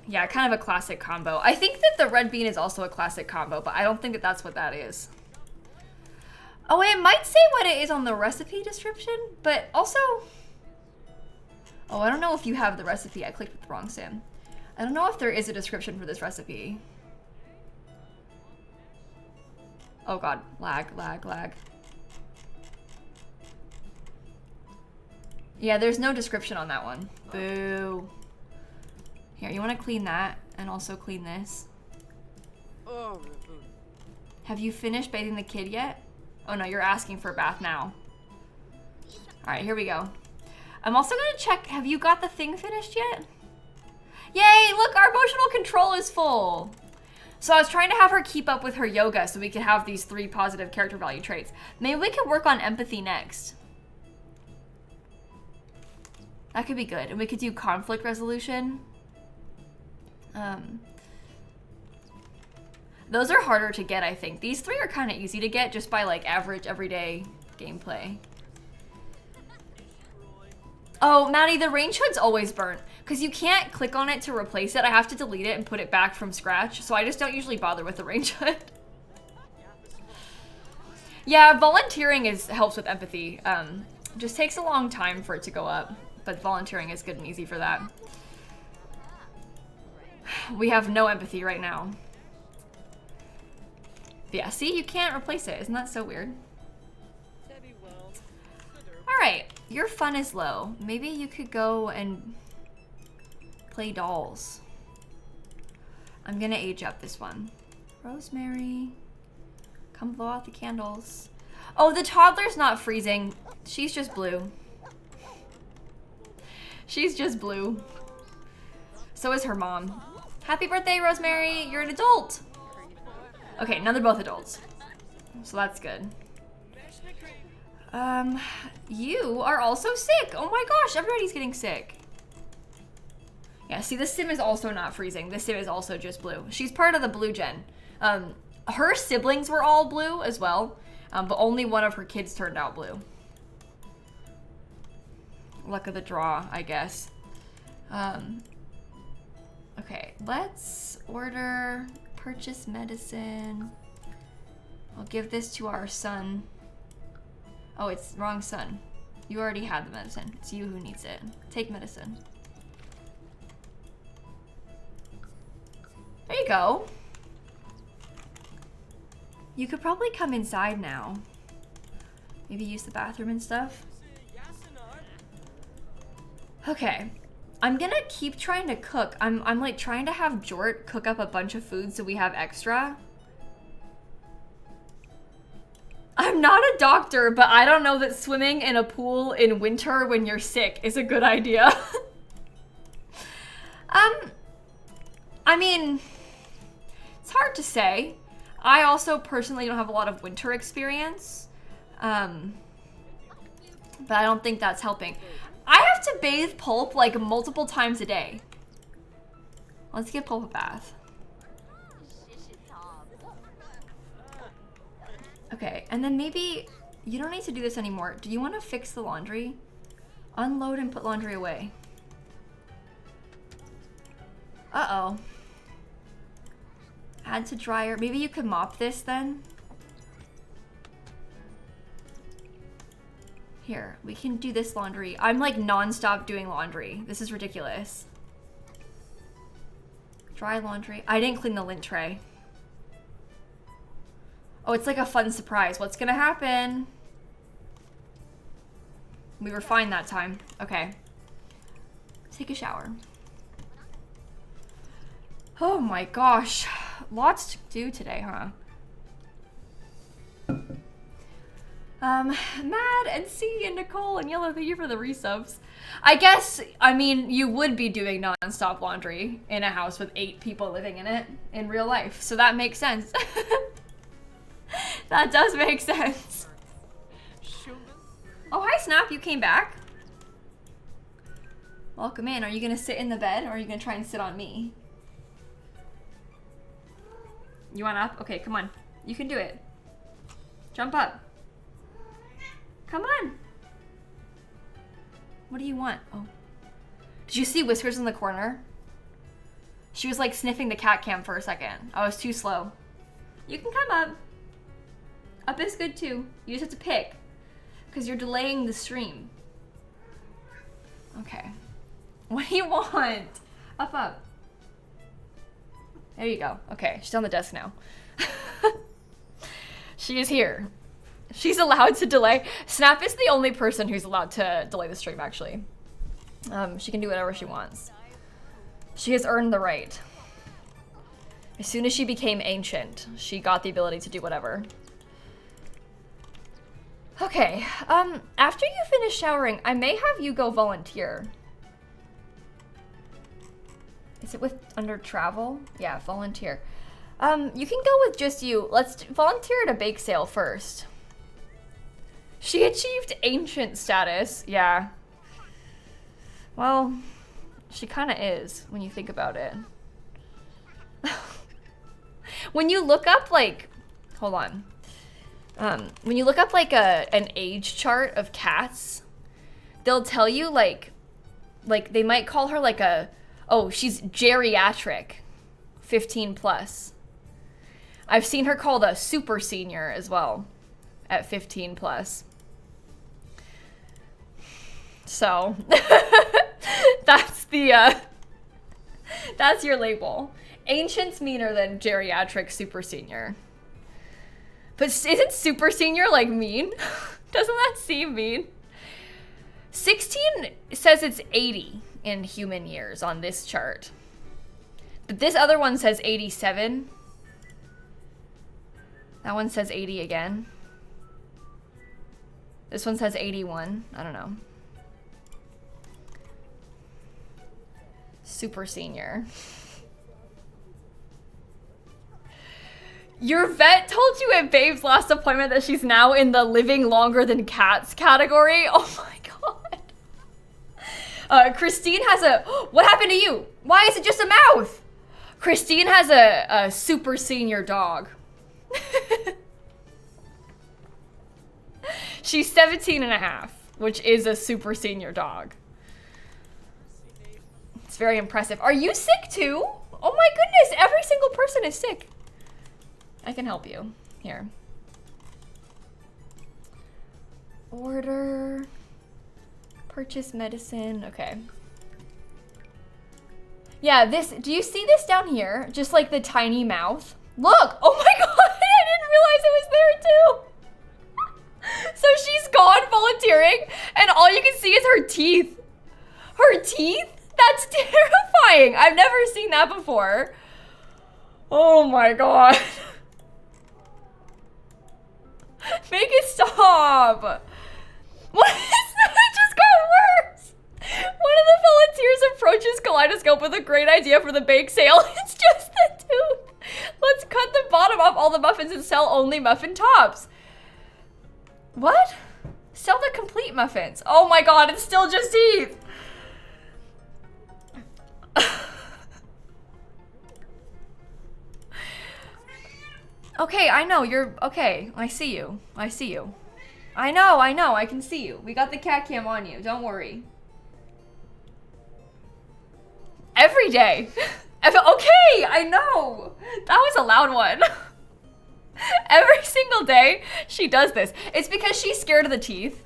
Yeah, kind of a classic combo. I think that the red bean is also a classic combo, but I don't think that that's what that is. Oh, it might say what it is on the recipe description, but also... Oh, I don't know if you have the recipe. I clicked with the wrong sim. I don't know if there is a description for this recipe. Oh god, lag. Yeah, there's no description on that one. Boo. Here, you want to clean that and also clean this. Have you finished bathing the kid yet? Oh no, you're asking for a bath now. All right, here we go. I'm also gonna check, have you got the thing finished yet? Yay, look, our emotional control is full. So I was trying to have her keep up with her yoga so we could have these 3 positive character value traits. Maybe we could work on empathy next. That could be good. And we could do conflict resolution. Those are harder to get, I think. These 3 are kind of easy to get just by like average everyday gameplay. Oh, Maddie, the range hood's always burnt. Because you can't click on it to replace it. I have to delete it and put it back from scratch. So I just don't usually bother with the range hood. Yeah, volunteering helps with empathy. Just takes a long time for it to go up. But volunteering is good and easy for that. We have no empathy right now. Yeah, see, you can't replace it. Isn't that so weird? Alright, your fun is low. Maybe you could go and play dolls. I'm gonna age up this one. Rosemary, come blow out the candles. Oh, the toddler's not freezing. She's just blue. She's just blue. So is her mom. Happy birthday, Rosemary. You're an adult. Okay, now they're both adults. So that's good. You are also sick. Oh my gosh, everybody's getting sick. Yeah, see, this sim is also not freezing. This sim is also just blue. She's part of the blue gen. Her siblings were all blue as well, but only one of her kids turned out blue. Luck of the draw, I guess. Okay, let's order, purchase medicine. I'll give this to our son. Oh, it's wrong son. You already had the medicine. It's you who needs it. Take medicine. There you go. You could probably come inside now. Maybe use the bathroom and stuff. Okay. I'm gonna keep trying to cook. I'm like trying to have Jort cook up a bunch of food so we have extra. I'm not a doctor, but I don't know that swimming in a pool in winter when you're sick is a good idea. I mean, it's hard to say. I also personally don't have a lot of winter experience. But I don't think that's helping. I have to bathe Pulp like multiple times a day. Let's give Pulp a bath. Okay, and then maybe you don't need to do this anymore. Do you want to fix the laundry? Unload and put laundry away. Uh-oh. Add to dryer. Maybe you could mop this then. Here, we can do this laundry. I'm like non-stop doing laundry. This is ridiculous. Dry laundry. I didn't clean the lint tray. Oh, it's like a fun surprise. What's gonna happen? We were fine that time. Okay. Take a shower. Oh my gosh. Lots to do today, huh? Mad and C and Nicole and Yellow, thank you for the resubs. I guess, I mean, you would be doing non-stop laundry in a house with 8 people living in it in real life. So that makes sense. That does make sense. Oh, hi Snap, you came back. Welcome in. Are you gonna sit in the bed or are you gonna try and sit on me? You want up? Okay, come on. You can do it. Jump up. Come on. What do you want? Oh. Did you see Whiskers in the corner? She was like sniffing the cat cam for a second. I was too slow. You can come up. Up is good too. You just have to pick. Because you're delaying the stream. Okay. What do you want? Up, up. There you go. Okay, she's on the desk now. She is here. She's allowed to delay. Snap is the only person who's allowed to delay the stream, actually. She can do whatever she wants. She has earned the right. As soon as she became ancient, she got the ability to do whatever. Okay, after you finish showering, I may have you go volunteer. Is it with under travel? Yeah, volunteer. You can go with just you. Let's volunteer at a bake sale first. She achieved ancient status. Yeah. Well, she kind of is when you think about it. When you look up like, hold on. When you look up like an age chart of cats, they'll tell you like they might call her like oh, she's geriatric, 15 plus. I've seen her called a super senior as well at 15 plus. So that's your label. Ancient's meaner than geriatric super senior. But isn't super senior like mean? Doesn't that seem mean? 16 says it's 80 in human years on this chart. But this other one says 87. That one says 80 again. This one says 81. I don't know. Super senior. Your vet told you at Babe's last appointment that she's now in the living longer than cats category? Oh my god. Christine has a... What happened to you? Why is it just a mouth? Christine has a super senior dog. She's 17 and a half, which is a super senior dog. It's very impressive. Are you sick too? Oh my goodness, every single person is sick. I can help you. Here. Order. Purchase medicine. Okay. Yeah, this, do you see this down here? Just like the tiny mouth. Look! Oh my god, I didn't realize it was there too! So she's gone volunteering, and all you can see is her teeth. Her teeth? That's terrifying! I've never seen that before. Oh my god. Make it stop! What is that? It just got worse! One of the volunteers approaches Kaleidoscope with a great idea for the bake sale. It's just the tooth. Let's cut the bottom off all the muffins and sell only muffin tops. What? Sell the complete muffins. Oh my god, it's still just teeth. Okay, I know, you're, okay, I see you. I see you. I know, I can see you. We got the cat cam on you, don't worry. Every day. Okay, I know. That was a loud one. Every single day, she does this. It's because she's scared of the teeth.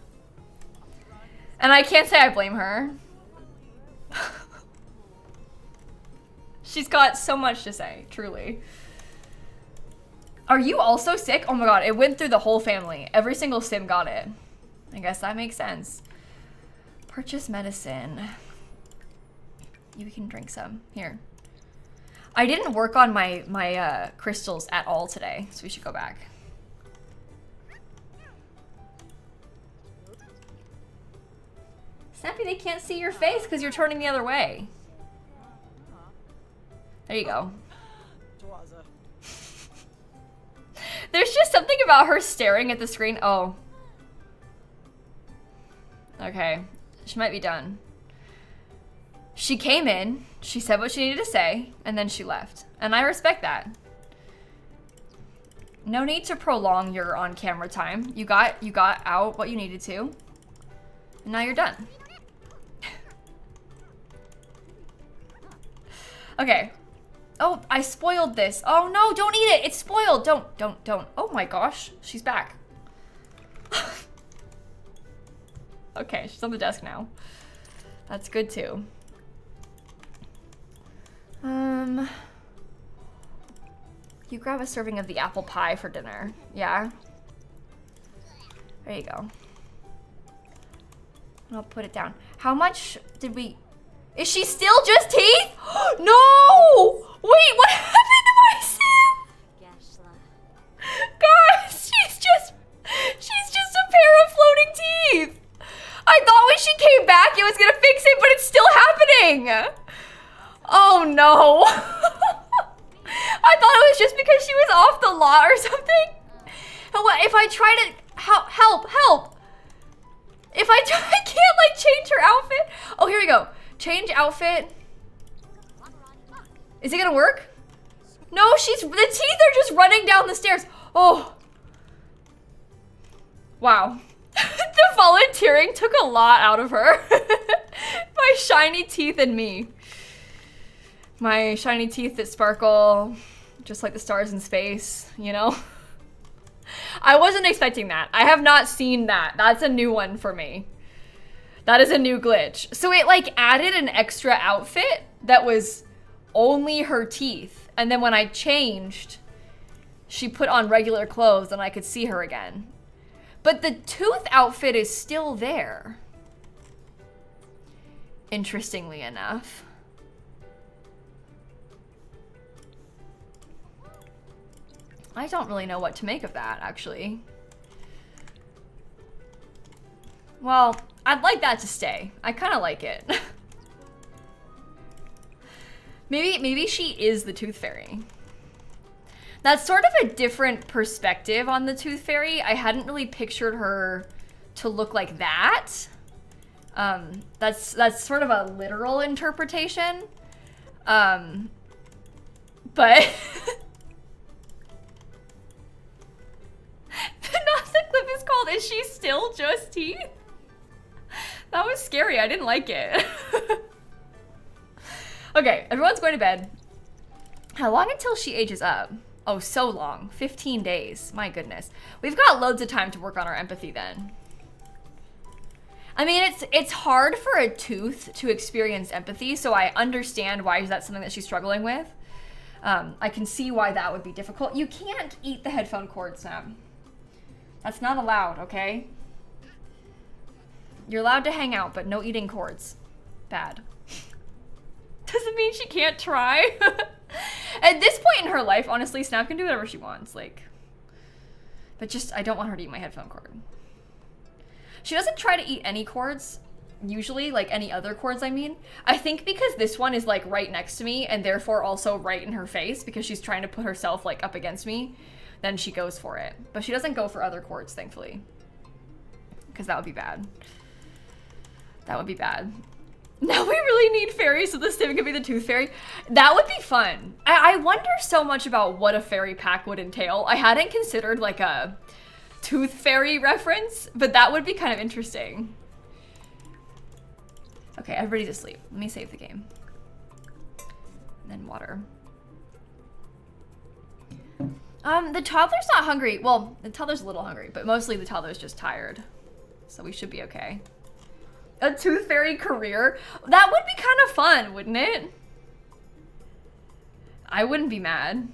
And I can't say I blame her. She's got so much to say, truly. Are you also sick? Oh my god, it went through the whole family. Every single sim got it. I guess that makes sense. Purchase medicine. You can drink some. Here. I didn't work on my crystals at all today, so we should go back. Snappy, they can't see your face because you're turning the other way. There you go. There's just something about her staring at the screen. Oh. Okay. She might be done. She came in, she said what she needed to say, and then she left. And I respect that. No need to prolong your on-camera time. You got out what you needed to. And now you're done. Okay. Oh, I spoiled this. Oh no, don't eat it. It's spoiled. Don't. Oh my gosh, she's back. Okay, she's on the desk now. That's good too. You grab a serving of the apple pie for dinner. Yeah. There you go. I'll put it down. How much did we... Is she still just teeth? No! Wait, what happened to my sim? Guys, she's just a pair of floating teeth. I thought when she came back it was gonna fix it, but it's still happening. Oh no. I thought it was just because is off the lot or something? What if I try to help? If I try, I can't like change her outfit. Oh, here we go. Change outfit. Is it gonna work? No, the teeth are just running down the stairs. Oh. Wow. The volunteering took a lot out of her. My shiny teeth and me. My shiny teeth that sparkle just like the stars in space, you know? I wasn't expecting that. I have not seen that. That's a new one for me. That is a new glitch. So it like added an extra outfit that was only her teeth. And then when I changed, she put on regular clothes and I could see her again. But the tooth outfit is still there. Interestingly enough. I don't really know what to make of that, actually. Well, I'd like that to stay. I kind of like it. Maybe she is the Tooth Fairy. That's sort of a different perspective on the Tooth Fairy. I hadn't really pictured her to look like that. That's sort of a literal interpretation. But the Nausea clip is called "Is She Still Just Teeth?" That was scary. I didn't like it. Okay, everyone's going to bed. How long until she ages up? Oh, so long. 15 days. My goodness. We've got loads of time to work on our empathy then. I mean, it's hard for a tooth to experience empathy, so I understand why that's something that she's struggling with. I can see why that would be difficult. You can't eat the headphone cord, Sam. That's not allowed, okay? You're allowed to hang out, but no eating cords. Bad. Doesn't mean she can't try. At this point in her life, honestly, Snap can do whatever she wants, like. But just, I don't want her to eat my headphone cord. She doesn't try to eat any cords, usually, like any other cords, I mean. I think because this one is like right next to me and therefore also right in her face because she's trying to put herself like up against me, then she goes for it. But she doesn't go for other cords, thankfully. Because that would be bad. That would be bad. Now we really need fairies so this Sim can be the Tooth Fairy. That would be fun. I wonder so much about what a fairy pack would entail. I hadn't considered like a Tooth Fairy reference, but that would be kind of interesting. Okay, everybody's asleep. Let me save the game. And then water. The toddler's not hungry. Well, the toddler's a little hungry, but mostly the toddler's just tired. So we should be okay. A Tooth Fairy career? That would be kind of fun, wouldn't it? I wouldn't be mad.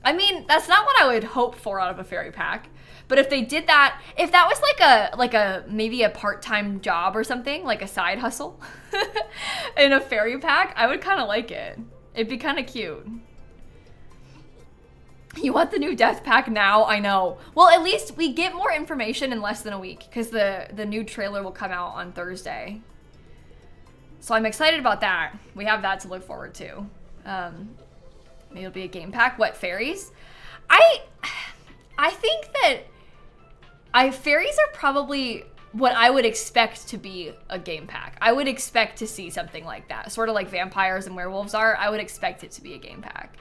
I mean, that's not what I would hope for out of a fairy pack. But if they did that, if that was like a maybe a part-time job or something, like a side hustle in a fairy pack, I would kind of like it. It'd be kind of cute. You want the new death pack now? I know. Well, at least we get more information in less than a week because the new trailer will come out on Thursday. So I'm excited about that. We have that to look forward to. Maybe it'll be a game pack. What, fairies? I think that fairies are probably what I would expect to be a game pack. I would expect to see something like that. Sort of like vampires and werewolves are. I would expect it to be a game pack.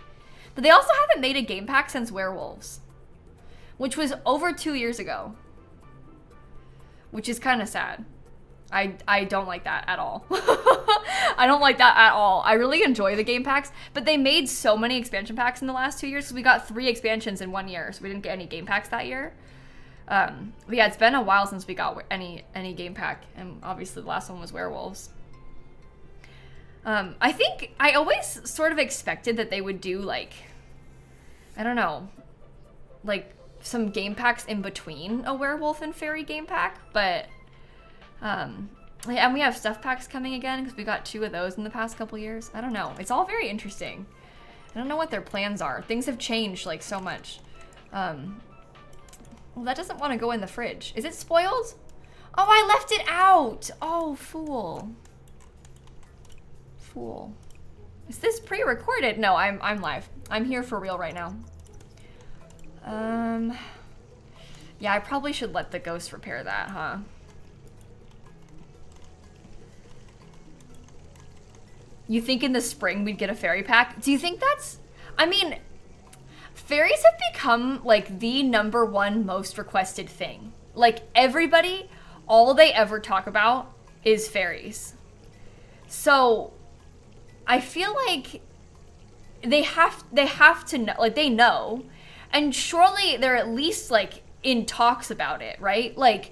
But they also haven't made a game pack since werewolves, which was over 2 years ago, which is kind of sad. I don't like that at all. I don't like that at all. I really enjoy the game packs, but they made so many expansion packs in the last 2 years because we got 3 expansions in 1 year, so we didn't get any game packs that year. But yeah, it's been a while since we got any game pack, and obviously the last one was werewolves. I think I always sort of expected that they would do like, I don't know, like some game packs in between a werewolf and fairy game pack, but and we have stuff packs coming again because we got 2 of those in the past couple years. I don't know. It's all very interesting. I don't know what their plans are. Things have changed like so much. Well, that doesn't want to go in the fridge. Is it spoiled? Oh, I left it out. Oh, fool. Fool. Is this pre-recorded? No, I'm live. I'm here for real right now. Yeah, I probably should let the ghost repair that, huh? You think in the spring we'd get a fairy pack? Do you think that's... I mean, fairies have become, like, the #1 most requested thing. Like, everybody, all they ever talk about is fairies. So, I feel like they have to know, like, they know, and surely they're at least, like, in talks about it, right? Like,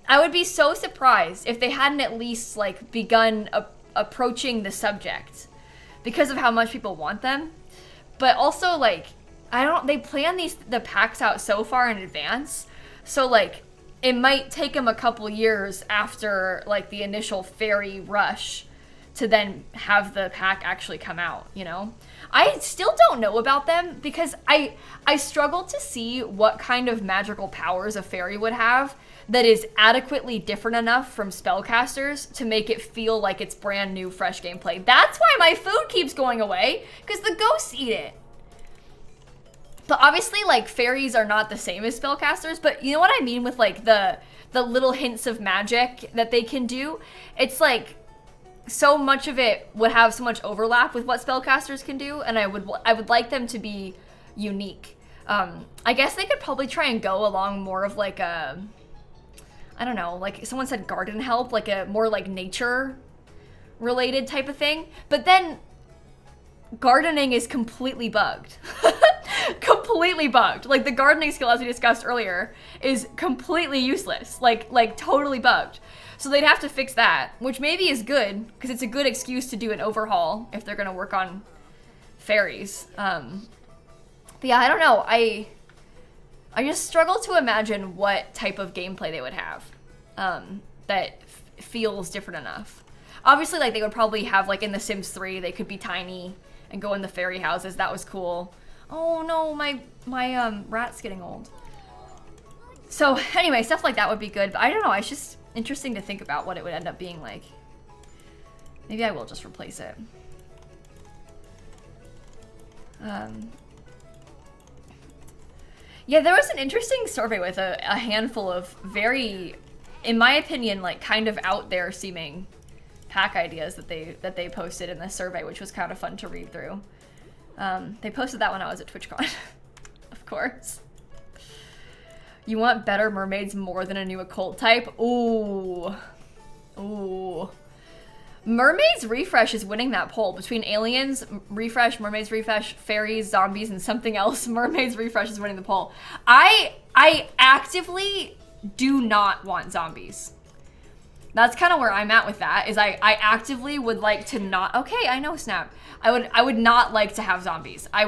I would be so surprised if they hadn't at least, like, begun approaching the subject because of how much people want them. But also, like, they plan the packs out so far in advance, so, like, it might take them a couple years after, like, the initial fairy rush to then have the pack actually come out, you know? I still don't know about them because I struggle to see what kind of magical powers a fairy would have that is adequately different enough from spellcasters to make it feel like it's brand new, fresh gameplay. That's why my food keeps going away, because the ghosts eat it. But obviously, like, fairies are not the same as spellcasters, but you know what I mean with, like, the little hints of magic that they can do? It's like, so much of it would have so much overlap with what spellcasters can do, and I would like them to be unique. I guess they could probably try and go along more of, like, a... I don't know, like someone said garden help, like a more like nature related type of thing. But then gardening is completely bugged. Completely bugged. Like the gardening skill, as we discussed earlier, is completely useless. Like totally bugged. So they'd have to fix that, which maybe is good because it's a good excuse to do an overhaul if they're going to work on fairies. But yeah, I don't know. I just struggle to imagine what type of gameplay they would have that feels different enough. Obviously, like, they would probably have, like, in The Sims 3, they could be tiny and go in the fairy houses. That was cool. Oh, no, my rat's getting old. So, anyway, stuff like that would be good. But I don't know. It's just interesting to think about what it would end up being like. Maybe I will just replace it. Yeah, there was an interesting survey with a handful of very, in my opinion, like kind of out there seeming pack ideas that they posted in the survey, which was kind of fun to read through. They posted that when I was at TwitchCon, of course. You want better mermaids more than a new occult type? Ooh. Ooh. Mermaids Refresh is winning that poll. Between aliens, refresh, mermaids refresh, fairies, zombies, and something else, mermaids refresh is winning the poll. I actively do not want zombies. That's kind of where I'm at with that, is I actively would like to not, okay, I know, Snap. I would not like to have zombies. I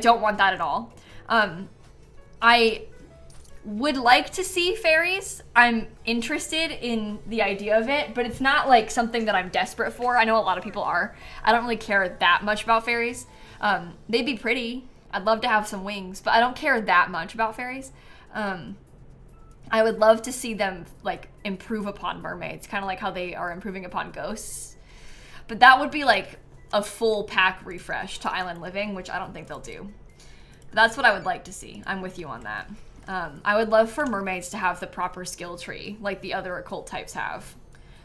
don't want that at all. I would like to see fairies. I'm interested in the idea of it, but it's not like something that I'm desperate for. I know a lot of people are. I don't really care that much about fairies. They'd be pretty. I'd love to have some wings, but I don't care that much about fairies. I would love to see them like improve upon mermaids, kind of like how they are improving upon ghosts. But that would be like a full pack refresh to Island Living, which I don't think they'll do. That's what I would like to see. I'm with you on that. I would love for mermaids to have the proper skill tree like the other occult types have,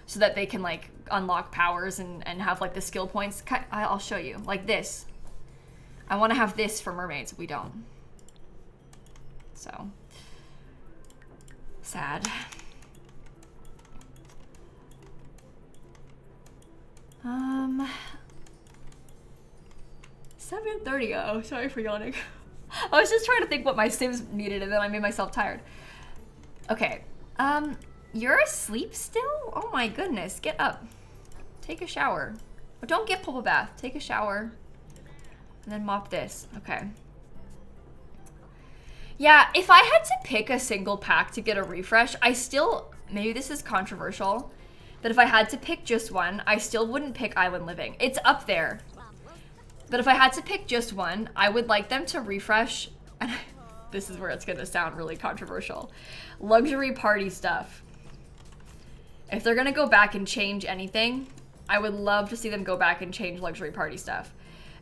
so that they can like unlock powers and have like the skill points. I'll show you, like this. I want to have this for mermaids. We don't. So sad. 7:30. Oh, sorry for yawning. I was just trying to think what my Sims needed, and then I made myself tired. Okay. You're asleep still? Oh my goodness. Get up. Take a shower. Oh, don't get bubble bath. Take a shower. And then mop this. Okay. Yeah, if I had to pick a single pack to get a refresh, I still, maybe this is controversial, but if I had to pick just one, I still wouldn't pick Island Living. It's up there. But if I had to pick just one, I would like them to refresh, and this is where it's gonna sound really controversial, luxury party stuff. If they're gonna go back and change anything, I would love to see them go back and change luxury party stuff.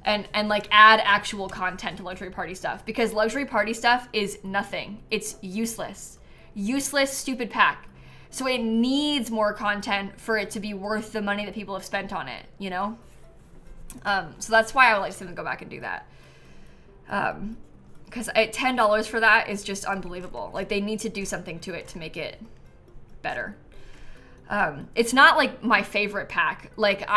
and like add actual content to luxury party stuff, because luxury party stuff is nothing. It's useless, stupid pack. So it needs more content for it to be worth the money that people have spent on it, you know? So that's why I would like to see them go back and do that. Because $10 for that is just unbelievable. Like, they need to do something to it to make it better. It's not like my favorite pack. Like,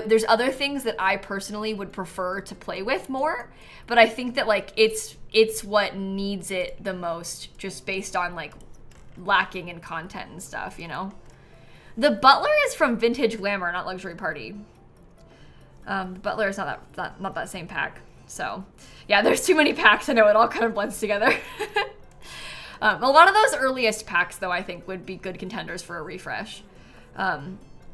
there's other things that I personally would prefer to play with more, but I think that like it's what needs it the most, just based on like lacking in content and stuff, you know? The Butler is from Vintage Glamour, not Luxury Party. The Butler is not that same pack. So yeah, there's too many packs. I know it all kind of blends together. A lot of those earliest packs, though, I think would be good contenders for a refresh. A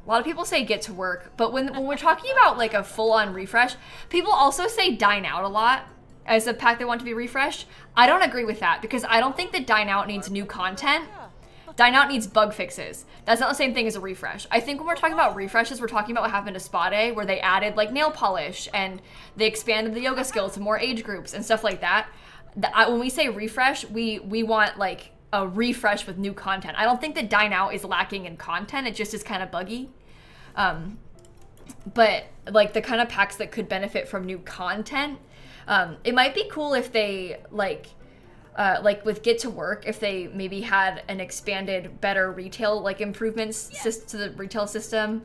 lot of people say Get to Work, but when we're talking about like a full-on refresh, people also say Dine Out a lot as a pack they want to be refreshed. I don't agree with that, because I don't think that Dine Out needs new content. Dine Out needs bug fixes. That's not the same thing as a refresh. I think when we're talking about refreshes, we're talking about what happened to Spa Day, where they added like nail polish and they expanded the yoga skills to more age groups and stuff like that. When we say refresh, we want like a refresh with new content. I don't think that Dine Out is lacking in content. It just is kind of buggy. But like the kind of packs that could benefit from new content, it might be cool if they like with Get to Work, if they maybe had an expanded, better retail like improvements to the retail system.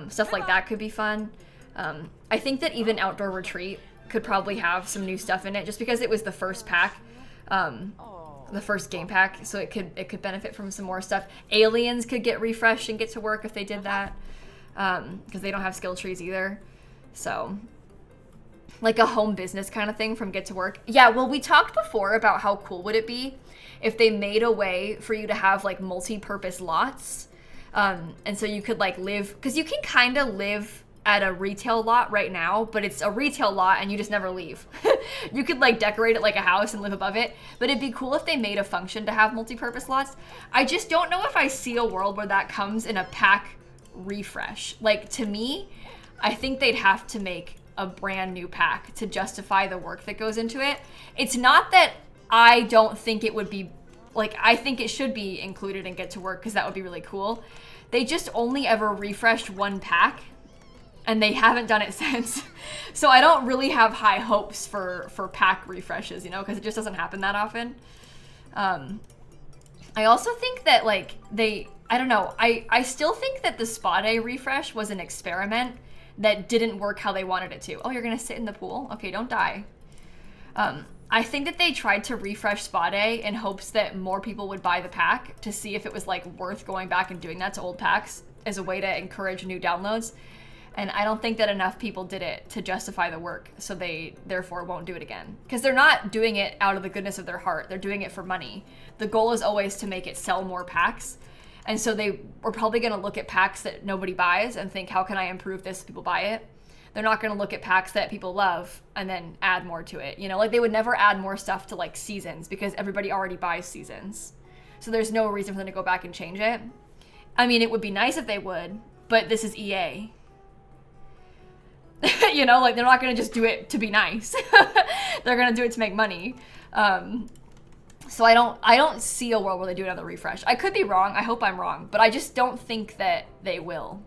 Stuff like that could be fun. I think that even Outdoor Retreat could probably have some new stuff in it, just because it was the first pack, the first game pack, so it could benefit from some more stuff. Aliens could get refreshed and Get to Work if they did that, because they don't have skill trees either. So like a home business kind of thing from Get to Work. Yeah, well, we talked before about how cool would it be if they made a way for you to have like multi-purpose lots, and so you could like live, because you can kind of live at a retail lot right now, but it's a retail lot and you just never leave. You could like decorate it like a house and live above it, but it'd be cool if they made a function to have multi-purpose lots. I just don't know if I see a world where that comes in a pack refresh. Like, to me, I think they'd have to make a brand new pack to justify the work that goes into it. It's not that I don't think it would be, like, I think it should be included in Get to Work, because that would be really cool. They just only ever refreshed one pack, and they haven't done it since. So I don't really have high hopes for pack refreshes, you know, because it just doesn't happen that often. I also think that, like, I don't know, I still think that the Spa Day refresh was an experiment that didn't work how they wanted it to. Oh, you're gonna sit in the pool? Okay, don't die. I think that they tried to refresh Spa Day in hopes that more people would buy the pack, to see if it was like worth going back and doing that to old packs as a way to encourage new downloads. And I don't think that enough people did it to justify the work, so they therefore won't do it again. Because they're not doing it out of the goodness of their heart. They're doing it for money. The goal is always to make it sell more packs. And so they were probably going to look at packs that nobody buys and think, how can I improve this so people buy it? They're not going to look at packs that people love and then add more to it. You know, like they would never add more stuff to like seasons, because everybody already buys seasons. So there's no reason for them to go back and change it. I mean, it would be nice if they would, but this is EA. You know, like they're not going to just do it to be nice. They're going to do it to make money. So I don't see a world where they do another refresh. I could be wrong. I hope I'm wrong, but I just don't think that they will.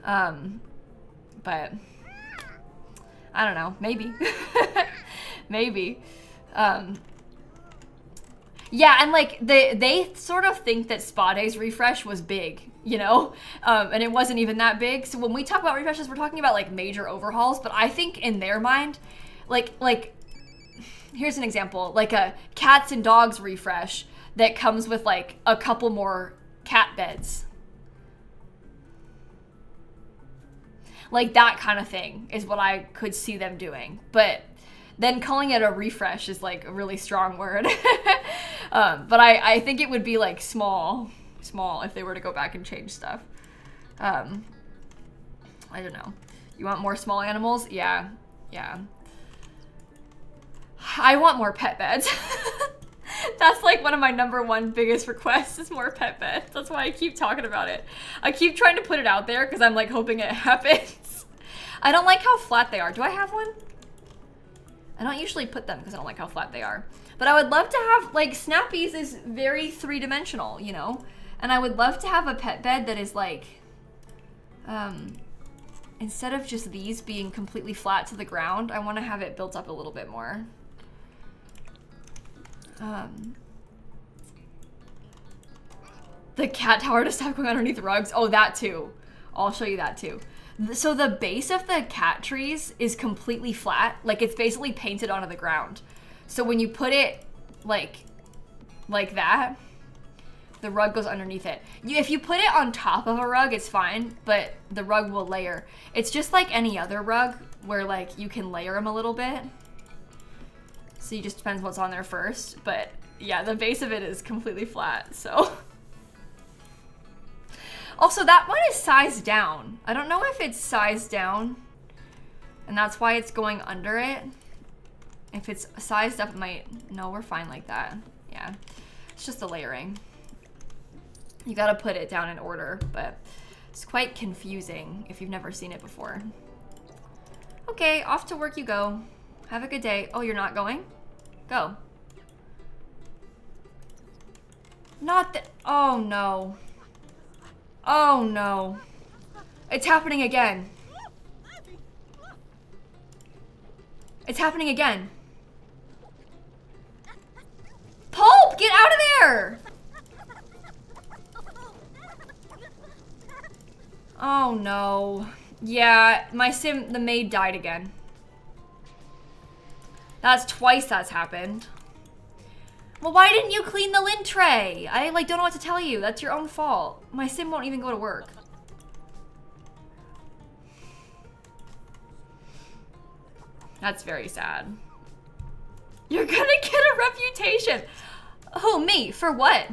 But I don't know. Maybe. Maybe. Yeah, and like they sort of think that Spa Day's refresh was big, you know, and it wasn't even that big. So when we talk about refreshes, we're talking about like major overhauls. But I think in their mind, like here's an example, like a cats and dogs refresh that comes with like a couple more cat beds. Like that kind of thing is what I could see them doing. But then calling it a refresh is like a really strong word. But I think it would be like small if they were to go back and change stuff. I don't know. You want more small animals? Yeah. I want more pet beds. That's like one of my number one biggest requests, is more pet beds. That's why I keep talking about it. I keep trying to put it out there because I'm like hoping it happens. I don't like how flat they are. Do I have one? I don't usually put them because I don't like how flat they are. But I would love to have, like, Snappy's is very three-dimensional, you know? And I would love to have a pet bed that is like, instead of just these being completely flat to the ground, I want to have it built up a little bit more. The cat tower to stop going underneath rugs. Oh, that too. I'll show you that too. So the base of the cat trees is completely flat. Like, it's basically painted onto the ground. So when you put it like that, the rug goes underneath it. If you put it on top of a rug, it's fine, but the rug will layer. It's just like any other rug where, like, you can layer them a little bit. So it just depends what's on there first. But yeah, the base of it is completely flat, so. Also, that one is sized down. I don't know if it's sized down and that's why it's going under it. If it's sized up, it might, no, we're fine like that. Yeah, it's just the layering. You gotta put it down in order, but it's quite confusing if you've never seen it before. Okay, off to work you go. Have a good day. Oh, you're not going? Go. Not that, oh no. Oh no. It's happening again. It's happening again. Pulp, get out of there! Oh no. Yeah, my sim, the maid died again. That's twice that's happened. Well, why didn't you clean the lint tray? I, like, don't know what to tell you. That's your own fault. My sim won't even go to work. That's very sad. You're gonna get a reputation. Who, me? For what?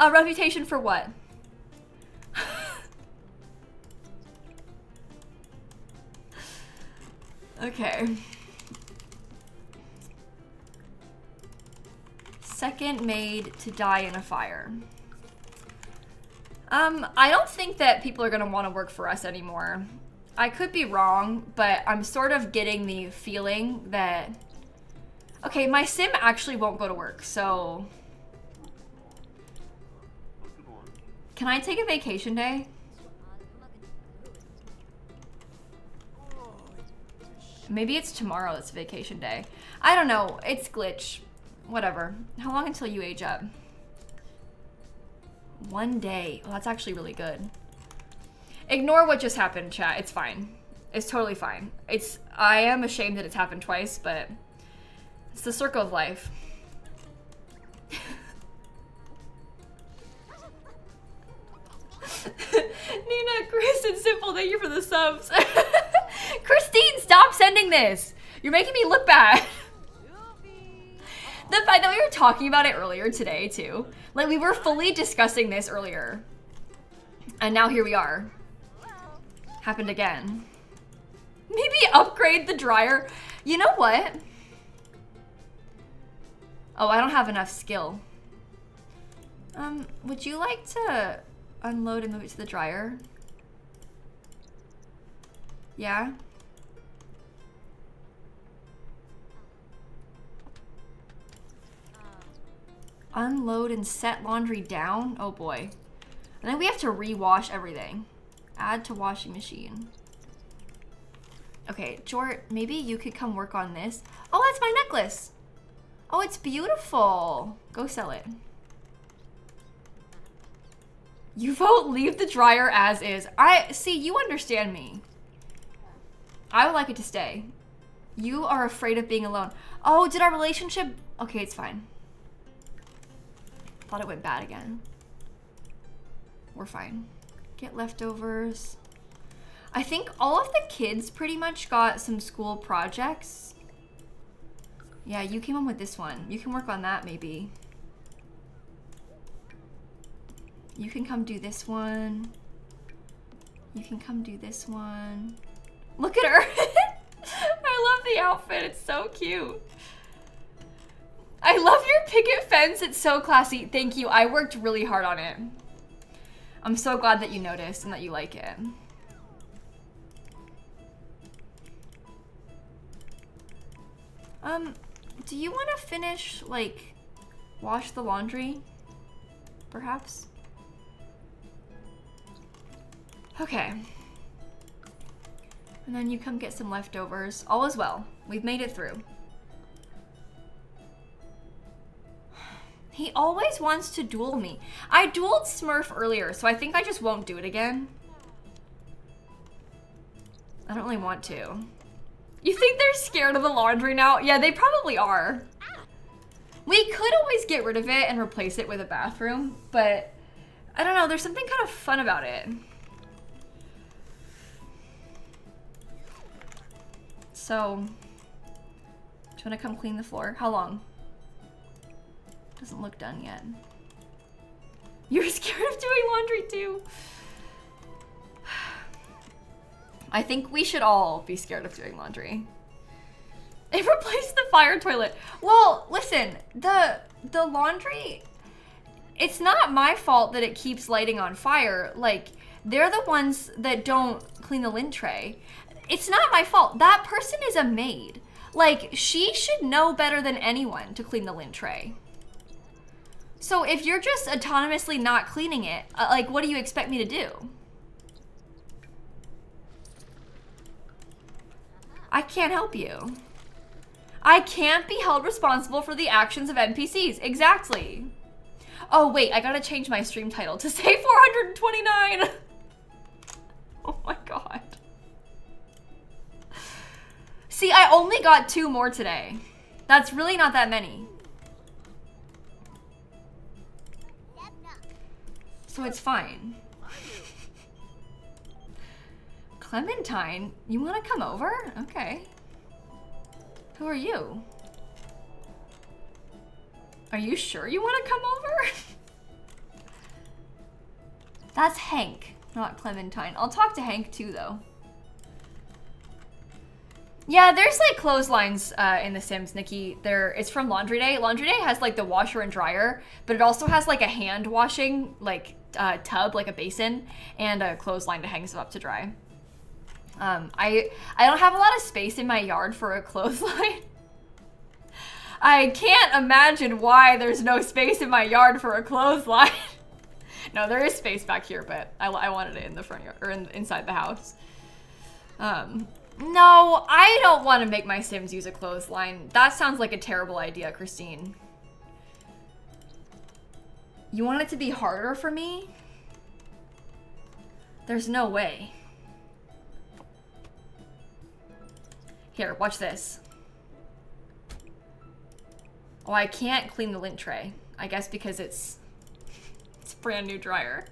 A reputation for what? Okay. Second maid to die in a fire. I don't think that people are gonna want to work for us anymore. I could be wrong, but I'm sort of getting the feeling that... Okay, my sim actually won't go to work, so... Can I take a vacation day? Maybe it's tomorrow that's a vacation day. I don't know, it's glitch. Whatever. How long until you age up? 1 day. Oh, that's actually really good. Ignore what just happened, chat. It's fine. It's totally fine. I am ashamed that it's happened twice, but it's the circle of life. Nina, Chris, and Simple, thank you for the subs. Christine, stop sending this. You're making me look bad. The fact that we were talking about it earlier today, too. Like, we were fully discussing this earlier. And now here we are. Happened again. Maybe upgrade the dryer. You know what? Oh, I don't have enough skill. Would you like to unload and move it to the dryer? Yeah? Unload and set laundry down? Oh boy. And then we have to rewash everything. Add to washing machine. Okay, Jort, maybe you could come work on this. Oh, that's my necklace. Oh, it's beautiful. Go sell it. You vote leave the dryer as is. See, you understand me. I would like it to stay. You are afraid of being alone. Oh, did our relationship... Okay, it's fine. Thought it went bad again. We're fine. Get leftovers. I think all of the kids pretty much got some school projects. Yeah, you came on with this one. You can work on that maybe. You can come do this one. You can come do this one. Look at her. I love the outfit. It's so cute. I love your picket fence. It's so classy. Thank you. I worked really hard on it. I'm so glad that you noticed and that you like it. Do you want to finish, like, wash the laundry? Perhaps? Okay. And then you come get some leftovers. All is well. We've made it through. He always wants to duel me. I dueled Smurf earlier, so I think I just won't do it again. I don't really want to. You think they're scared of the laundry now? Yeah, they probably are. We could always get rid of it and replace it with a bathroom, but I don't know, there's something kind of fun about it. So, do you want to come clean the floor? How long? Doesn't look done yet. You're scared of doing laundry too. I think we should all be scared of doing laundry. It replaced the fire toilet. Well, listen, the laundry, it's not my fault that it keeps lighting on fire. Like, they're the ones that don't clean the lint tray. It's not my fault. That person is a maid. Like, she should know better than anyone to clean the lint tray. So if you're just autonomously not cleaning it, like, what do you expect me to do? I can't help you. I can't be held responsible for the actions of NPCs. Exactly. Oh, wait, I gotta change my stream title to say 429. Oh my God. See, I only got 2 more today. That's really not that many. So it's fine. Clementine, you want to come over? Okay. Who are you? Are you sure you want to come over? That's Hank, not Clementine. I'll talk to Hank too, though. Yeah, there's like clotheslines in The Sims, Nikki. It's from Laundry Day. Laundry Day has like the washer and dryer, but it also has like a hand washing like tub, like a basin, and a clothesline to hang stuff up to dry. I don't have a lot of space in my yard for a clothesline. I can't imagine why there's no space in my yard for a clothesline. No, there is space back here, but I wanted it in the front yard, or inside the house. No, I don't want to make my Sims use a clothesline. That sounds like a terrible idea, Christine. You want it to be harder for me? There's no way. Here, watch this. Oh, I can't clean the lint tray. I guess because it's a brand new dryer.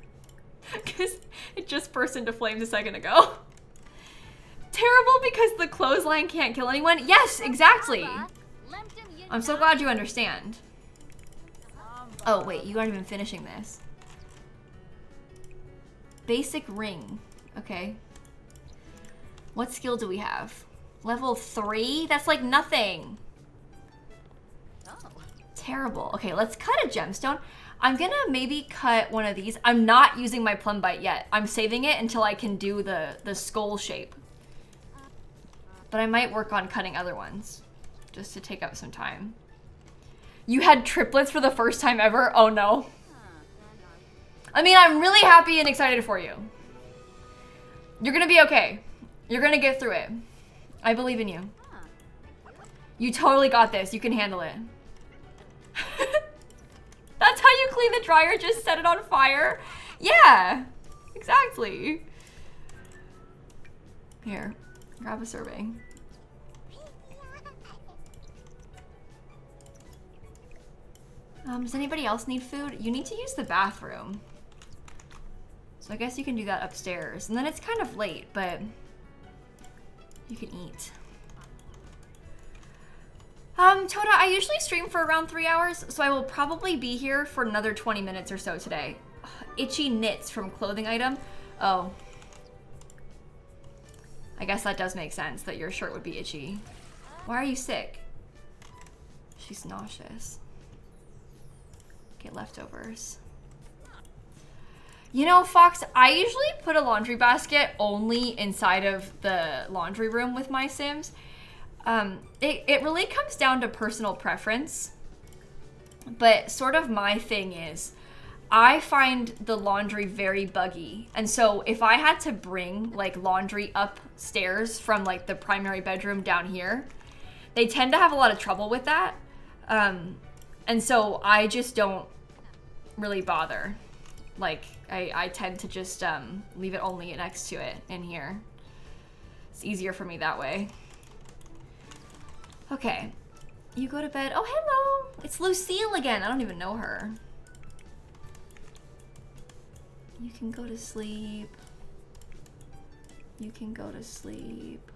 Because it just burst into flames a second ago. Terrible because the clothesline can't kill anyone? Yes, exactly. I'm so glad you understand. Oh, wait, you aren't even finishing this. Basic ring. Okay. What skill do we have? Level 3? That's like nothing. Terrible. Okay, let's cut a gemstone. I'm gonna maybe cut one of these. I'm not using my plum bite yet. I'm saving it until I can do the skull shape. But I might work on cutting other ones just to take up some time. You had triplets for the first time ever? Oh no. I mean, I'm really happy and excited for you. You're gonna be okay. You're gonna get through it. I believe in you. You totally got this. You can handle it. That's how you clean the dryer, just set it on fire? Yeah, exactly. Here, grab a serving. Does anybody else need food? You need to use the bathroom. So I guess you can do that upstairs. And then it's kind of late, but you can eat. Toda, I usually stream for around 3 hours, so I will probably be here for another 20 minutes or so today. Itchy knits from clothing item. Oh. I guess that does make sense that your shirt would be itchy. Why are you sick? She's nauseous. Get leftovers. You know, Fox, I usually put a laundry basket only inside of the laundry room with my Sims. It really comes down to personal preference, but sort of my thing is I find the laundry very buggy. And so if I had to bring like laundry upstairs from like the primary bedroom down here, they tend to have a lot of trouble with that. And so I just don't really bother. Like I tend to just leave it only next to it in here. It's easier for me that way. Okay, you go to bed. Oh, hello. It's Lucille again. I don't even know her. You can go to sleep. You can go to sleep.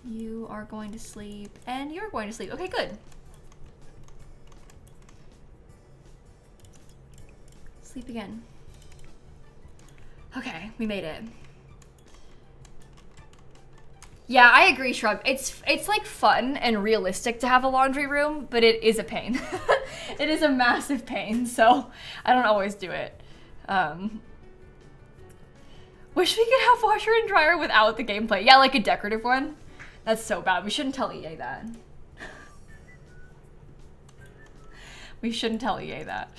You are going to sleep. And you're going to sleep. Okay, good. Sleep again. Okay, we made it. Yeah, I agree, Shrub. It's like fun and realistic to have a laundry room, but it is a pain. It is a massive pain, so I don't always do it. Wish we could have washer and dryer without the gameplay. Yeah, like a decorative one. That's so bad. We shouldn't tell EA that. We shouldn't tell EA that.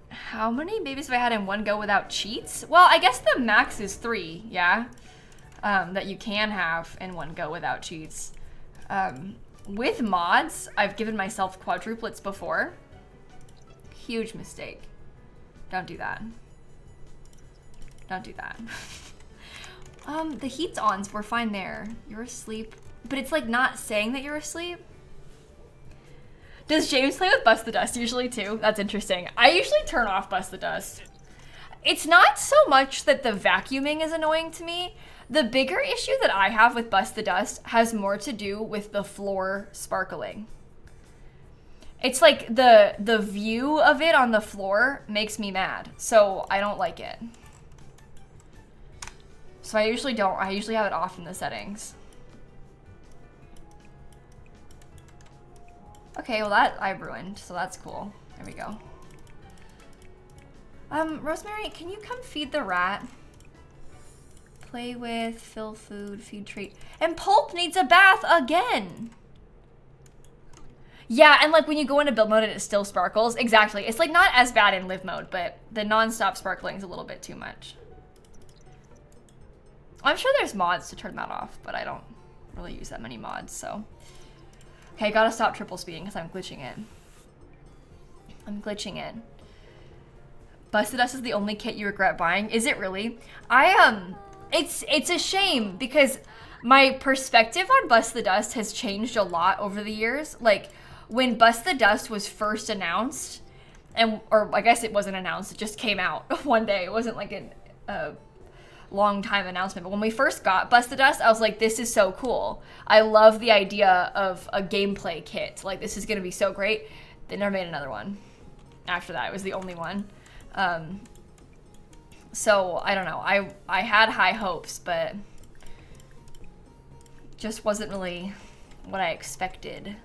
How many babies have I had in one go without cheats? Well, I guess the max is 3, yeah? That you can have in one go without cheats. With mods, I've given myself quadruplets before. Huge mistake. Don't do that. Don't do that. The heat's on, so we're fine there. You're asleep. But it's like not saying that you're asleep. Does James play with Bust the Dust usually too? That's interesting. I usually turn off Bust the Dust. It's not so much that the vacuuming is annoying to me. The bigger issue that I have with Bust the Dust has more to do with the floor sparkling. It's like the view of it on the floor makes me mad, so I don't like it. So I usually don't. I usually have it off in the settings. Okay, well that I ruined, so that's cool. There we go. Rosemary, can you come feed the rat? Play with, fill food, feed treat. And Pulp needs a bath again. Yeah, and like when you go into build mode and it still sparkles. Exactly. It's like not as bad in live mode, but the non-stop sparkling is a little bit too much. I'm sure there's mods to turn that off, but I don't really use that many mods, so. Okay, gotta stop triple speeding because I'm glitching it. I'm glitching it. Busted Us is the only kit you regret buying. Is it really? It's a shame because my perspective on Bust the Dust has changed a lot over the years. Like when Bust the Dust was first announced, or I guess it wasn't announced, it just came out one day. It wasn't like a long time announcement. But when we first got Bust the Dust, I was like, this is so cool. I love the idea of a gameplay kit. Like this is gonna be so great. They never made another one. After that, it was the only one. So I don't know. I had high hopes, but just wasn't really what I expected.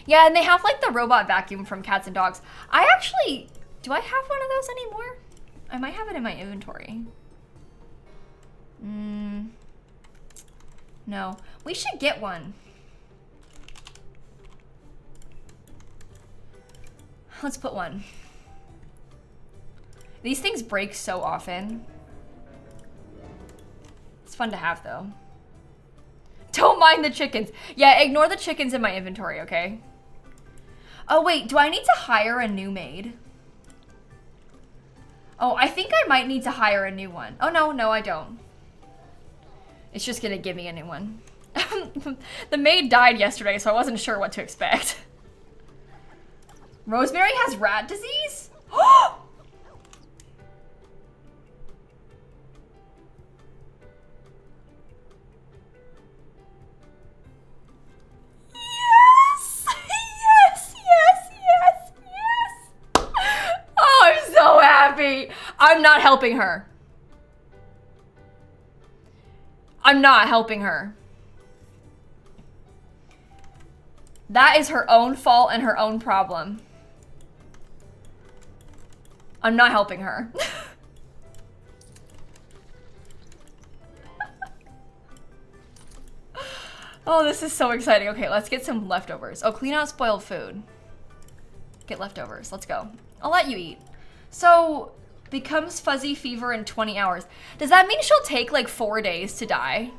Yeah, and they have like the robot vacuum from Cats and Dogs. Do I have one of those anymore? I might have it in my inventory. No, we should get one. Let's put one. These things break so often. It's fun to have though. Don't mind the chickens. Yeah, ignore the chickens in my inventory, okay? Oh wait, do I need to hire a new maid? Oh, I think I might need to hire a new one. Oh no, I don't. It's just gonna give me a new one. The maid died yesterday, so I wasn't sure what to expect. Rosemary has rat disease? Yes. Oh, I'm so happy. I'm not helping her. I'm not helping her. That is her own fault and her own problem. I'm not helping her. Oh, this is so exciting. Okay, let's get some leftovers. Oh, clean out spoiled food. Get leftovers. Let's go. I'll let you eat. So, becomes fuzzy fever in 20 hours. Does that mean she'll take like 4 days to die?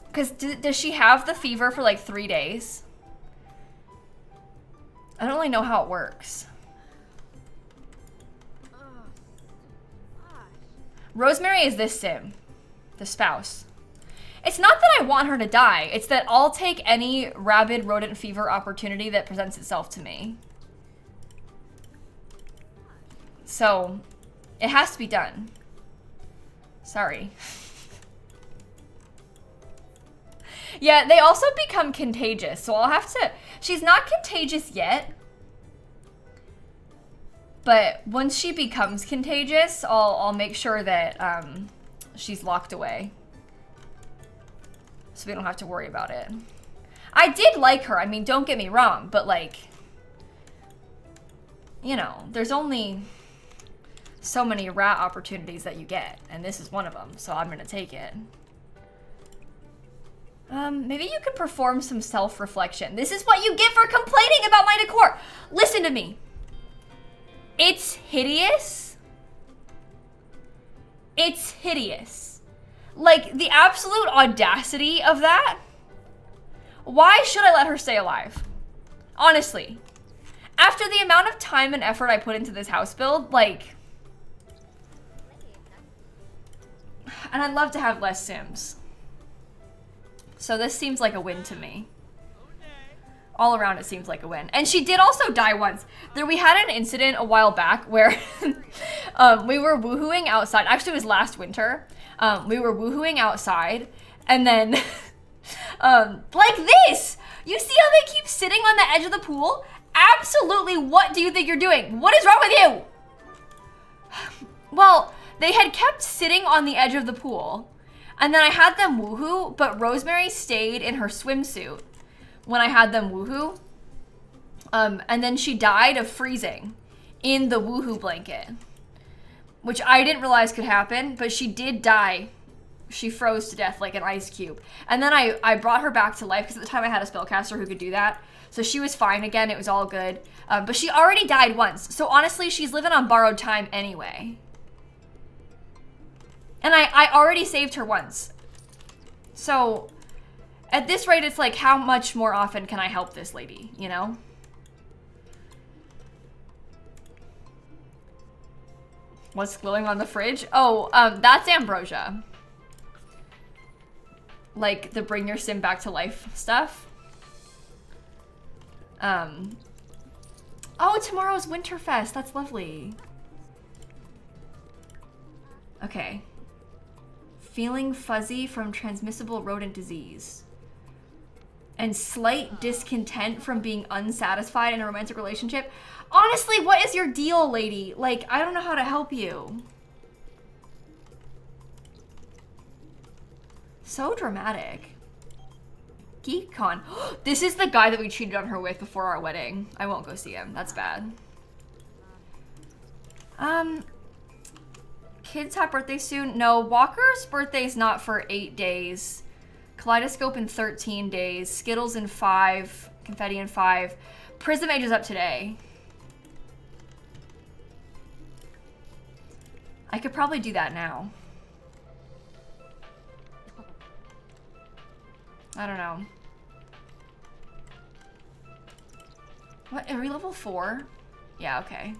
Because does she have the fever for like 3 days? I don't really know how it works. Rosemary is this sim, the spouse. It's not that I want her to die. It's that I'll take any rabid rodent fever opportunity that presents itself to me. So, it has to be done. Sorry. Yeah, they also become contagious, so I'll have to... She's not contagious yet. But once she becomes contagious, I'll make sure that she's locked away. So we don't have to worry about it. I did like her. I mean, don't get me wrong, but like, you know, there's only so many rat opportunities that you get, and this is one of them, so I'm gonna take it. Maybe you could perform some self-reflection. This is what you get for complaining about my decor. Listen to me. It's hideous. It's hideous. Like, the absolute audacity of that. Why should I let her stay alive? Honestly. After the amount of time and effort I put into this house build, like... And I'd love to have less Sims. So this seems like a win to me. All around it seems like a win. And she did also die once. We had an incident a while back where we were woohooing outside. Actually, it was last winter. We were woohooing outside, and then like this. You see how they keep sitting on the edge of the pool? Absolutely, what do you think you're doing? What is wrong with you? Well, they had kept sitting on the edge of the pool, and then I had them woohoo, but Rosemary stayed in her swimsuit when I had them woohoo. And then she died of freezing in the woohoo blanket, which I didn't realize could happen, but she did die. She froze to death like an ice cube. And then I brought her back to life because at the time I had a spellcaster who could do that. So she was fine again, it was all good. But she already died once. So honestly, she's living on borrowed time anyway. And I already saved her once. So at this rate, it's like, how much more often can I help this lady, you know? What's glowing on the fridge? Oh, that's ambrosia. Like the bring your sim back to life stuff. Oh, tomorrow's Winterfest. That's lovely. Okay. Feeling fuzzy from transmissible rodent disease. And slight discontent from being unsatisfied in a romantic relationship. Honestly, what is your deal, lady? Like, I don't know how to help you. So dramatic. GeekCon. This is the guy that we cheated on her with before our wedding. I won't go see him. That's bad. Kids have birthdays soon? No, Walker's birthday's not for 8 days. Kaleidoscope in 13 days. Skittles in 5. Confetti in 5. Prism Age is up today. I could probably do that now. I don't know. What, are we level 4? Yeah, okay.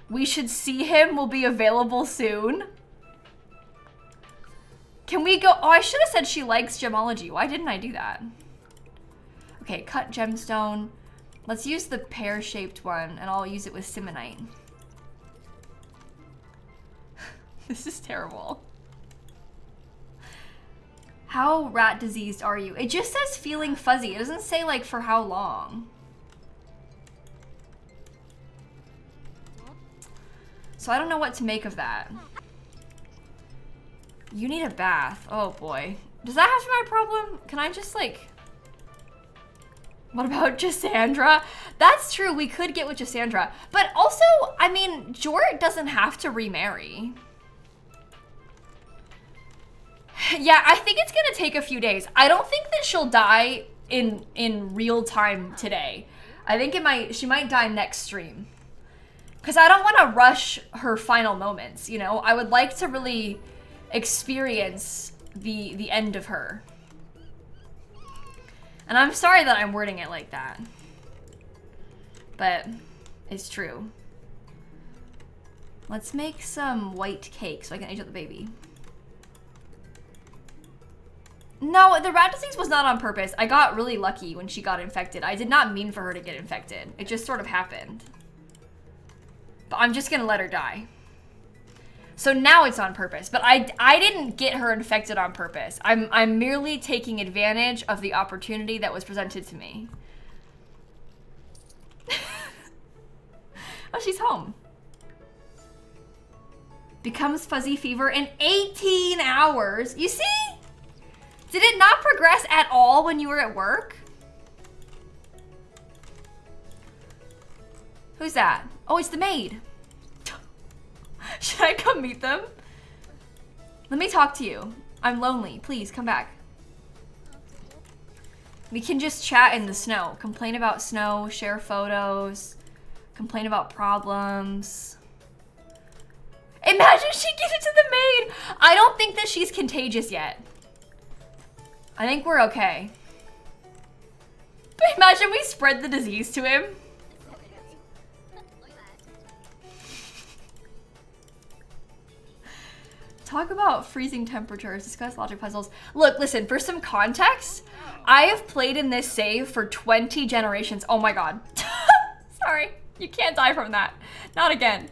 We should see him will be available soon. Can we go? Oh, I should have said she likes Gemology. Why didn't I do that? Okay, cut gemstone. Let's use the pear-shaped one, and I'll use it with Simonite. This is terrible. How rat diseased are you? It just says feeling fuzzy. It doesn't say like for how long. So I don't know what to make of that. You need a bath. Oh boy. Does that have to be my problem? Can I just like... What about Cassandra? That's true, we could get with Cassandra. But also, I mean, Jort doesn't have to remarry. Yeah, I think it's gonna take a few days. I don't think that she'll die in real time today. I think she might die next stream. Because I don't want to rush her final moments, you know? I would like to really experience the end of her. And I'm sorry that I'm wording it like that. But it's true. Let's make some white cake so I can age up the baby. No, the rat disease was not on purpose. I got really lucky when she got infected. I did not mean for her to get infected. It just sort of happened. But I'm just gonna let her die. So now it's on purpose, but I didn't get her infected on purpose. I'm merely taking advantage of the opportunity that was presented to me. Oh, she's home. Becomes fuzzy fever in 18 hours. You see? Did it not progress at all when you were at work? Who's that? Oh, it's the maid. Should I come meet them? Let me talk to you. I'm lonely. Please, come back. We can just chat in the snow. Complain about snow, share photos, complain about problems. Imagine she gives it to the maid. I don't think that she's contagious yet. I think we're okay. But imagine we spread the disease to him. Talk about freezing temperatures, discuss logic puzzles. Look, listen, for some context, I have played in this save for 20 generations. Oh my god. Sorry, you can't die from that. Not again.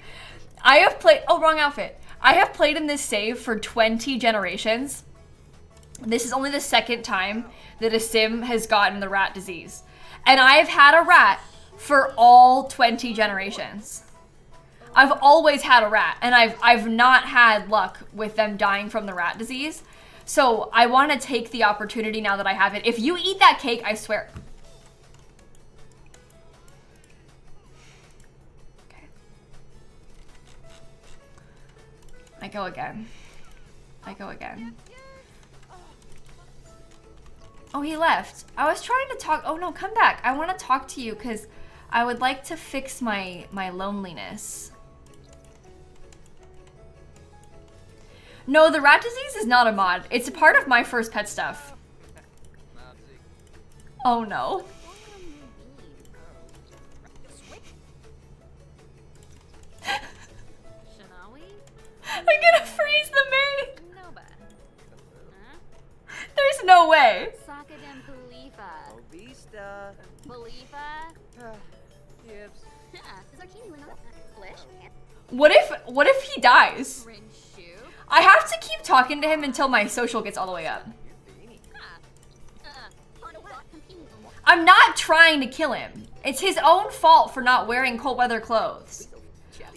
I have played, oh, wrong outfit. I have played in this save for 20 generations. This is only the second time that a sim has gotten the rat disease. And I have had a rat for all 20 generations. I've always had a rat, and I've not had luck with them dying from the rat disease. So I want to take the opportunity now that I have it. If you eat that cake, I swear. Okay. I go again. I go again. Oh, he left. I was trying to talk. Oh no, come back. I want to talk to you because I would like to fix my loneliness. No, the rat disease is not a mod. It's a part of my first pet stuff. Oh no. I'm gonna freeze the maid. There's no way. What if he dies? I have to keep talking to him until my social gets all the way up. I'm not trying to kill him. It's his own fault for not wearing cold weather clothes.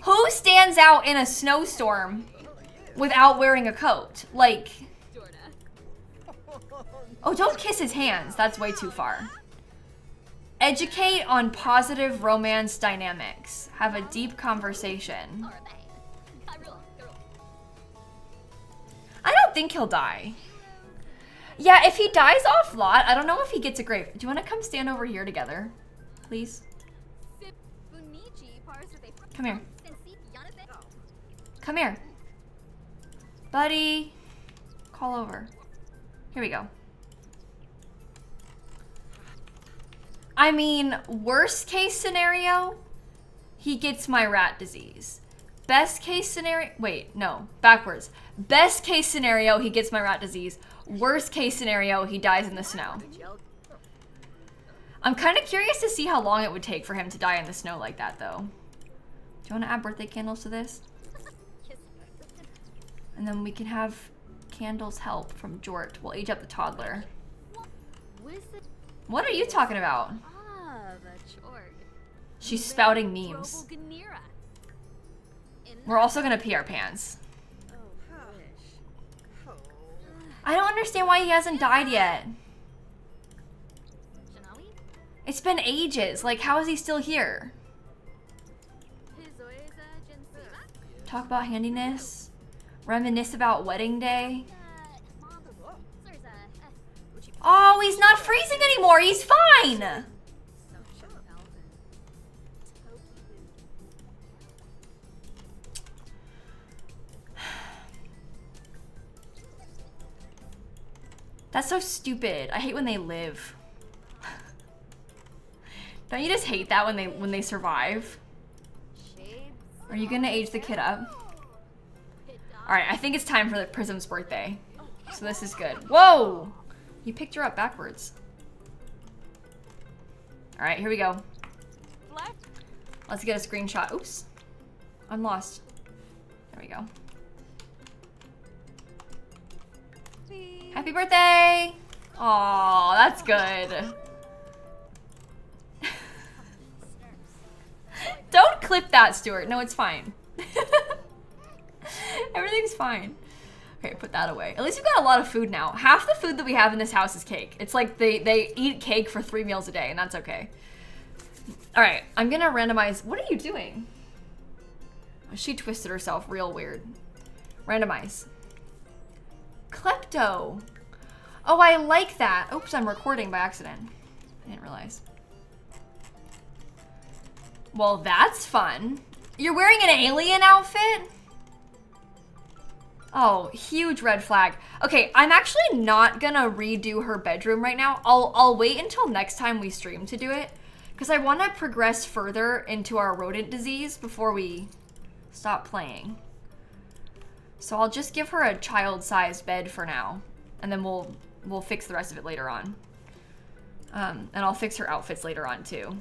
Who stands out in a snowstorm without wearing a coat? Like, oh, don't kiss his hands. That's way too far. Educate on positive romance dynamics. Have a deep conversation. I don't think he'll die. Yeah, if he dies off lot, I don't know if he gets a grave. Do you want to come stand over here together, please? Come here. Come here. Buddy. Call over. Here we go. I mean, worst case scenario, he gets my rat disease. Best case scenario, wait, no, backwards. Best case scenario, he gets my rat disease. Worst case scenario, he dies in the snow. I'm kind of curious to see how long it would take for him to die in the snow like that, though. Do you want to add birthday candles to this? And then we can have candles help from Jort. We'll age up the toddler. What are you talking about? She's spouting memes. We're also gonna pee our pants. I don't understand why he hasn't died yet. It's been ages. Like, how is he still here? Talk about handiness. Reminisce about wedding day. Oh, he's not freezing anymore. He's fine. That's so stupid. I hate when they live. Don't you just hate that when they survive? Are you gonna age the kid up? Alright, I think it's time for the Prism's birthday. So this is good. Whoa! You picked her up backwards. Alright, here we go. Let's get a screenshot. Oops. I'm lost. There we go. Happy birthday! Aw, that's good. Don't clip that, Stuart. No, it's fine. Everything's fine. Okay, put that away. At least we've got a lot of food now. Half the food that we have in this house is cake. It's like they eat cake for 3 meals a day, and that's okay. All right, I'm gonna randomize. What are you doing? She twisted herself real weird. Randomize. Klepto. Oh, I like that. Oops, I'm recording by accident. I didn't realize. Well, that's fun. You're wearing an alien outfit? Oh, huge red flag. Okay, I'm actually not gonna redo her bedroom right now. I'll wait until next time we stream to do it, because I want to progress further into our rodent disease before we stop playing. So I'll just give her a child-sized bed for now, and then we'll fix the rest of it later on. And I'll fix her outfits later on too.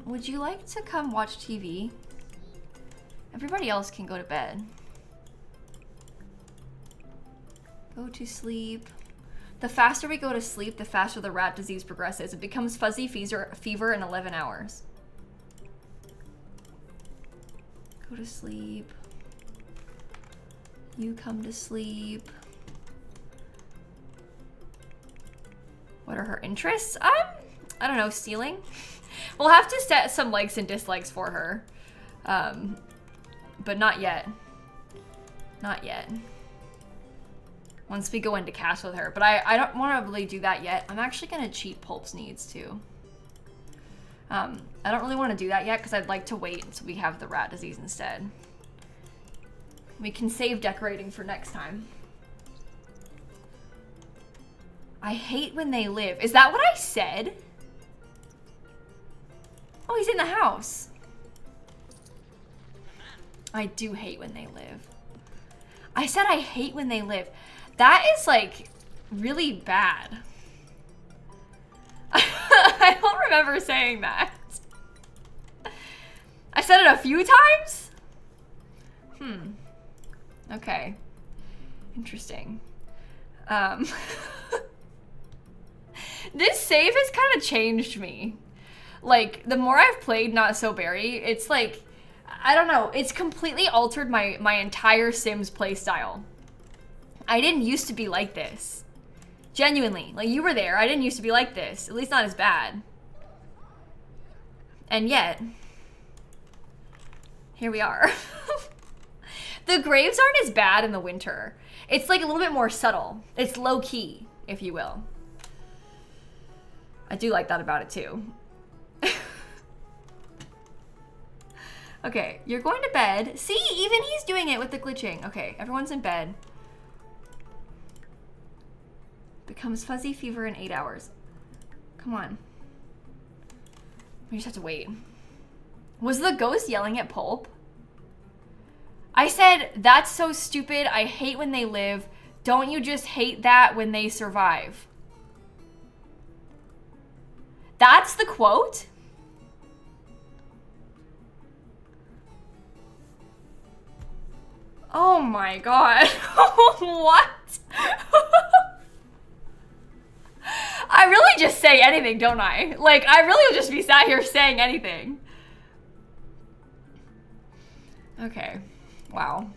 Would you like to come watch TV? Everybody else can go to bed. Go to sleep. The faster we go to sleep, the faster the rat disease progresses. It becomes fuzzy fever in 11 hours. Go to sleep. You come to sleep. What are her interests? I don't know, stealing? We'll have to set some likes and dislikes for her. But not yet. Not yet. Once we go into cast with her. But I don't want to really do that yet. I'm actually going to cheat Pulp's needs too. I don't really want to do that yet because I'd like to wait until we have the rat disease instead. We can save decorating for next time. I hate when they live. Is that what I said? Oh, he's in the house. I do hate when they live. I said I hate when they live. That is like really bad. I don't remember saying that. I said it a few times? Okay. Interesting. This save has kind of changed me. Like, the more I've played Not So Berry, it's like, I don't know, it's completely altered my entire Sims playstyle. I didn't used to be like this. Genuinely. Like, you were there. I didn't used to be like this. At least not as bad. And yet, here we are. The graves aren't as bad in the winter. It's like a little bit more subtle. It's low-key, if you will. I do like that about it, too. Okay, you're going to bed. See, even he's doing it with the glitching. Okay, everyone's in bed. Becomes fuzzy fever in 8 hours. Come on. We just have to wait. Was the ghost yelling at Pulp? I said, that's so stupid. I hate when they live. Don't you just hate that when they survive? That's the quote? Oh my god. What? I really just say anything, don't I? Like, I really would just be sat here saying anything. Okay. Wow.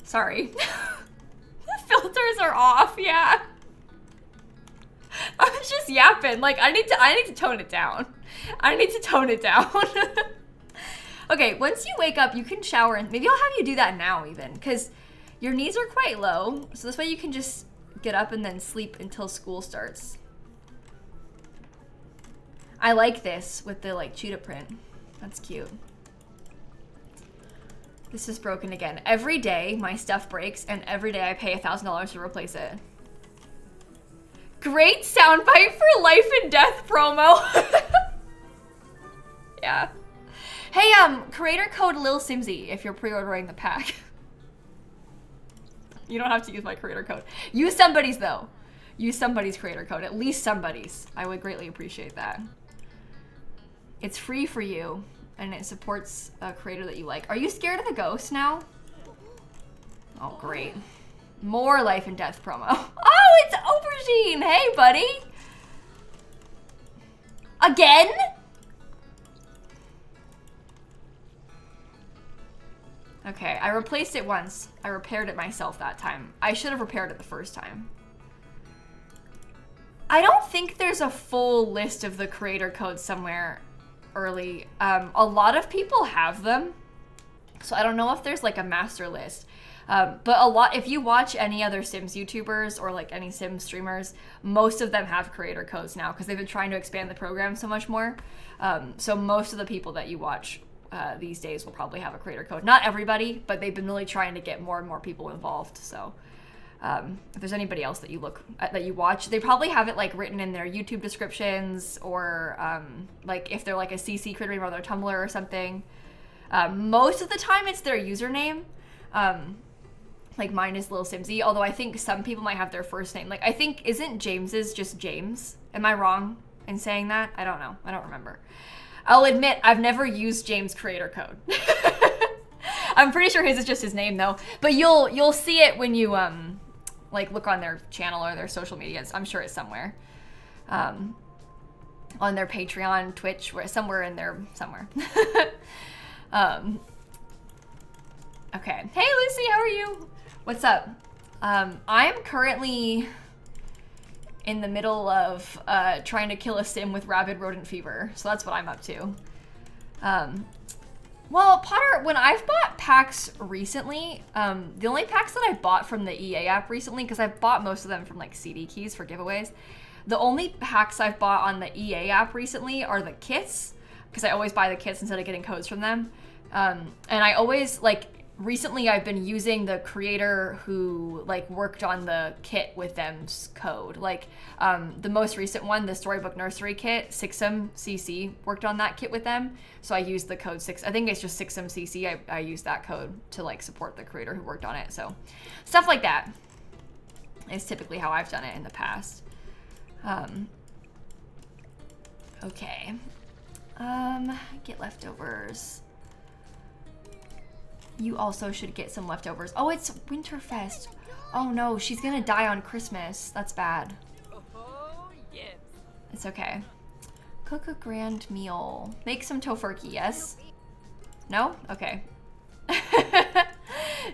Sorry. The filters are off, yeah. I was just yapping. Like, I need to tone it down. I need to tone it down. Okay, once you wake up, you can shower, and maybe I'll have you do that now even, because Your knees are quite low, so this way you can just get up and then sleep until school starts. I like this with the like cheetah print. That's cute. This is broken again. Every day my stuff breaks and every day I pay $1,000 to replace it. Great soundbite for life and death promo. Yeah. Hey, creator code lilsimsie if you're pre-ordering the pack. You don't have to use my creator code. Use somebody's though. Use somebody's creator code, at least somebody's. I would greatly appreciate that. It's free for you and it supports a creator that you like. Are you scared of the ghost now? Oh, great. More life and death promo. Oh, it's Aubergine. Hey, buddy. Again? Okay, I replaced it once. I repaired it myself that time. I should have repaired it the first time. I don't think there's a full list of the creator codes somewhere early. A lot of people have them, so I don't know if there's like a master list. But if you watch any other Sims YouTubers or like any Sims streamers, most of them have creator codes now because they've been trying to expand the program so much more. So most of the people that you watch these days will probably have a creator code. Not everybody, but they've been really trying to get more and more people involved. So if there's anybody else that you watch, they probably have it like written in their YouTube descriptions or like if they're like a CC creator or their Tumblr or something. Most of the time it's their username. Like mine is lilsimsie, although I think some people might have their first name. Like I think, isn't James's just James? Am I wrong in saying that? I don't know. I don't remember. I'll admit I've never used James' creator code. I'm pretty sure his is just his name though. But you'll see it when you like look on their channel or their social medias. I'm sure it's somewhere. On their Patreon, Twitch, somewhere in there, somewhere. Okay. Hey Lucy, how are you? What's up? I'm currently in the middle of trying to kill a sim with rabid rodent fever. So that's what I'm up to. Well, Potter, when I've bought packs recently, the only packs that I bought from the EA app recently, because I've bought most of them from like CD keys for giveaways, the only packs I've bought on the EA app recently are the kits, because I always buy the kits instead of getting codes from them. And I always, like, recently I've been using the creator who, like, worked on the kit with them's code. Like, the most recent one, the Storybook Nursery kit, lilsimsie worked on that kit with them. So I used the code 6, I think it's just lilsimsie. I used that code to, like, support the creator who worked on it. So stuff like that is typically how I've done it in the past. Okay. Get leftovers. You also should get some leftovers. Oh, it's Winterfest. Oh no, she's gonna die on Christmas. That's bad. It's okay. Cook a grand meal. Make some tofurkey, yes? No? Okay.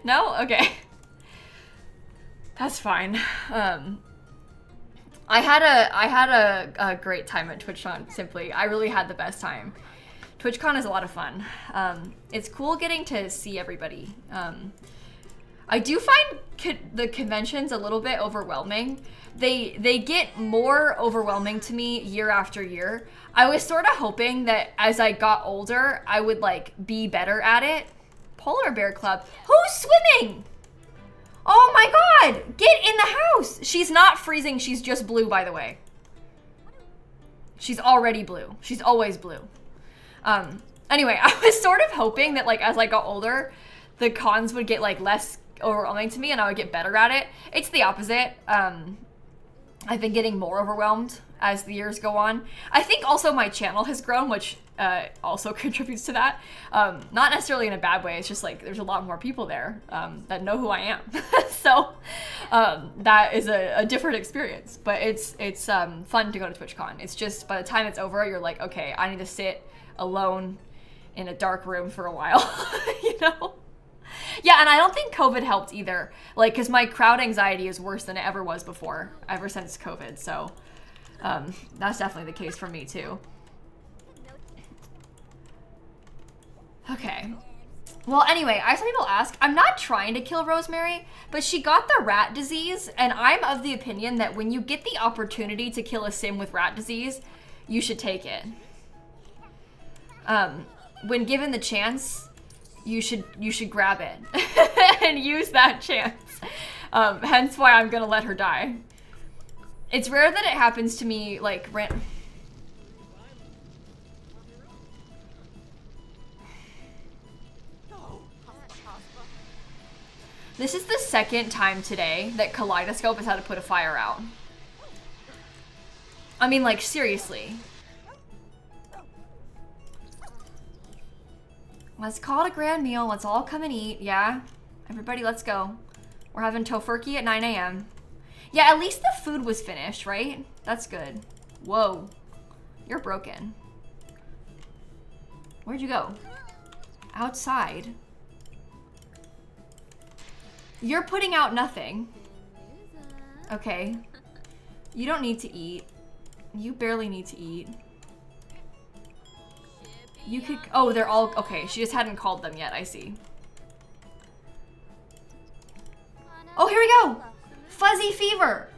No? Okay. That's fine. I had a great time at TwitchCon, simply. I really had the best time. TwitchCon is a lot of fun. It's cool getting to see everybody. I do find the conventions a little bit overwhelming. They get more overwhelming to me year after year. I was sort of hoping that as I got older, I would like be better at it. Polar Bear Club. Who's swimming? Oh my god! Get in the house! She's not freezing, she's just blue, by the way. She's already blue. She's always blue. Anyway, I was sort of hoping that like as I got older, the cons would get like less overwhelming to me and I would get better at it. It's the opposite. I've been getting more overwhelmed as the years go on. I think also my channel has grown, which also contributes to that. Not necessarily in a bad way, it's just like there's a lot more people there that know who I am. So that is a different experience, but it's fun to go to TwitchCon. It's just by the time it's over, you're like, okay, I need to sit alone in a dark room for a while, you know? Yeah, and I don't think COVID helped either. Like, because my crowd anxiety is worse than it ever was before, ever since COVID. So that's definitely the case for me too. Okay. Well, anyway, I saw people ask, I'm not trying to kill Rosemary, but she got the rat disease, and I'm of the opinion that when you get the opportunity to kill a sim with rat disease, you should take it. When given the chance, you should grab it and use that chance. Hence why I'm gonna let her die. It's rare that it happens to me, like, This is the second time today that Kaleidoscope has had to put a fire out. I mean, like, seriously. Let's call it a grand meal. Let's all come and eat. Yeah? Everybody, let's go. We're having tofurkey at 9 a.m. Yeah, at least the food was finished, right? That's good. Whoa. You're broken. Where'd you go? Outside. You're putting out nothing. Okay. You don't need to eat. You barely need to eat. You could, oh, they're all, okay, she just hadn't called them yet, I see. Oh, here we go! Fuzzy fever!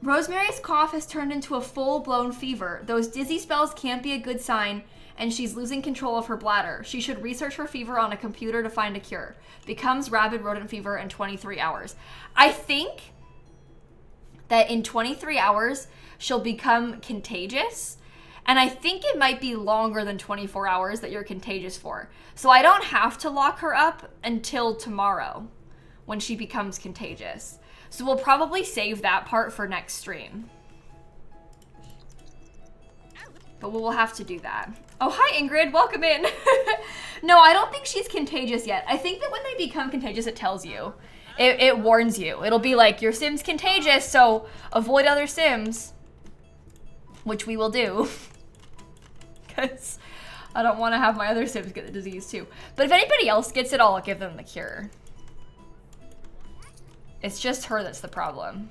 Rosemary's cough has turned into a full-blown fever. Those dizzy spells can't be a good sign, and she's losing control of her bladder. She should research her fever on a computer to find a cure. Becomes rabid rodent fever in 23 hours. I think that in 23 hours, she'll become contagious. And I think it might be longer than 24 hours that you're contagious for. So I don't have to lock her up until tomorrow when she becomes contagious. So we'll probably save that part for next stream. But we will have to do that. Oh, hi Ingrid, welcome in. No, I don't think she's contagious yet. I think that when they become contagious, it tells you. It warns you. It'll be like, your sim's contagious, so avoid other sims. Which we will do. Because I don't want to have my other sims get the disease too. But if anybody else gets it, I'll give them the cure. It's just her that's the problem.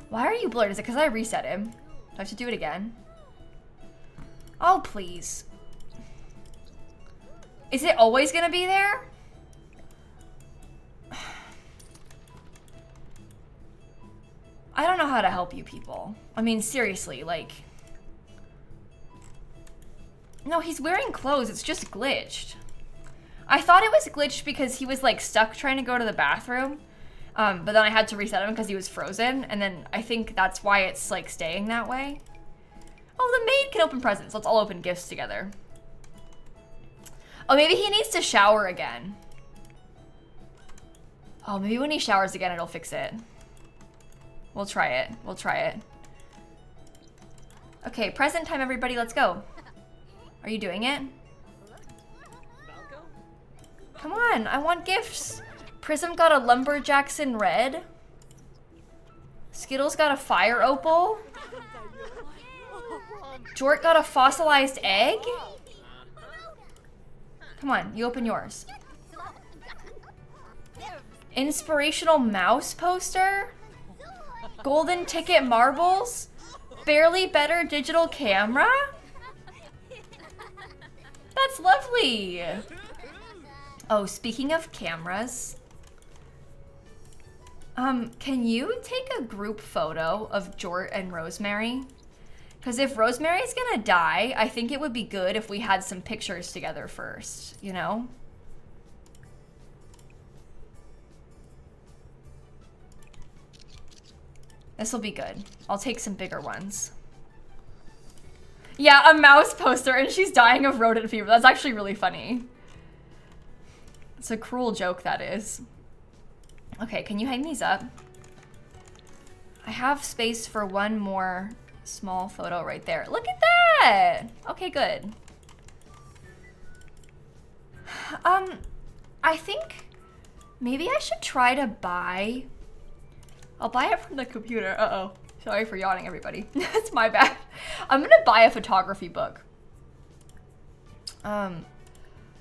Why are you blurred? Is it because I reset him? Do I have to do it again? Oh, please. Is it always gonna be there? I don't know how to help you people. I mean, seriously, like... No, he's wearing clothes. It's just glitched. I thought it was glitched because he was, like, stuck trying to go to the bathroom. But then I had to reset him because he was frozen. And then I think that's why it's, like, staying that way. Oh, the maid can open presents. Let's all open gifts together. Oh, maybe he needs to shower again. Oh, maybe when he showers again, it'll fix it. We'll try it. We'll try it. Okay, present time, everybody. Let's go. Are you doing it? Come on, I want gifts. Prism got a Lumberjackson red. Skittles got a fire opal. Jort got a fossilized egg. Come on, you open yours. Inspirational mouse poster. Golden ticket marbles. Barely better digital camera. That's lovely. Oh, speaking of cameras, can you take a group photo of Jort and Rosemary? Because if Rosemary's gonna die, I think it would be good if we had some pictures together first, you know? This will be good. I'll take some bigger ones. Yeah, a mouse poster and she's dying of rodent fever. That's actually really funny. It's a cruel joke, that is. Okay, can you hang these up? I have space for one more small photo right there. Look at that! Okay, good. I think maybe I should try to buy... I'll buy it from the computer. Uh-oh. Sorry for yawning, everybody. That's my bad. I'm gonna buy a photography book.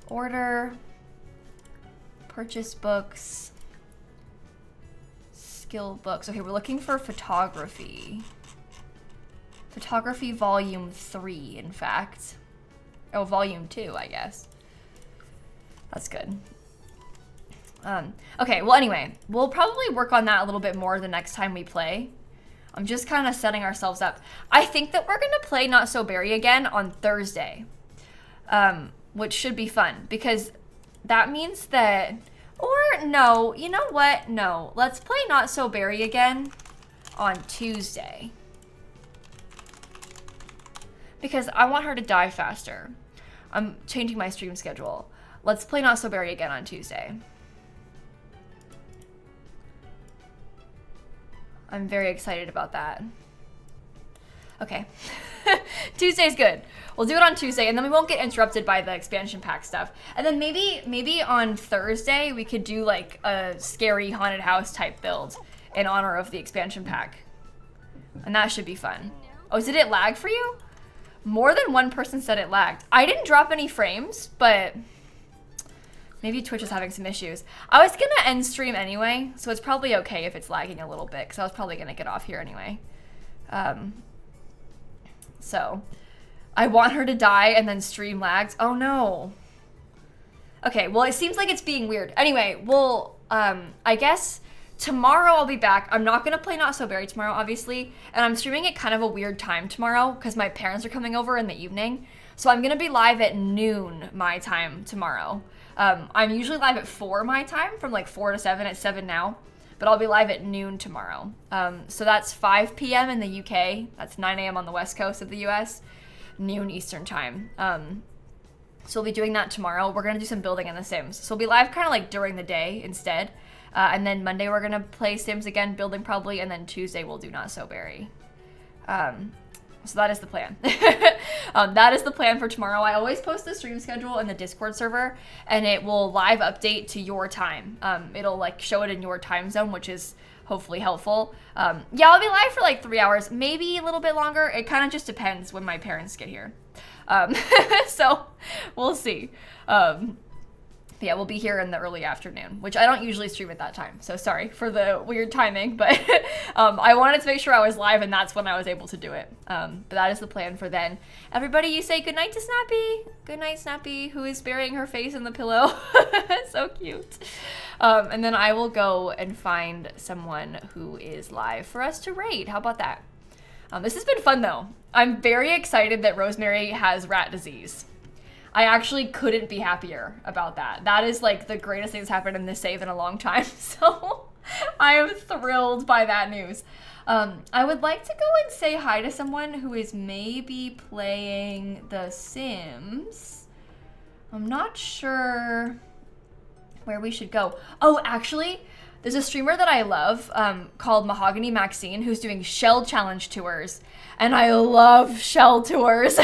Order, purchase books, skill books. Okay, we're looking for photography. Photography volume 3, in fact. Oh, volume 2, I guess. That's good. Okay, well anyway, we'll probably work on that a little bit more the next time we play. I'm just kind of setting ourselves up. I think that we're going to play Not So Berry again on Thursday, which should be fun because that means that, or no, you know what? No, let's play Not So Berry again on Tuesday because I want her to die faster. I'm changing my stream schedule. Let's play Not So Berry again on Tuesday. I'm very excited about that. Okay. Tuesday's good. We'll do it on Tuesday, and then we won't get interrupted by the expansion pack stuff. And then maybe on Thursday we could do like a scary haunted house type build in honor of the expansion pack. And that should be fun. Oh, did it lag for you? More than one person said it lagged. I didn't drop any frames, but maybe Twitch is having some issues. I was gonna end stream anyway, so it's probably okay if it's lagging a little bit, because I was probably gonna get off here anyway. So, I want her to die and then stream lags. Oh no. Okay, well it seems like it's being weird. Anyway, well, I guess tomorrow I'll be back. I'm not gonna play Not So Berry tomorrow, obviously, and I'm streaming at kind of a weird time tomorrow, because my parents are coming over in the evening. So I'm gonna be live at noon my time tomorrow. I'm usually live at 4 my time, from like 4 to 7, at 7 now, but I'll be live at noon tomorrow. So that's 5 p.m. in the UK, that's 9 a.m. on the west coast of the US, noon Eastern time. So we'll be doing that tomorrow. We're gonna do some building in The Sims. So we'll be live kind of like during the day instead. And then Monday we're gonna play Sims again, building probably, and then Tuesday we'll do Not So Berry. So that is the plan. That is the plan for tomorrow. I always post the stream schedule in the Discord server, and it will live update to your time. It'll like show it in your time zone, which is hopefully helpful. Yeah, I'll be live for like 3 hours, maybe a little bit longer. It kind of just depends when my parents get here. So we'll see. Yeah, we'll be here in the early afternoon, which I don't usually stream at that time. So sorry for the weird timing, but I wanted to make sure I was live, and that's when I was able to do it. But that is the plan for then. Everybody, you say goodnight to Snappy. Good night, Snappy, who is burying her face in the pillow. So cute. And then I will go and find someone who is live for us to raid. How about that? This has been fun, though. I'm very excited that Rosemary has rat disease. I actually couldn't be happier about that. That is like the greatest thing that's happened in this save in a long time. So I am thrilled by that news. I would like to go and say hi to someone who is maybe playing The Sims. I'm not sure where we should go. Oh, actually, there's a streamer that I love called Mahogany Maxine who's doing shell challenge tours. And I love shell tours.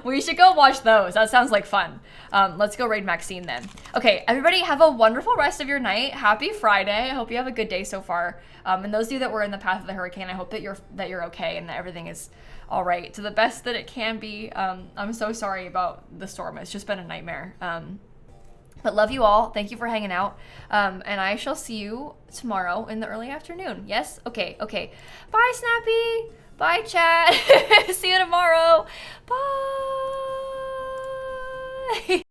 We should go watch those. That sounds like fun. Let's go raid Maxine then. Okay, everybody have a wonderful rest of your night. Happy Friday. I hope you have a good day so far. And those of you that were in the path of the hurricane, I hope that you're okay and that everything is all right to the best that it can be. I'm so sorry about the storm. It's just been a nightmare. But love you all. Thank you for hanging out. And I shall see you tomorrow in the early afternoon. Yes? Okay. Bye, Snappy. Bye, chat. See you tomorrow. Bye.